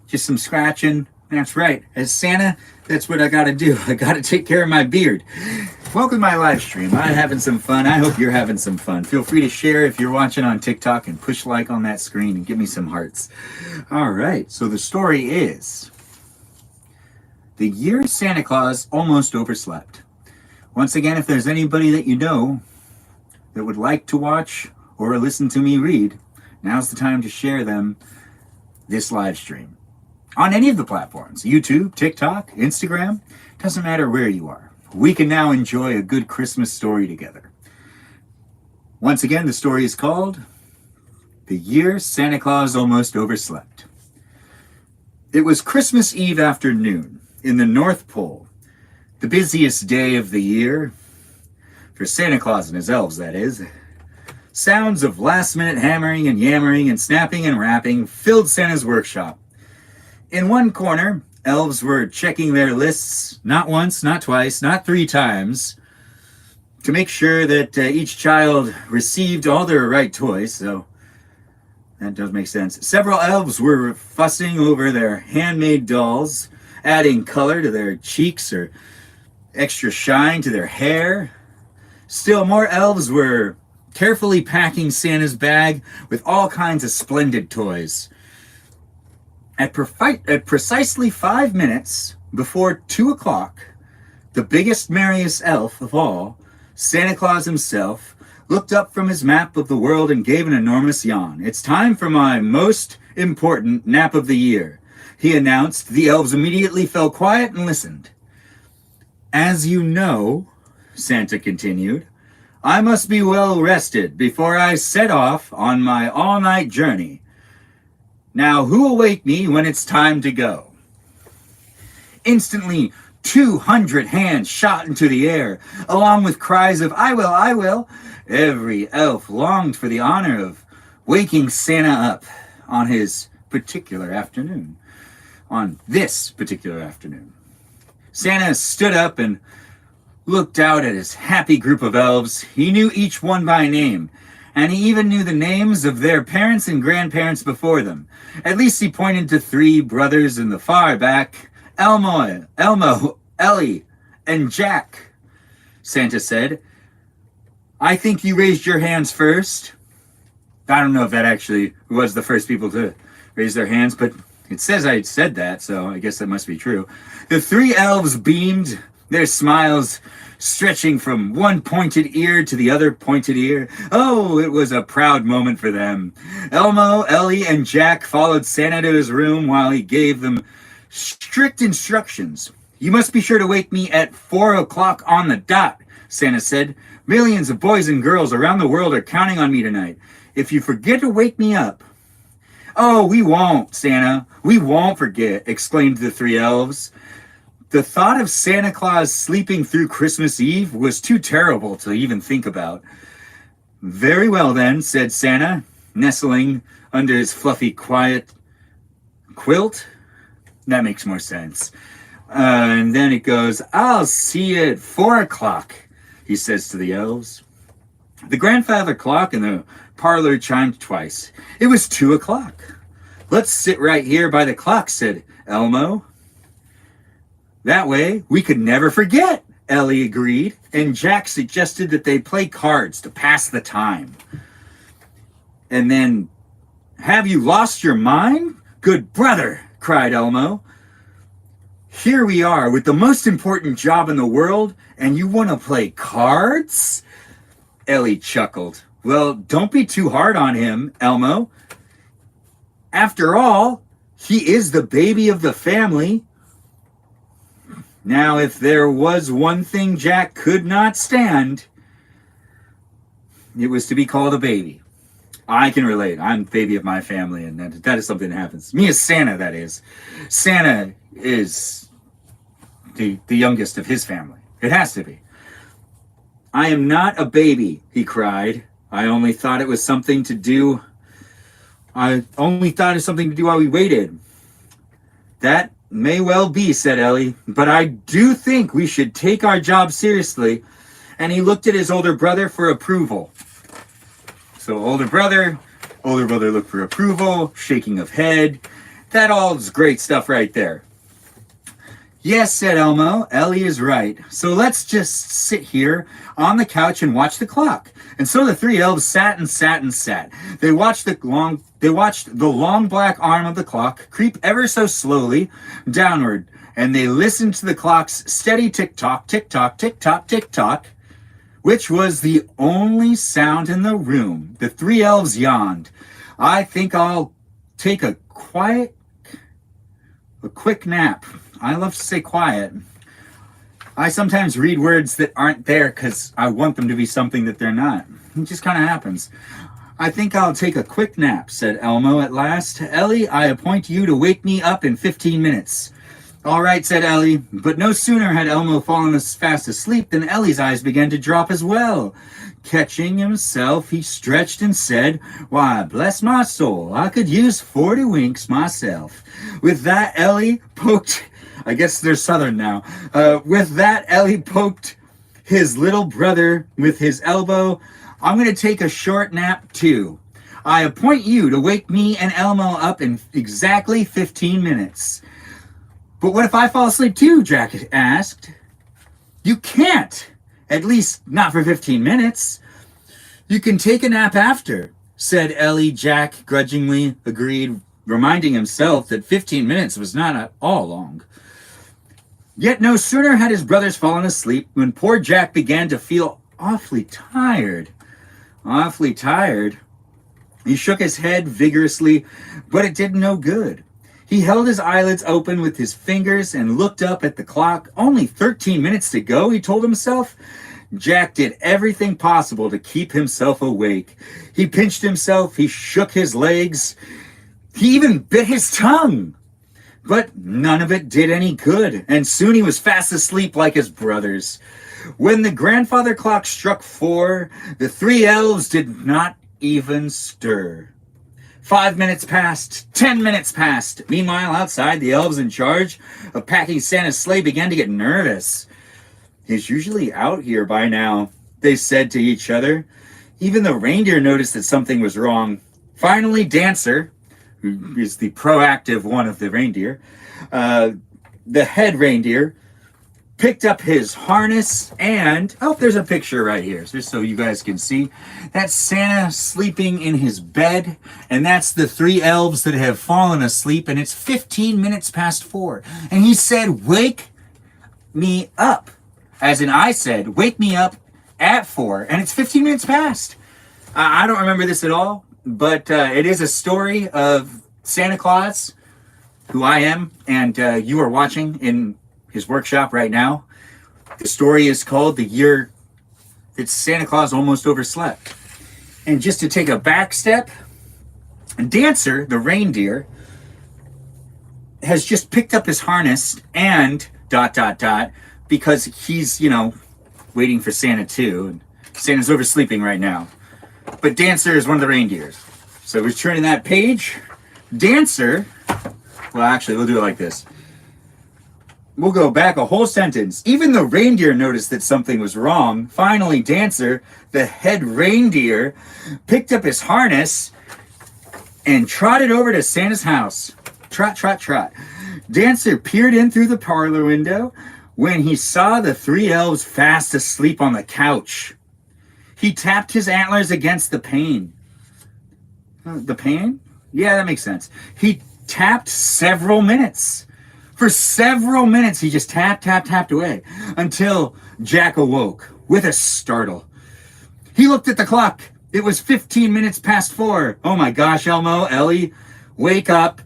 Just some scratching. That's right. As Santa, that's what I gotta do. I gotta take care of my beard. Welcome to my live stream. I'm having some fun. I hope you're having some fun. Feel free to share if you're watching on TikTok and push like on that screen and give me some hearts. All right. So the story is The Year Santa Claus Almost Overslept. Once again, if there's anybody that you know that would like to watch or listen to me read, now's the time to share them this live stream. On any of the platforms, YouTube, TikTok, Instagram, doesn't matter where you are. We can now enjoy a good Christmas story together. Once again, the story is called The Year Santa Claus Almost Overslept. It was Christmas Eve afternoon in the North Pole. The busiest day of the year, for Santa Claus and his elves, that is. Sounds of last-minute hammering and yammering and snapping and rapping filled Santa's workshop. In one corner, elves were checking their lists, not once, not twice, not 3 times, to make sure that each child received all their right toys, so that does make sense. Several elves were fussing over their handmade dolls, adding color to their cheeks or extra shine to their hair. Still more elves were carefully packing Santa's bag with all kinds of splendid toys. At precisely 5 minutes before 2 o'clock, the biggest, merriest elf of all, Santa Claus himself, looked up from his map of the world and gave an enormous yawn. It's time for my most important nap of the year. he announced. The elves immediately fell quiet and listened. As you know, Santa continued, I must be well rested before I set off on my all-night journey. Now, who will wake me when it's time to go? Instantly, 200 hands shot into the air, along with cries of, I will, I will. Every elf longed for the honor of waking Santa up on this particular afternoon. Santa stood up and looked out at his happy group of elves. He knew each one by name, and he even knew the names of their parents and grandparents before them. At least he pointed to 3 brothers in the far back, Elmo, Ellie, and Jack. Santa said, I think you raised your hands first. I don't know if that actually was the first people to raise their hands, but it says I said that, so I guess that must be true. The 3 elves beamed, their smiles stretching from one pointed ear to the other pointed ear. Oh, it was a proud moment for them. Elmo, Ellie, and Jack followed Santa to his room while he gave them strict instructions. You must be sure to wake me at 4 o'clock on the dot, Santa said. Millions of boys and girls around the world are counting on me tonight. If you forget to wake me up... Oh, we won't, Santa. We won't forget, exclaimed the 3 elves. The thought of Santa Claus sleeping through Christmas Eve was too terrible to even think about. Very well then, said Santa, nestling under his fluffy, quiet quilt. That makes more sense. And then it goes, I'll see you at 4 o'clock, he says to the elves. The grandfather clock in the parlor chimed twice. It was 2 o'clock. Let's sit right here by the clock, said Elmo. That way, we could never forget, Ellie agreed, and Jack suggested that they play cards to pass the time. And then, have you lost your mind? Good brother, cried Elmo. Here we are with the most important job in the world, and you want to play cards? Ellie chuckled. Well, don't be too hard on him, Elmo. After all, he is the baby of the family. Now, if there was one thing Jack could not stand, it was to be called a baby. I can relate. I'm the baby of my family, and that is something that happens. Me as Santa, that is. Santa is the youngest of his family. It has to be. I am not a baby, he cried. I only thought it was something to do. I only thought it was something to do while we waited. That may well be, said Ellie, but I do think we should take our job seriously. And he looked at his older brother for approval. So older brother looked for approval, shaking of head. That all is great stuff right there. Yes, said Elmo, Ellie is right. So let's just sit here on the couch and watch the clock. And so the 3 elves sat and sat and sat. They watched the long black arm of the clock creep ever so slowly downward, and they listened to the clock's steady tick-tock, tick-tock, tick-tock, tick-tock, which was the only sound in the room. The 3 elves yawned. I think I'll take a quick nap. I love to say quiet. I sometimes read words that aren't there because I want them to be something that they're not. It just kind of happens. I think I'll take a quick nap, said Elmo at last. Ellie, I appoint you to wake me up in 15 minutes. All right, said Ellie, but no sooner had Elmo fallen as fast asleep than Ellie's eyes began to drop as well. Catching himself, he stretched and said, why, bless my soul, I could use 40 winks myself. With that, Ellie poked... I guess they're Southern now. With that, Ellie poked his little brother with his elbow. I'm going to take a short nap, too. I appoint you to wake me and Elmo up in exactly 15 minutes. But what if I fall asleep, too? Jack asked. You can't. At least not for 15 minutes. You can take a nap after, said Ellie. Jack grudgingly agreed, reminding himself that 15 minutes was not at all long. Yet no sooner had his brothers fallen asleep when poor Jack began to feel awfully tired. Awfully tired. He shook his head vigorously, but it did no good. He held his eyelids open with his fingers and looked up at the clock. Only 13 minutes to go, he told himself. Jack did everything possible to keep himself awake. He pinched himself, he shook his legs, he even bit his tongue. But none of it did any good, and soon he was fast asleep like his brothers. When the grandfather clock struck 4, the 3 elves did not even stir. 5 minutes passed, 10 minutes passed. Meanwhile, outside, the elves in charge of packing Santa's sleigh began to get nervous. He's usually out here by now, they said to each other. Even the reindeer noticed that something was wrong. Finally, Dancer, who is the proactive one of the reindeer, the head reindeer, picked up his harness and, oh, there's a picture right here, just so you guys can see. That's Santa sleeping in his bed, and that's the 3 elves that have fallen asleep, and it's 15 minutes past 4. And he said, "Wake me up." As in, I said, "Wake me up at 4," and it's 15 minutes past. I don't remember this at all, but it is a story of Santa Claus, who I am, and you are watching in his workshop right now. The story is called The Year That Santa Claus Almost Overslept. And just to take a back step, Dancer, the reindeer, has just picked up his harness and ... because he's, waiting for Santa too. And Santa's oversleeping right now. But Dancer is one of the reindeers. So we're turning that page. Dancer, well, actually, we'll do it like this. We'll go back a whole sentence. Even the reindeer noticed that something was wrong. Finally, Dancer, the head reindeer, picked up his harness and trotted over to Santa's house. Trot, trot, trot. Dancer peered in through the parlor window when he saw the 3 elves fast asleep on the couch. He tapped his antlers against the pane. The pane? Yeah, that makes sense. He tapped several minutes. For several minutes, he just tapped away until Jack awoke with a startle. He looked at the clock. It was 15 minutes past 4. Oh my gosh, Elmo, Ellie, wake up.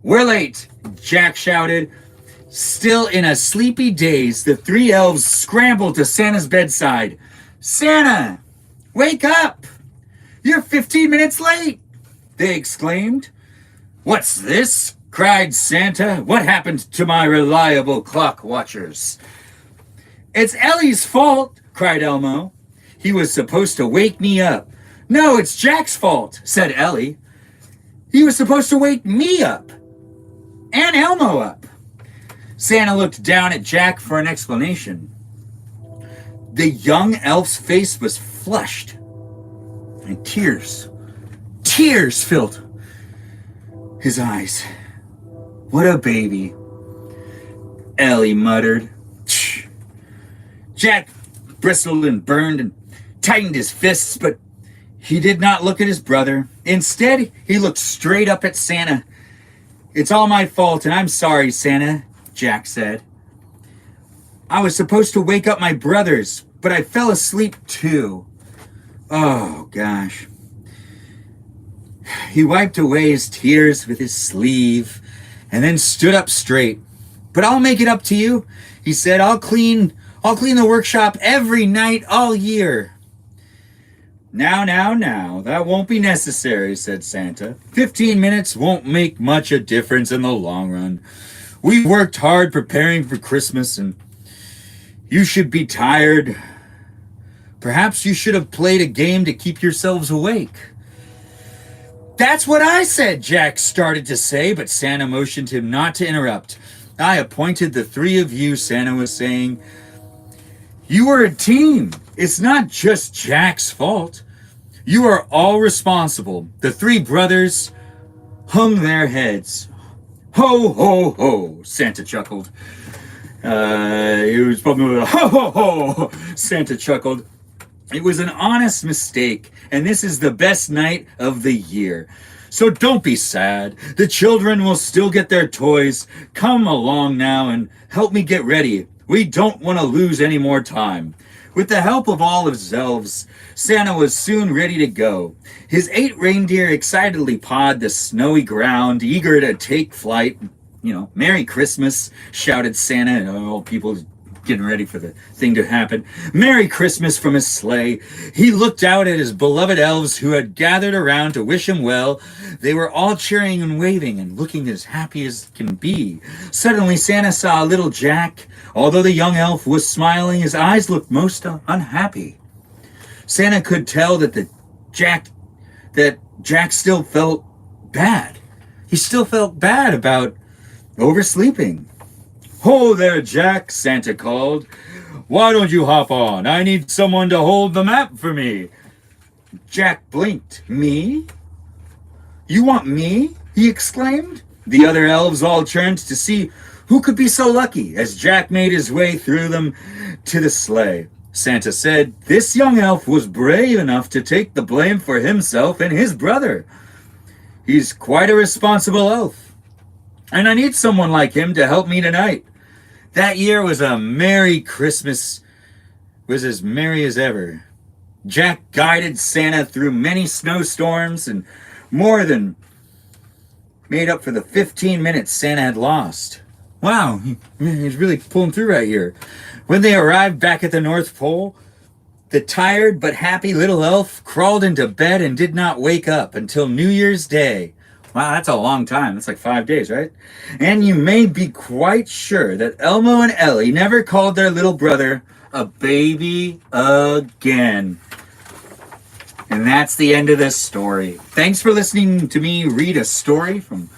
We're late, Jack shouted. Still in a sleepy daze, the 3 elves scrambled to Santa's bedside. "Santa, wake up! You're 15 minutes late!" they exclaimed. "What's this?" cried Santa. "What happened to my reliable clock watchers?" "It's Ellie's fault," cried Elmo. "He was supposed to wake me up." "No, it's Jack's fault," said Ellie. "He was supposed to wake me up and Elmo up." Santa looked down at Jack for an explanation. The young elf's face was flushed, and tears filled his eyes. "What a baby," Ellie muttered. Tch. Jack bristled and burned and tightened his fists, but he did not look at his brother. Instead, he looked straight up at Santa. "It's all my fault, and I'm sorry, Santa," Jack said. "I was supposed to wake up my brothers, but I fell asleep too." Oh, gosh. He wiped away his tears with his sleeve and then stood up straight. "But I'll make it up to you," he said. I'll clean the workshop every night all year." Now, that won't be necessary," said Santa. 15 minutes won't make much a difference in the long run. We worked hard preparing for Christmas, and you should be tired. Perhaps you should have played a game to keep yourselves awake." "That's what I said," Jack started to say, but Santa motioned him not to interrupt. "I appointed the 3 of you," Santa was saying. "You are a team. It's not just Jack's fault. You are all responsible." The 3 brothers hung their heads. "Ho, ho, ho," Santa chuckled. He was probably ho, ho, ho, Santa chuckled. "It was an honest mistake, and this is the best night of the year. So don't be sad. The children will still get their toys. Come along now and help me get ready. We don't want to lose any more time. With the help of all of his elves, Santa was soon ready to go. His 8 reindeer excitedly pawed the snowy ground, eager to take flight. Merry Christmas, shouted Santa, and all people getting ready for the thing to happen. Merry Christmas from his sleigh. He looked out at his beloved elves who had gathered around to wish him well. They were all cheering and waving and looking as happy as can be. Suddenly Santa saw little Jack. Although the young elf was smiling, his eyes looked most unhappy. Santa could tell that Jack still felt bad. He still felt bad about oversleeping. "Ho there, Jack," Santa called. "Why don't you hop on? I need someone to hold the map for me." Jack blinked. "Me? You want me?" he exclaimed. The other elves all turned to see who could be so lucky as Jack made his way through them to the sleigh. Santa said this young elf was brave enough to take the blame for himself and his brother. He's quite a responsible elf, and I need someone like him to help me tonight. That year was a merry Christmas, was as merry as ever. Jack guided Santa through many snowstorms and more than made up for the 15 minutes Santa had lost. Wow, he's really pulling through right here. When they arrived back at the North Pole, the tired but happy little elf crawled into bed and did not wake up until New Year's Day. Wow, that's a long time. That's like 5 days, right? And you may be quite sure that Elmo and Ellie never called their little brother a baby again. And that's the end of this story. Thanks for listening to me read a story from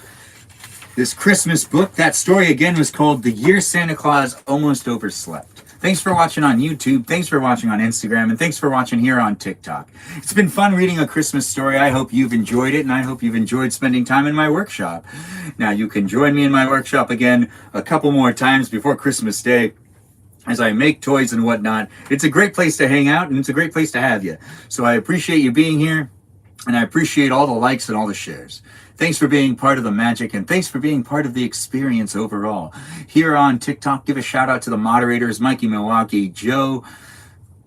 this Christmas book. That story again was called The Year Santa Claus Almost Overslept. Thanks for watching on YouTube. Thanks for watching on Instagram. And thanks for watching here on TikTok. It's been fun reading a Christmas story. I hope you've enjoyed it, and I hope you've enjoyed spending time in my workshop. Now, you can join me in my workshop again a couple more times before Christmas Day as I make toys and whatnot. It's a great place to hang out, and it's a great place to have you. So I appreciate you being here, and I appreciate all the likes and all the shares. Thanks for being part of the magic, and thanks for being part of the experience overall. Here on TikTok, give a shout out to the moderators, Mikey Milwaukee, Joe,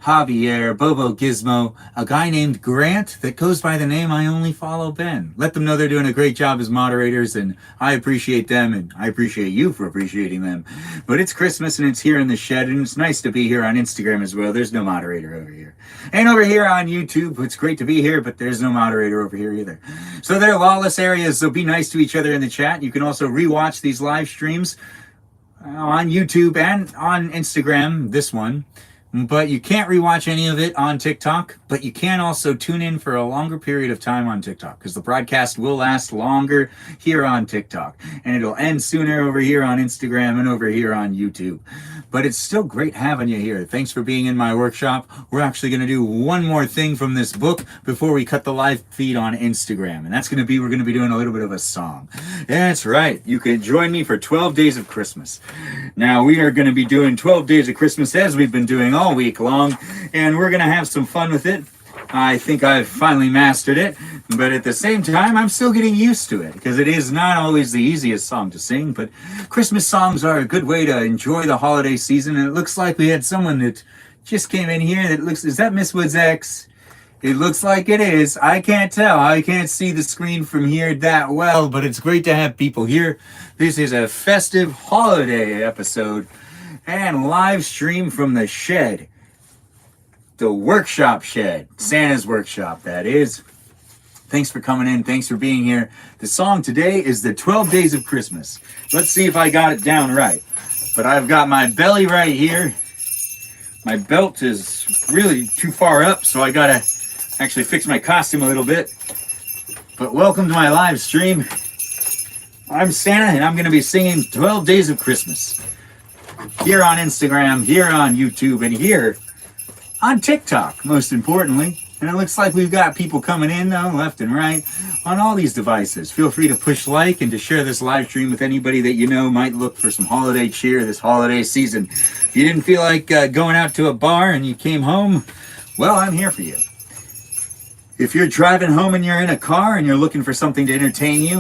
Javier, Bobo Gizmo, a guy named Grant that goes by the name I Only Follow Ben. Let them know they're doing a great job as moderators, and I appreciate them, and I appreciate you for appreciating them. But it's Christmas, and it's here in the shed, and it's nice to be here on Instagram as well. There's no moderator over here. And over here on YouTube, it's great to be here, but there's no moderator over here either. So they're lawless areas, so be nice to each other in the chat. You can also rewatch these live streams on YouTube and on Instagram, this one. But you can't rewatch any of it on TikTok, but you can also tune in for a longer period of time on TikTok, because the broadcast will last longer here on TikTok, and it'll end sooner over here on Instagram and over here on YouTube. But it's still great having you here. Thanks for being in my workshop. We're actually going to do one more thing from this book before we cut the live feed on Instagram, and that's going to be, we're going to be doing a little bit of a song. That's right. You can join me for 12 Days of Christmas. Now, we are going to be doing 12 Days of Christmas as we've been doing all week long, and we're going to have some fun with it. I think I've finally mastered it, but at the same time, I'm still getting used to it, because it is not always the easiest song to sing, but Christmas songs are a good way to enjoy the holiday season, and it looks like we had someone that just came in here that looks, is that Miss Woods X? It looks like it is. I can't tell. I can't see the screen from here that well, but it's great to have people here. This is a festive holiday episode and live stream from the shed. The workshop shed. Santa's workshop, that is. Thanks for coming in. Thanks for being here. The song today is the 12 Days of Christmas. Let's see if I got it down right. But I've got my belly right here. My belt is really too far up, so I gotta actually fix my costume a little bit. But welcome to my live stream. I'm Santa, and I'm gonna be singing 12 Days of Christmas. Here on Instagram, here on YouTube, and here on TikTok, most importantly. And it looks like we've got people coming in, though, left and right, on all these devices. Feel free to push like and to share this live stream with anybody that you know might look for some holiday cheer this holiday season. If you didn't feel like going out to a bar and you came home, well, I'm here for you. If you're driving home and you're in a car and you're looking for something to entertain you,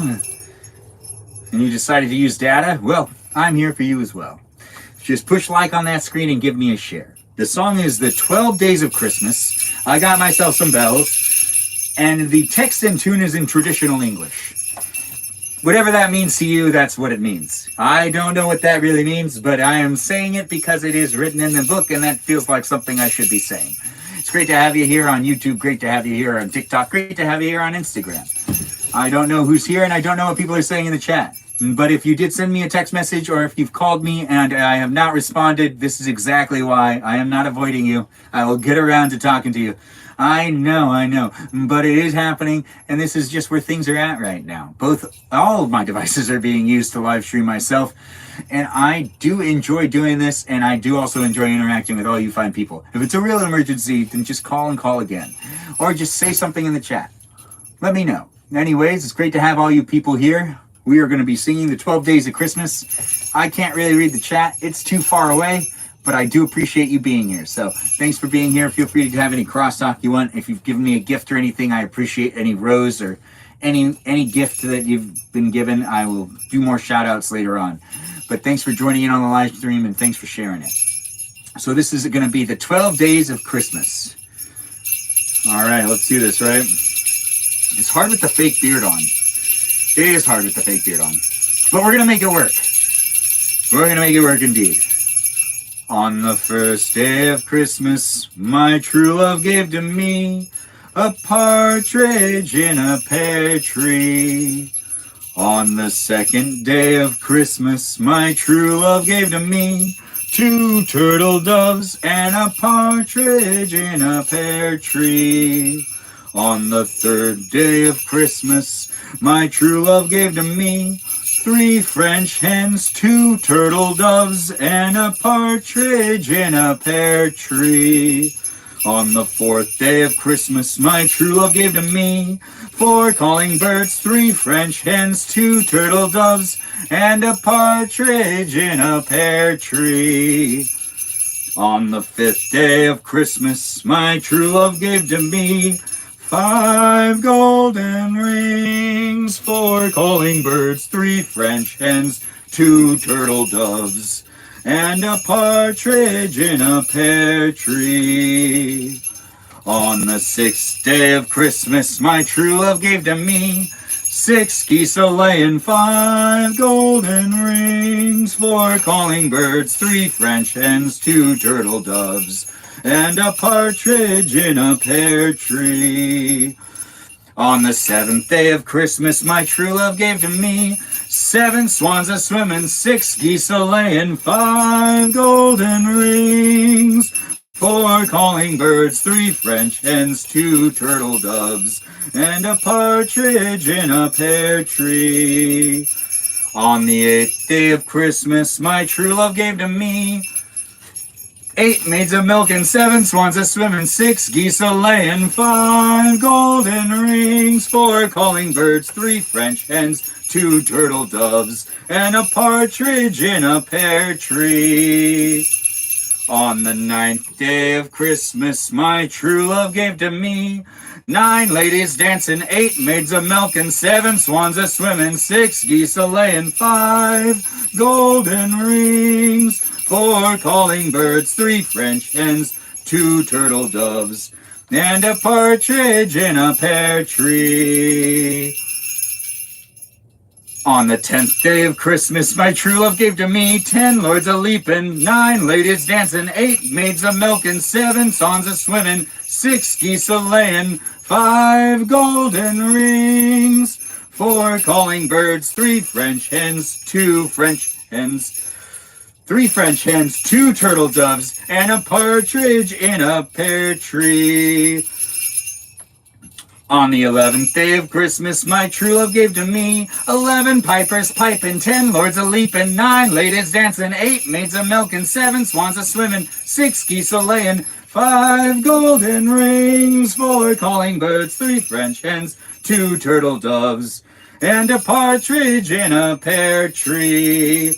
and you decided to use data, well, I'm here for you as well. Just push like on that screen and give me a share. The song is The 12 Days of Christmas. I got myself some bells, and the text and tune is in traditional English. Whatever that means to you, that's what it means. I don't know what that really means, but I am saying it because it is written in the book, and that feels like something I should be saying. It's great to have you here on YouTube, great to have you here on TikTok, great to have you here on Instagram. I don't know who's here, and I don't know what people are saying in the chat. But if you did send me a text message, or if you've called me and I have not responded, this is exactly why. I am not avoiding you. I will get around to talking to you. I know, but it is happening, and this is just where things are at right now. All of my devices are being used to live stream myself, and I do enjoy doing this, and I do also enjoy interacting with all you fine people. If it's a real emergency, then just call and call again, or just say something in the chat. Let me know. Anyways, it's great to have all you people here. We are going to be singing the 12 Days of Christmas. I can't really read the chat. It's too far away. But I do appreciate you being here. So thanks for being here. Feel free to have any crosstalk you want. If you've given me a gift or anything, I appreciate any rose or any gift that you've been given. I will do more shout outs later on. But thanks for joining in on the live stream, and thanks for sharing it. So this is going to be the 12 Days of Christmas. All right, let's do this, right? It's hard with the fake beard on. It is hard with the fake beard on. But we're going to make it work. We're going to make it work indeed. On the first day of Christmas, my true love gave to me a partridge in a pear tree. On the second day of Christmas, my true love gave to me 2 turtle doves and a partridge in a pear tree. On the third day of Christmas, my true love gave to me 3 French hens, 2 turtle doves, and a partridge in a pear tree. On the fourth day of Christmas, my true love gave to me 4 calling birds, 3 French hens, 2 turtle doves, and a partridge in a pear tree. On the fifth day of Christmas, my true love gave to me 5 golden rings, 4 calling birds, 3 French hens, 2 turtle doves, and a partridge in a pear tree. On the 6th day of Christmas, my true love gave to me 6 geese a-laying, 5 golden rings, 4 calling birds, 3 French hens, 2 turtle doves, and a partridge in a pear tree. On the 7th day of Christmas, my true love gave to me 7 swans a-swimming, 6 geese a-laying, 5 golden rings, 4 calling birds, 3 French hens, 2 turtle doves, and a partridge in a pear tree. On the 8th day of Christmas, my true love gave to me 8 maids of milk and 7 swans a-swimming, 6 geese a-laying, 5 golden rings, 4 calling birds, 3 French hens, 2 turtle doves, and a partridge in a pear tree. On the 9th day of Christmas, my true love gave to me 9 ladies dancing, 8 maids of milk and 7 swans a-swimming, 6 geese a-laying, 5 golden rings, 4 calling birds, 3 French hens, 2 turtle doves, and a partridge in a pear tree. On the 10th day of Christmas, my true love gave to me 10 lords a-leaping, 9 ladies dancing, 8 maids a milking, 7 swans a-swimming, 6 geese a-laying, 5 golden rings, 4 calling birds, 3 French hens, 2 French hens, 3 French hens, 2 turtle doves, and a partridge in a pear tree. On the 11th day of Christmas, my true love gave to me 11 pipers piping, 10 lords a-leaping, 9 ladies dancing, 8 maids a milking, 7 swans a-swimming, 6 geese a-laying, 5 golden rings, 4 calling birds, 3 French hens, 2 turtle doves, and a partridge in a pear tree.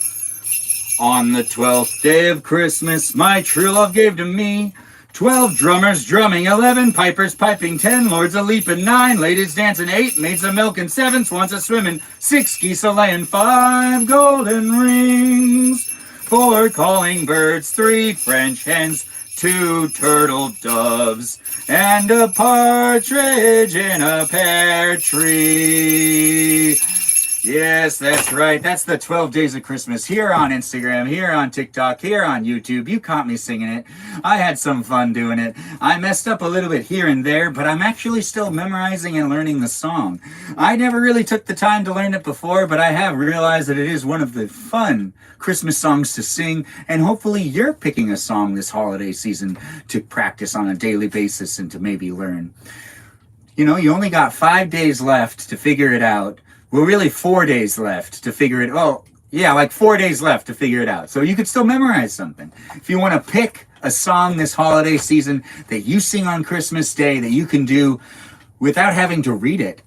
On the 12th day of Christmas, my true love gave to me 12 drummers drumming, 11 pipers piping, 10 lords a-leaping, 9 ladies dancing, 8 maids a milking, 7 swans a-swimming, 6 geese a-laying, 5 golden rings, 4 calling birds, 3 French hens, 2 turtle doves, and a partridge in a pear tree. Yes, that's right. That's the 12 Days of Christmas here on Instagram, here on TikTok, here on YouTube. You caught me singing it. I had some fun doing it. I messed up a little bit here and there, but I'm actually still memorizing and learning the song. I never really took the time to learn it before, but I have realized that it is one of the fun Christmas songs to sing, and hopefully you're picking a song this holiday season to practice on a daily basis and to maybe learn. You know, you only got 5 days left to figure it out. Well, really 4 days left to figure it. Oh, yeah, like 4 days left to figure it out. So you could still memorize something. If you want to pick a song this holiday season that you sing on Christmas Day that you can do without having to read it,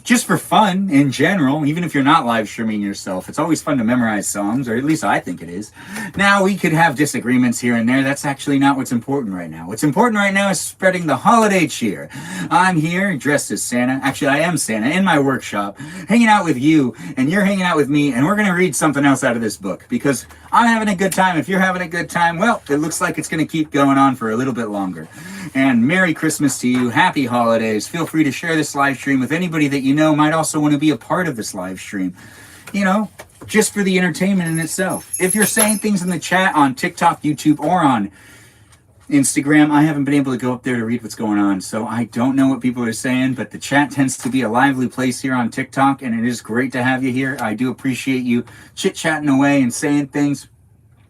just for fun in general, even if you're not live streaming yourself, it's always fun to memorize songs, or at least I think it is. Now, we could have disagreements here and there. That's actually not what's important right now. What's important right now is spreading the holiday cheer. I'm here dressed as Santa. Actually, I am Santa in my workshop, hanging out with you, and you're hanging out with me, and we're going to read something else out of this book because I'm having a good time. If you're having a good time, well, it looks like it's going to keep going on for a little bit longer. And Merry Christmas to you. Happy holidays. Feel free to share this live stream with anybody that you know might also want to be a part of this live stream. You know, just for the entertainment in itself. If you're saying things in the chat on TikTok, YouTube, or on Instagram, I haven't been able to go up there to read what's going on, so I don't know what people are saying, but the chat tends to be a lively place here on TikTok, and it is great to have you here. I do appreciate you chit-chatting away and saying things.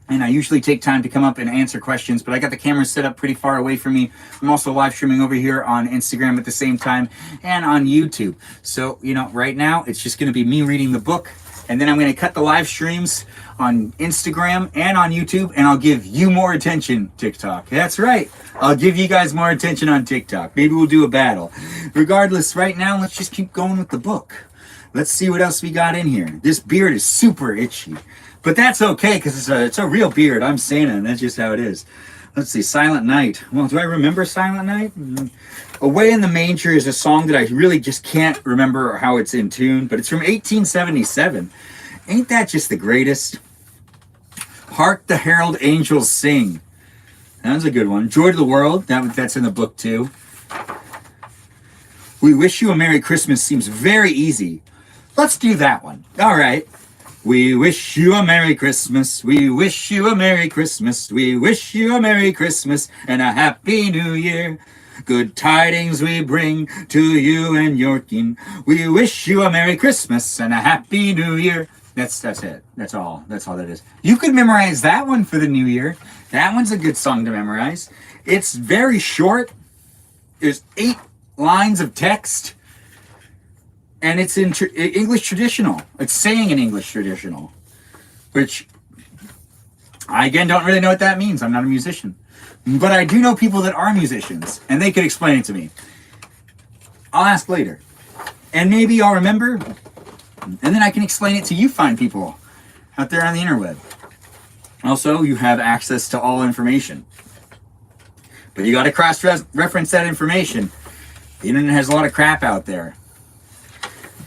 And I usually take time to come up and answer questions, but I got the camera set up pretty far away from me. I'm also live streaming over here on Instagram at the same time and on YouTube. So, you know, right now it's just going to be me reading the book, and then I'm going to cut the live streams on Instagram and on YouTube, and I'll give you more attention, TikTok. That's right. I'll give you guys more attention on TikTok. Maybe we'll do a battle. Regardless, right now, let's just keep going with the book. Let's see what else we got in here. This beard is super itchy. But that's okay, because it's a real beard. I'm Santa, and that's just how it is. Let's see, Silent Night. Well, do I remember Silent Night? Away in the Manger is a song that I really just can't remember how it's in tune, but it's from 1877. Ain't that just the greatest? Hark the Herald Angels Sing. That's a good one. Joy to the World, that's in the book too. We Wish You a Merry Christmas seems very easy. Let's do that one. All right. We wish you a Merry Christmas, we wish you a Merry Christmas, we wish you a Merry Christmas and a Happy New Year. Good tidings we bring to you and your king. We wish you a Merry Christmas and a Happy New Year. That's it. That's all that is. You could memorize that one for the new year. That one's a good song to memorize. It's very short. There's 8 lines of text. And it's in English traditional. It's saying in English traditional, which I, again, don't really know what that means. I'm not a musician. But I do know people that are musicians, and they could explain it to me. I'll ask later. And maybe I'll remember, and then I can explain it to you fine people out there on the interweb. Also, you have access to all information. But you got to cross-reference that information. The internet has a lot of crap out there.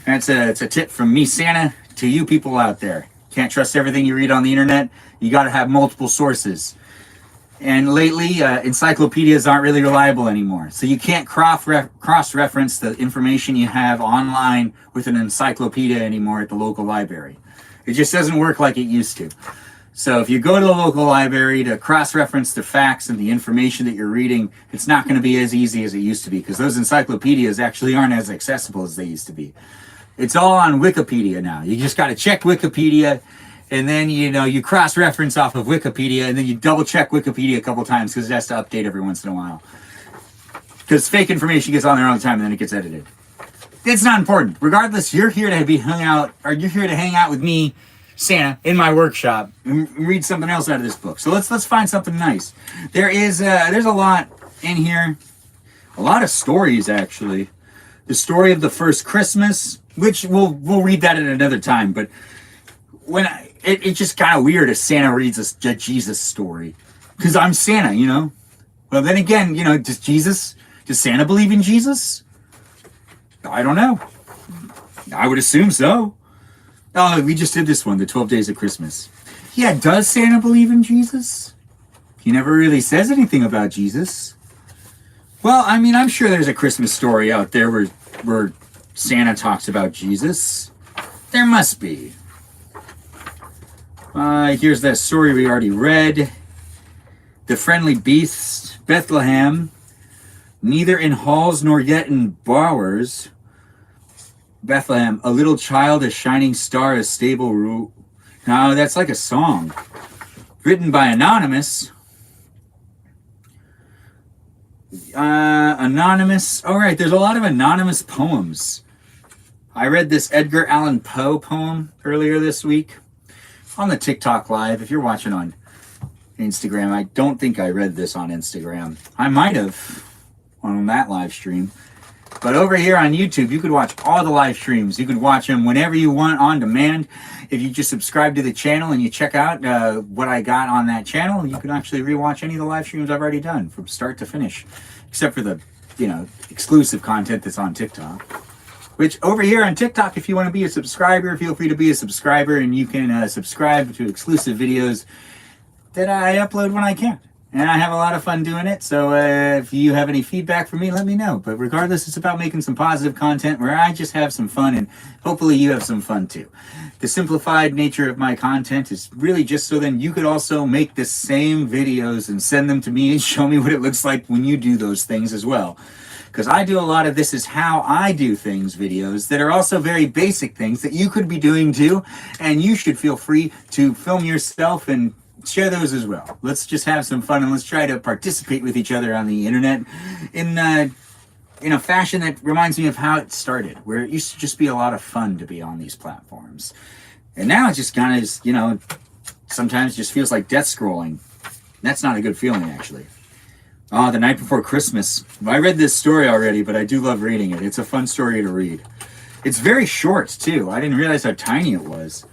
It's a tip from me, Santa, to you people out there. Can't trust everything you read on the internet. You got to have multiple sources. And lately, encyclopedias aren't really reliable anymore. So you can't cross-reference the information you have online with an encyclopedia anymore at the local library. It just doesn't work like it used to. So if you go to the local library to cross-reference the facts and the information that you're reading, it's not going to be as easy as it used to be, because those encyclopedias actually aren't as accessible as they used to be. It's all on Wikipedia now. You just got to check Wikipedia, and then, you know, you cross-reference off of Wikipedia, and then you double-check Wikipedia a couple times because it has to update every once in a while. Because fake information gets on there all the time, and then it gets edited. It's not important. Regardless, you're here to hang out with me, Santa, in my workshop, and read something else out of this book. So let's find something nice. There's a lot in here, a lot of stories actually. The story of the first Christmas, which we'll read that at another time. But when it's just kind of weird if Santa reads a Jesus story, because I'm Santa, you know. Well, then again, you know, does Santa believe in Jesus? I don't know. I would assume so. Oh, we just did this one, the 12 Days of Christmas. Yeah, does Santa believe in Jesus? He never really says anything about Jesus. Well, I mean, I'm sure there's a Christmas story out there where Santa talks about Jesus. There must be. Here's that story we already read. The friendly beasts, Bethlehem, neither in halls nor yet in bowers. Bethlehem, a little child, a shining star, a stable rule. No, that's like a song. Written by Anonymous. Anonymous. All right, there's a lot of anonymous poems. I read this Edgar Allan Poe poem earlier this week on the TikTok Live. If you're watching on Instagram, I don't think I read this on Instagram. I might have on that live stream. But over here on YouTube, you could watch all the live streams. You could watch them whenever you want on demand. If you just subscribe to the channel and you check out what I got on that channel, you can actually rewatch any of the live streams I've already done from start to finish, except for the, exclusive content that's on TikTok. Which over here on TikTok, if you want to be a subscriber, feel free to be a subscriber, and you can subscribe to exclusive videos that I upload when I can. And I have a lot of fun doing it, so if you have any feedback for me, let me know. But regardless, it's about making some positive content where I just have some fun, and hopefully you have some fun too. The simplified nature of my content is really just so then you could also make the same videos and send them to me and show me what it looks like when you do those things as well. Because I do a lot of this is how I do things videos that are also very basic things that you could be doing too, and you should feel free to film yourself and share those as well. Let's just have some fun, and let's try to participate with each other on the internet in a fashion that reminds me of how it started, where it used to just be a lot of fun to be on these platforms. And now it just kind of, sometimes just feels like death scrolling. That's not a good feeling, actually. The Night Before Christmas. I read this story already, but I do love reading it. It's a fun story to read. It's very short, too. I didn't realize how tiny it was.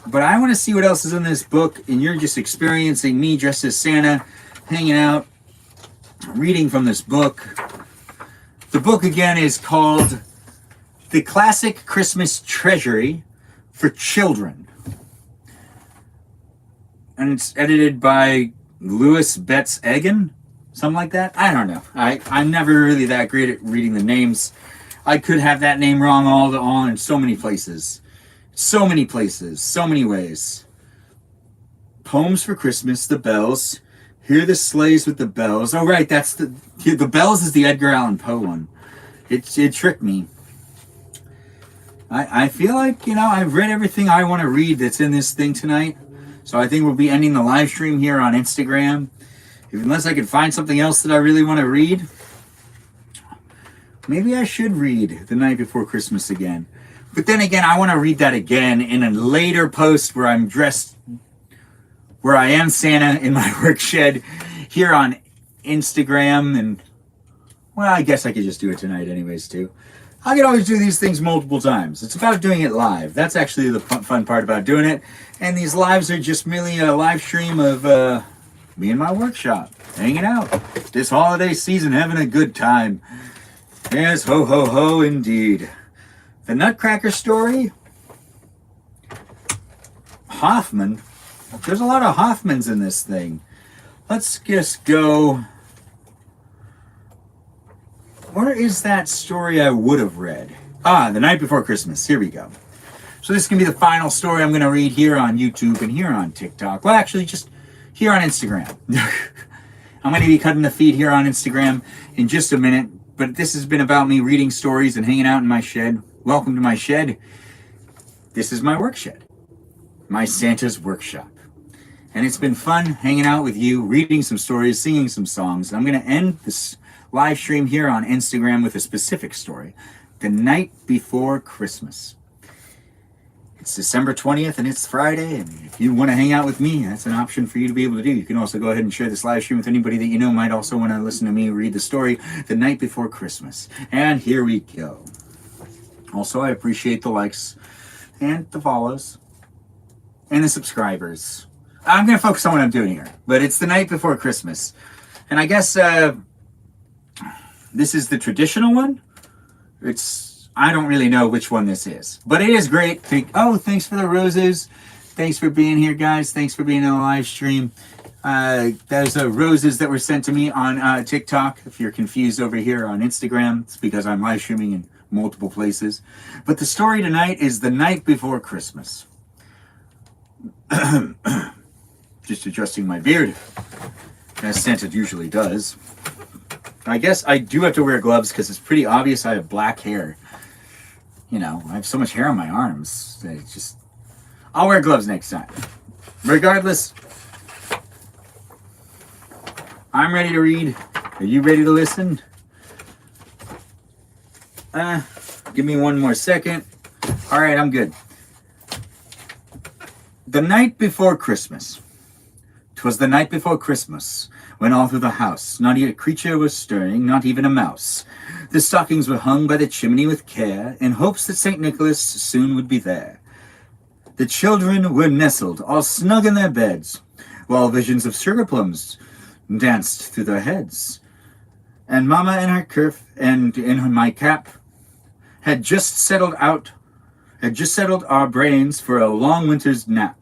But I want to see what else is in this book, and you're just experiencing me dressed as Santa, hanging out, reading from this book. The book, again, is called The Classic Christmas Treasury for Children. And it's edited by Louis Betts Egan, something like that. I don't know. I'm never really that great at reading the names. I could have that name wrong all in so many places. So many places, so many ways. Poems for Christmas, The Bells. Hear the Sleighs with the Bells. Oh, right, that's the Bells is the Edgar Allan Poe one. It tricked me. I feel like, I've read everything I want to read that's in this thing tonight. So I think we'll be ending the live stream here on Instagram. Unless I can find something else that I really want to read. Maybe I should read The Night Before Christmas again. But then again, I want to read that again in a later post where I'm dressed, where I am Santa in my work shed here on Instagram. And, well, I guess I could just do it tonight anyways, too. I can always do these things multiple times. It's about doing it live. That's actually the fun part about doing it. And these lives are just merely a live stream of me in my workshop, hanging out. This holiday season, having a good time. Yes, ho, ho, ho, indeed. The Nutcracker Story. Hoffman. There's a lot of Hoffmans in this thing. Let's just go. Where is that story I would have read? The Night Before Christmas. Here we go. So this can be the final story I'm going to read here on YouTube and here on TikTok. Well, actually, just here on Instagram. I'm going to be cutting the feed here on Instagram in just a minute. But this has been about me reading stories and hanging out in my shed. Welcome to my shed. This is my work shed. My Santa's workshop. And it's been fun hanging out with you, reading some stories, singing some songs. I'm going to end this live stream here on Instagram with a specific story. The Night Before Christmas. It's December 20th and it's Friday. And if you want to hang out with me, that's an option for you to be able to do. You can also go ahead and share this live stream with anybody that you know might also want to listen to me read the story. The Night Before Christmas. And here we go. Also, I appreciate the likes and the follows and the subscribers. I'm going to focus on what I'm doing here, but it's the night before Christmas. And I guess this is the traditional one. I don't really know which one this is, but it is great. Oh, thanks for the roses. Thanks for being here, guys. Thanks for being in the live stream. Those are roses that were sent to me on TikTok. If you're confused over here on Instagram, it's because I'm live streaming in multiple places. But the story tonight is the night before Christmas. Just adjusting my beard, as Santa usually does. I guess I do have to wear gloves because it's pretty obvious I have black hair. You know, I have so much hair on my arms. It's just... I'll wear gloves next time. Regardless, I'm ready to read. Are you ready to listen? Give me one more second. All right, I'm good. The night before Christmas. 'Twas the night before Christmas, when all through the house not a creature was stirring, not even a mouse. The stockings were hung by the chimney with care, in hopes that St. Nicholas soon would be there. The children were nestled, all snug in their beds, while visions of sugar plums danced through their heads. And Mama in her kerf and in my cap had just settled our brains for a long winter's nap.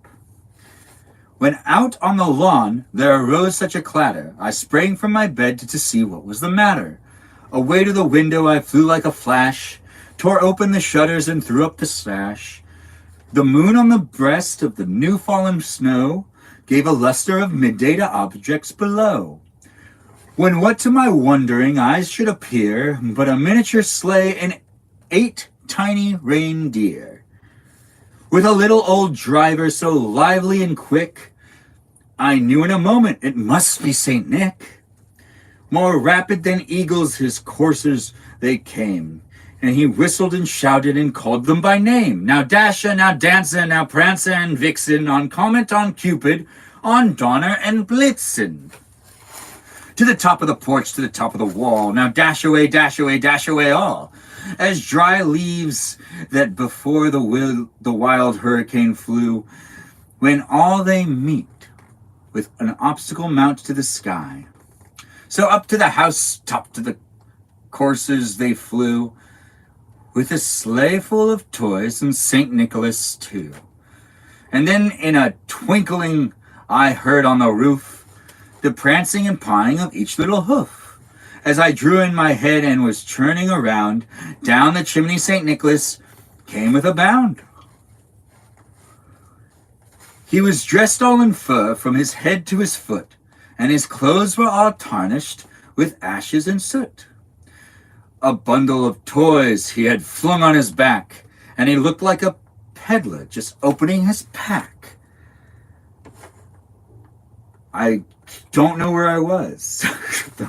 When out on the lawn there arose such a clatter, I sprang from my bed to see what was the matter. Away to the window I flew like a flash, tore open the shutters and threw up the sash. The moon on the breast of the new-fallen snow gave a luster of midday to objects below. When what to my wondering eyes should appear but a miniature sleigh and 8 tiny reindeer. With a little old driver so lively and quick, I knew in a moment it must be St. Nick. More rapid than eagles his coursers they came, and he whistled and shouted and called them by name. Now Dasher, now Dancer, now Prancer and Vixen, on Comet, on Cupid, on Donner and Blitzen. To the top of the porch, to the top of the wall, now dash away, dash away, dash away all. As dry leaves that before the wild hurricane flew, when all they meet with an obstacle mount to the sky. So up to the house top to the coursers they flew, with a sleigh full of toys and St. Nicholas too. And then in a twinkling I heard on the roof the prancing and pawing of each little hoof. As I drew in my head and was churning around, down the chimney St. Nicholas came with a bound. He was dressed all in fur from his head to his foot, and his clothes were all tarnished with ashes and soot. A bundle of toys he had flung on his back, and he looked like a peddler just opening his pack. I don't know where I was.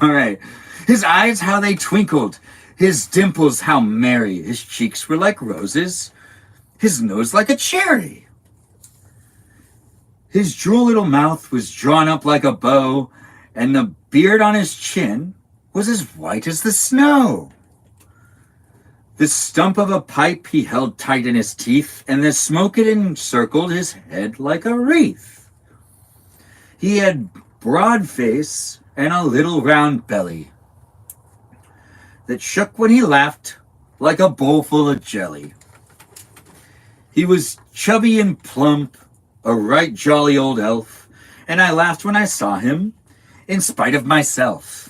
All right. His eyes, how they twinkled. His dimples, how merry. His cheeks were like roses. His nose like a cherry. His droll little mouth was drawn up like a bow, and the beard on his chin was as white as the snow. The stump of a pipe he held tight in his teeth, and the smoke it encircled his head like a wreath. He had broad face and a little round belly that shook when he laughed like a bowl full of jelly. He was chubby and plump, a right jolly old elf, and I laughed when I saw him, in spite of myself.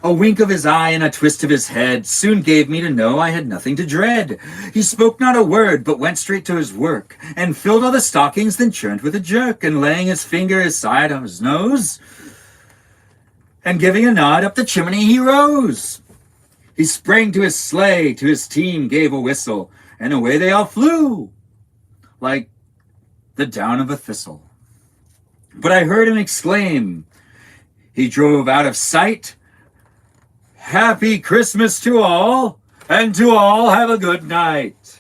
A wink of his eye and a twist of his head soon gave me to know I had nothing to dread. He spoke not a word, but went straight to his work, and filled all the stockings, then churned with a jerk, and laying his finger aside on his nose, and giving a nod up the chimney he rose. He sprang to his sleigh, to his team gave a whistle, and away they all flew, like the down of a thistle. But I heard him exclaim, he drove out of sight, "Happy Christmas to all, and to all have a good night."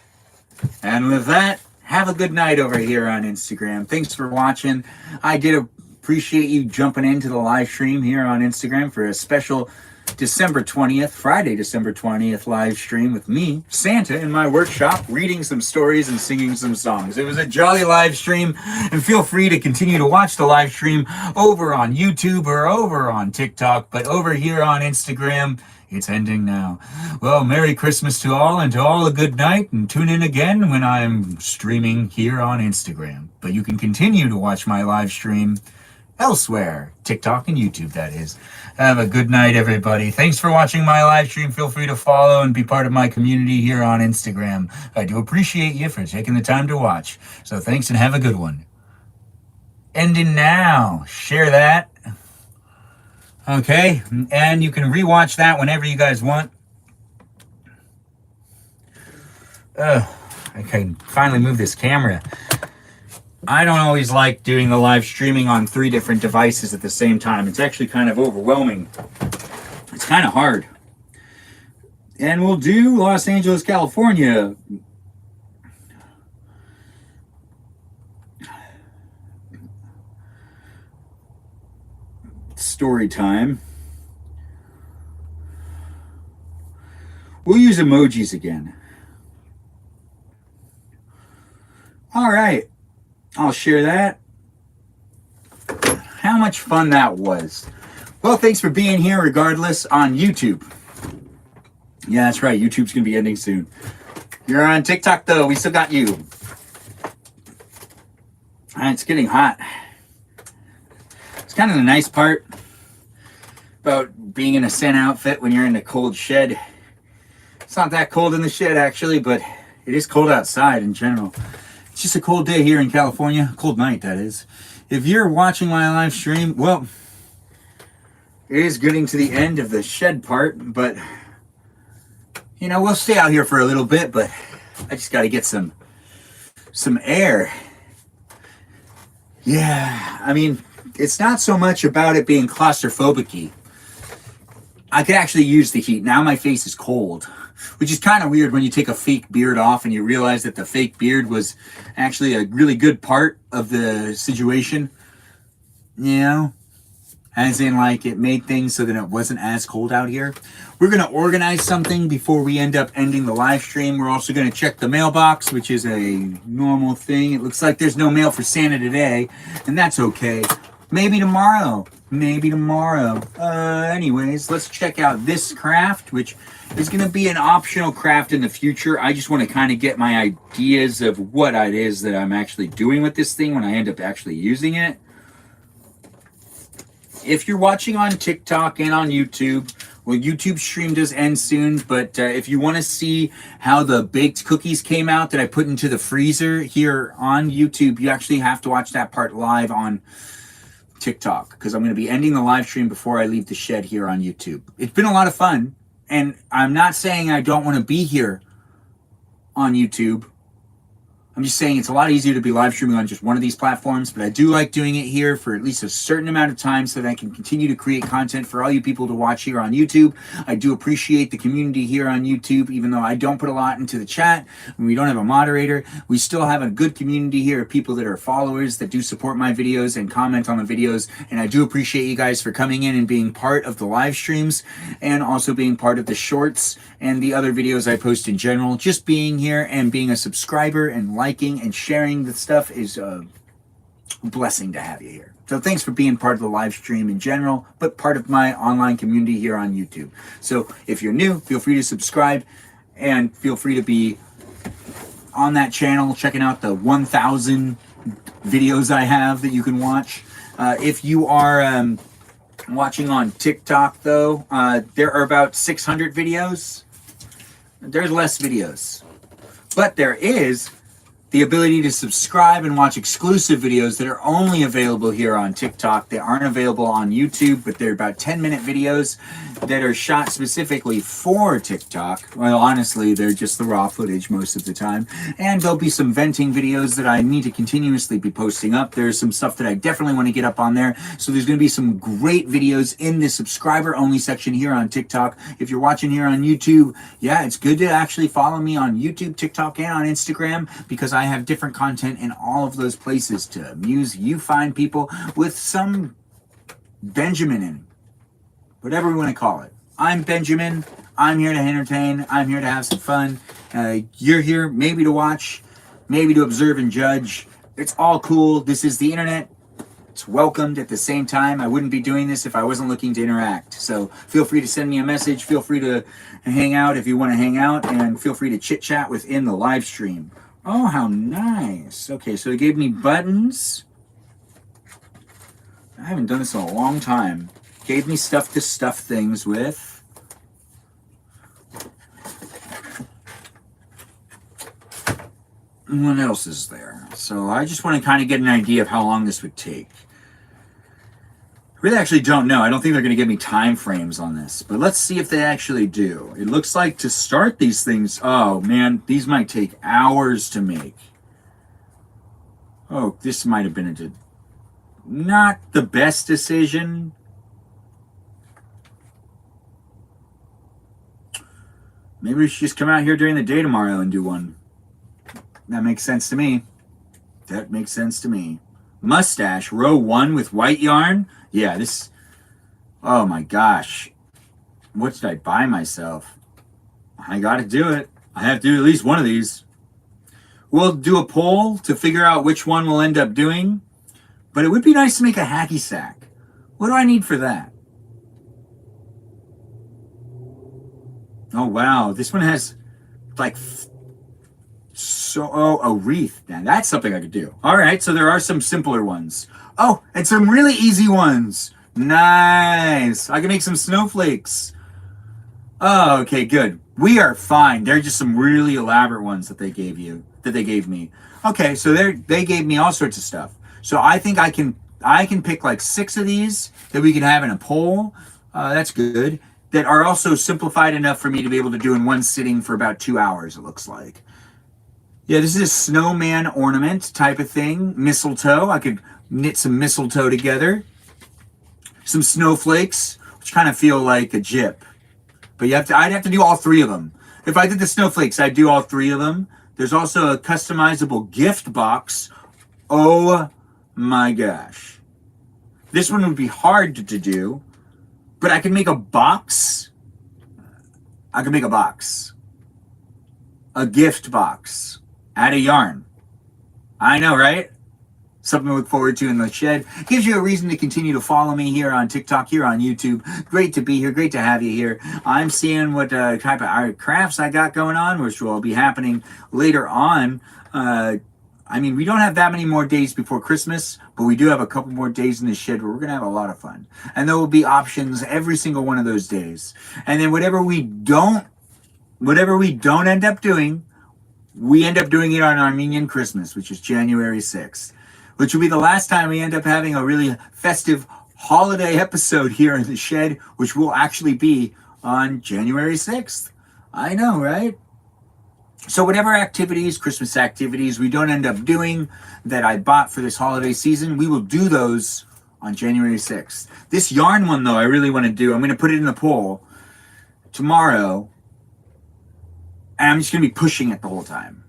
And with that, have a good night over here on Instagram. Thanks for watching. I did appreciate you jumping into the live stream here on Instagram for a special December 20th, Friday, December 20th live stream with me, Santa, in my workshop, reading some stories and singing some songs. It was a jolly live stream, and feel free to continue to watch the live stream over on YouTube or over on TikTok, but over here on Instagram, it's ending now. Well, Merry Christmas to all, and to all a good night, and tune in again when I'm streaming here on Instagram. But you can continue to watch my live stream elsewhere. TikTok and YouTube, that is. Have a good night, everybody. Thanks for watching my live stream. Feel free to follow and be part of my community here on Instagram. I do appreciate you for taking the time to watch. So thanks and have a good one. Ending now. Share that. Okay, and you can rewatch that whenever you guys want. I can finally move this camera. I don't always like doing the live streaming on 3 different devices at the same time. It's actually kind of overwhelming. It's kind of hard. And we'll do Los Angeles, California. Story time. We'll use emojis again. All right. I'll share that. How much fun that was. Well, thanks for being here regardless on YouTube. Yeah, that's right. YouTube's going to be ending soon. You're on TikTok, though. We still got you. It's getting hot. It's kind of the nice part about being in a Santa outfit when you're in a cold shed. It's not that cold in the shed, actually, but it is cold outside in general. It's just a cold day here in California. Cold night, that is. If you're watching my live stream, well, it is getting to the end of the shed part, but, you know, we'll stay out here for a little bit, but I just got to get some air. Yeah, I mean, it's not so much about it being claustrophobic-y. I could actually use the heat. Now my face is cold, which is kind of weird when you take a fake beard off and you realize that the fake beard was actually a really good part of the situation. You know? As in, like, it made things so that it wasn't as cold out here. We're going to organize something before we end up ending the live stream. We're also going to check the mailbox, which is a normal thing. It looks like there's no mail for Santa today, and that's okay. Maybe tomorrow. Maybe tomorrow. Anyways, let's check out this craft, which is going to be an optional craft in the future. I just want to kind of get my ideas of what it is that I'm actually doing with this thing when I end up actually using it. If you're watching on TikTok and on YouTube, well, YouTube stream does end soon, but if you want to see how the baked cookies came out that I put into the freezer here on YouTube, you actually have to watch that part live on TikTok, because I'm going to be ending the live stream before I leave the shed here on YouTube. It's been a lot of fun, and I'm not saying I don't want to be here on YouTube. I'm just saying it's a lot easier to be live streaming on just one of these platforms, but I do like doing it here for at least a certain amount of time so that I can continue to create content for all you people to watch here on YouTube. I do appreciate the community here on YouTube, even though I don't put a lot into the chat and we don't have a moderator. We still have a good community here of people that are followers that do support my videos and comment on the videos, and I do appreciate you guys for coming in and being part of the live streams and also being part of the shorts and the other videos I post in general. Just being here and being a subscriber and liking and sharing the stuff is a blessing to have you here. So thanks for being part of the live stream in general, but part of my online community here on YouTube. So if you're new, feel free to subscribe and feel free to be on that channel, checking out the 1,000 videos I have that you can watch. If you are watching on TikTok, though, there are about 600 videos. There's less videos, but there is the ability to subscribe and watch exclusive videos that are only available here on TikTok. They aren't available on YouTube, but they're about 10-minute videos that are shot specifically for TikTok. Well, honestly, they're just the raw footage most of the time. And there'll be some venting videos that I need to continuously be posting up. There's some stuff that I definitely want to get up on there. So there's going to be some great videos in the subscriber-only section here on TikTok. If you're watching here on YouTube, yeah, it's good to actually follow me on YouTube, TikTok, and on Instagram, because I have different content in all of those places to amuse you fine people with some Benjamin in, whatever we want to call it. I'm Benjamin. I'm here to entertain. I'm here to have some fun. You're here maybe to watch, maybe to observe and judge. It's all cool. This is the internet. It's welcomed at the same time. I wouldn't be doing this if I wasn't looking to interact. So feel free to send me a message. Feel free to hang out if you want to hang out, and feel free to chit chat within the live stream. Oh, how nice. Okay, so it gave me buttons. I haven't done this in a long time. Gave me stuff to stuff things with. What else is there? So I just want to kind of get an idea of how long this would take. I really actually don't know. I don't think they're going to give me time frames on this, but let's see if they actually do. It looks like to start these things, oh man, these might take hours to make. Oh, this might have been not the best decision. Maybe we should just come out here during the day tomorrow and do one. That makes sense to me. That makes sense to me. Mustache, row 1 with white yarn. Yeah, this... Oh my gosh. What did I buy myself? I gotta do it. I have to do at least one of these. We'll do a poll to figure out which one we'll end up doing. But it would be nice to make a hacky sack. What do I need for that? Oh wow, this one has like... a wreath. Now that's something I could do. All right, so there are some simpler ones. Oh, and some really easy ones. Nice. I can make some snowflakes. Oh, okay, good. We are fine. They're just some really elaborate ones that they gave me. Okay, so they gave me all sorts of stuff. So I think I can pick like 6 of these that we can have in a poll. That's good. That are also simplified enough for me to be able to do in one sitting for about 2 hours, it looks like. Yeah, this is a snowman ornament type of thing. Mistletoe. I could knit some mistletoe together. Some snowflakes, which kind of feel like a jip. But I'd have to do all 3 of them. If I did the snowflakes, I'd do all 3 of them. There's also a customizable gift box. Oh my gosh. This one would be hard to do, but I can make a box. I can make a box. A gift box. Out of yarn. I know, right? Something to look forward to in the shed. Gives you a reason to continue to follow me here on TikTok, here on YouTube. Great to be here. Great to have you here. I'm seeing what type of art crafts I got going on, which will be happening later on. I mean, we don't have that many more days before Christmas, but we do have a couple more days in the shed where we're going to have a lot of fun. And there will be options every single one of those days. And then whatever we don't end up doing, we end up doing it on Armenian Christmas, which is January 6th, which will be the last time we end up having a really festive holiday episode here in the shed, which will actually be on January 6th. I know, right? So whatever activities, Christmas activities we don't end up doing that I bought for this holiday season, we will do those on January 6th. This yarn one, though, I really want to do. I'm going to put it in the poll tomorrow. And I'm just going to be pushing it the whole time.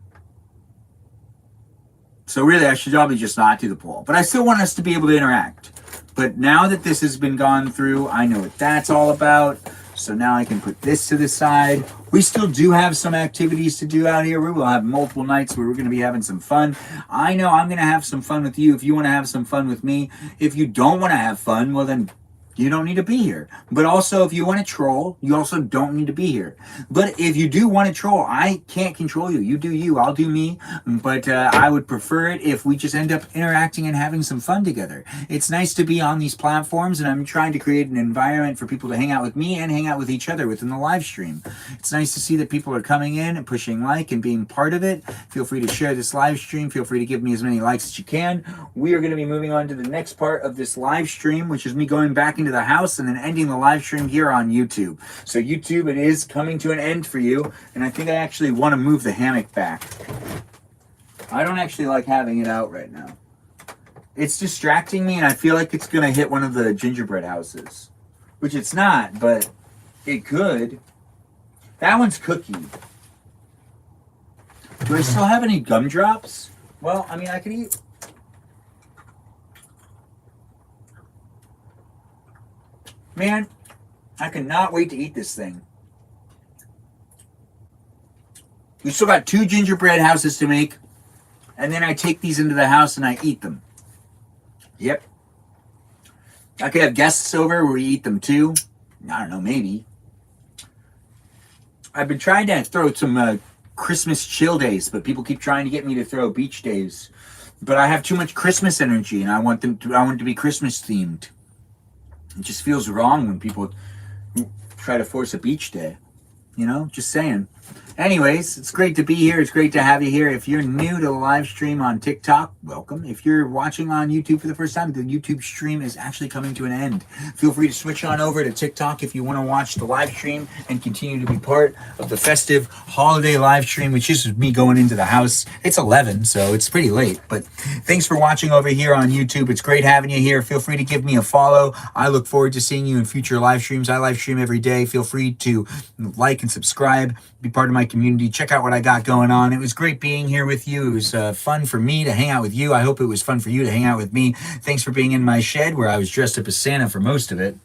So really, I should probably just not do the poll. But I still want us to be able to interact. But now that this has been gone through, I know what that's all about. So now I can put this to the side. We still do have some activities to do out here. We will have multiple nights where we're going to be having some fun. I know I'm going to have some fun with you if you want to have some fun with me. If you don't want to have fun, well then... you don't need to be here. But also, if you want to troll, you also don't need to be here. But if you do want to troll, I can't control you. You do you, I'll do me. But I would prefer it if we just end up interacting and having some fun together. It's nice to be on these platforms, and I'm trying to create an environment for people to hang out with me and hang out with each other within the live stream. It's nice to see that people are coming in and pushing like and being part of it. Feel free to share this live stream. Feel free to give me as many likes as you can. We are going to be moving on to the next part of this live stream, which is me going back into the house and then ending the live stream here on YouTube. So YouTube, it is coming to an end for you, and I think I actually want to move the hammock back. I don't actually like having it out right now. It's distracting me, and I feel like it's going to hit one of the gingerbread houses, which it's not, but it could. That one's cookie. Do I still have any gumdrops? Well, I mean, I could eat... Man, I cannot wait to eat this thing. We still got 2 gingerbread houses to make, and then I take these into the house and I eat them. Yep. I could have guests over where we eat them too. I don't know, maybe. I've been trying to throw some Christmas chill days, but people keep trying to get me to throw beach days. but I have too much Christmas energy, and I want it to be Christmas themed. It just feels wrong when people try to force a beach day. You know, just saying. Anyways, it's great to be here. It's great to have you here. If you're new to the live stream on TikTok, welcome. If you're watching on YouTube for the first time, the YouTube stream is actually coming to an end. Feel free to switch on over to TikTok if you want to watch the live stream and continue to be part of the festive holiday live stream, which is me going into the house. It's 11, so it's pretty late. But thanks for watching over here on YouTube. It's great having you here. Feel free to give me a follow. I look forward to seeing you in future live streams. I live stream every day. Feel free to like and subscribe. Be part of my community. Check out what I got going on. It was great being here with you. It was fun for me to hang out with you. I hope it was fun for you to hang out with me. Thanks for being in my shed where I was dressed up as Santa for most of it.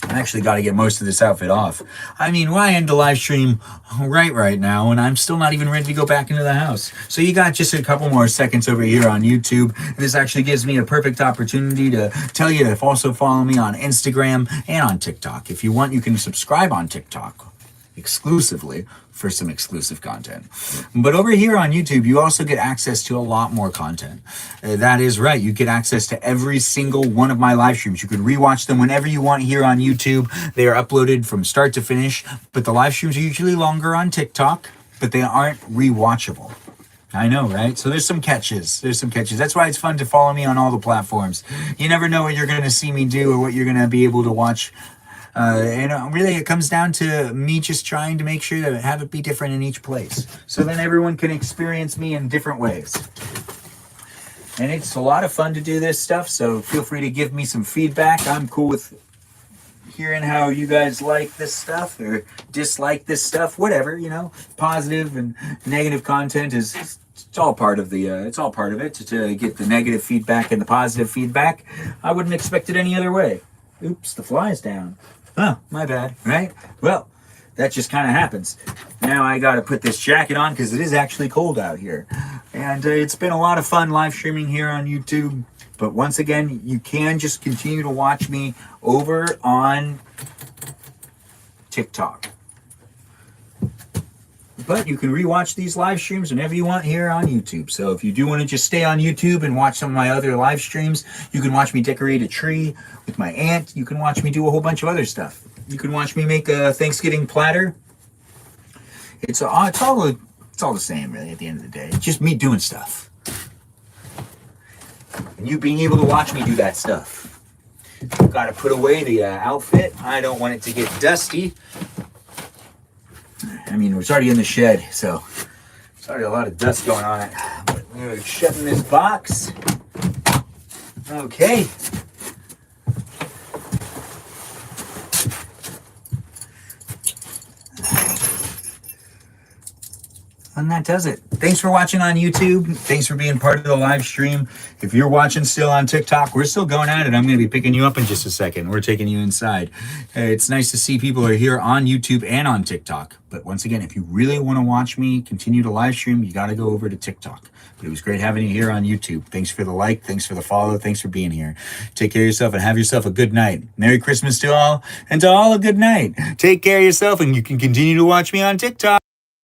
I actually got to get most of this outfit off. I mean, why end the live stream right now and I'm still not even ready to go back into the house? So you got just a couple more seconds over here on YouTube. This actually gives me a perfect opportunity to tell you to also follow me on Instagram and on TikTok. If you want, you can subscribe on TikTok exclusively for some exclusive content. But over here on YouTube, you also get access to a lot more content. That is right. You get access to every single one of my live streams. You can rewatch them whenever you want here on YouTube. They are uploaded from start to finish, but the live streams are usually longer on TikTok, but they aren't rewatchable. I know, right? So there's some catches. That's why it's fun to follow me on all the platforms. You never know what you're going to see me do or what you're going to be able to watch. And really it comes down to me just trying to make sure that have it be different in each place. So then everyone can experience me in different ways. And it's a lot of fun to do this stuff, so feel free to give me some feedback. I'm cool with hearing how you guys like this stuff or dislike this stuff, whatever, you know. Positive and negative content is it's all part of the it's all part of it to get the negative feedback and the positive feedback. I wouldn't expect it any other way. Oops, the fly's down. Oh, my bad, right? Well, that just kind of happens. Now I got to put this jacket on because it is actually cold out here. And it's been a lot of fun live streaming here on YouTube. But once again, you can just continue to watch me over on TikTok. But you can rewatch these live streams whenever you want here on YouTube. So if you do want to just stay on YouTube and watch some of my other live streams, you can watch me decorate a tree with my aunt. You can watch me do a whole bunch of other stuff. You can watch me make a Thanksgiving platter. It's all the same, really, at the end of the day. It's just me doing stuff. And you being able to watch me do that stuff. I've got to put away the outfit. I don't want it to get dusty. I mean, it's already in the shed, so there's already a lot of dust going on it. But we're shutting this box. Okay. And that does it. Thanks for watching on YouTube. Thanks for being part of the live stream. If you're watching still on TikTok, we're still going at it. I'm going to be picking you up in just a second. We're taking you inside. It's nice to see people are here on YouTube and on TikTok. But once again, if you really want to watch me continue to live stream, you got to go over to TikTok. But it was great having you here on YouTube. Thanks for the like. Thanks for the follow. Thanks for being here. Take care of yourself and have yourself a good night. Merry Christmas to all, and to all a good night. Take care of yourself, and you can continue to watch me on TikTok.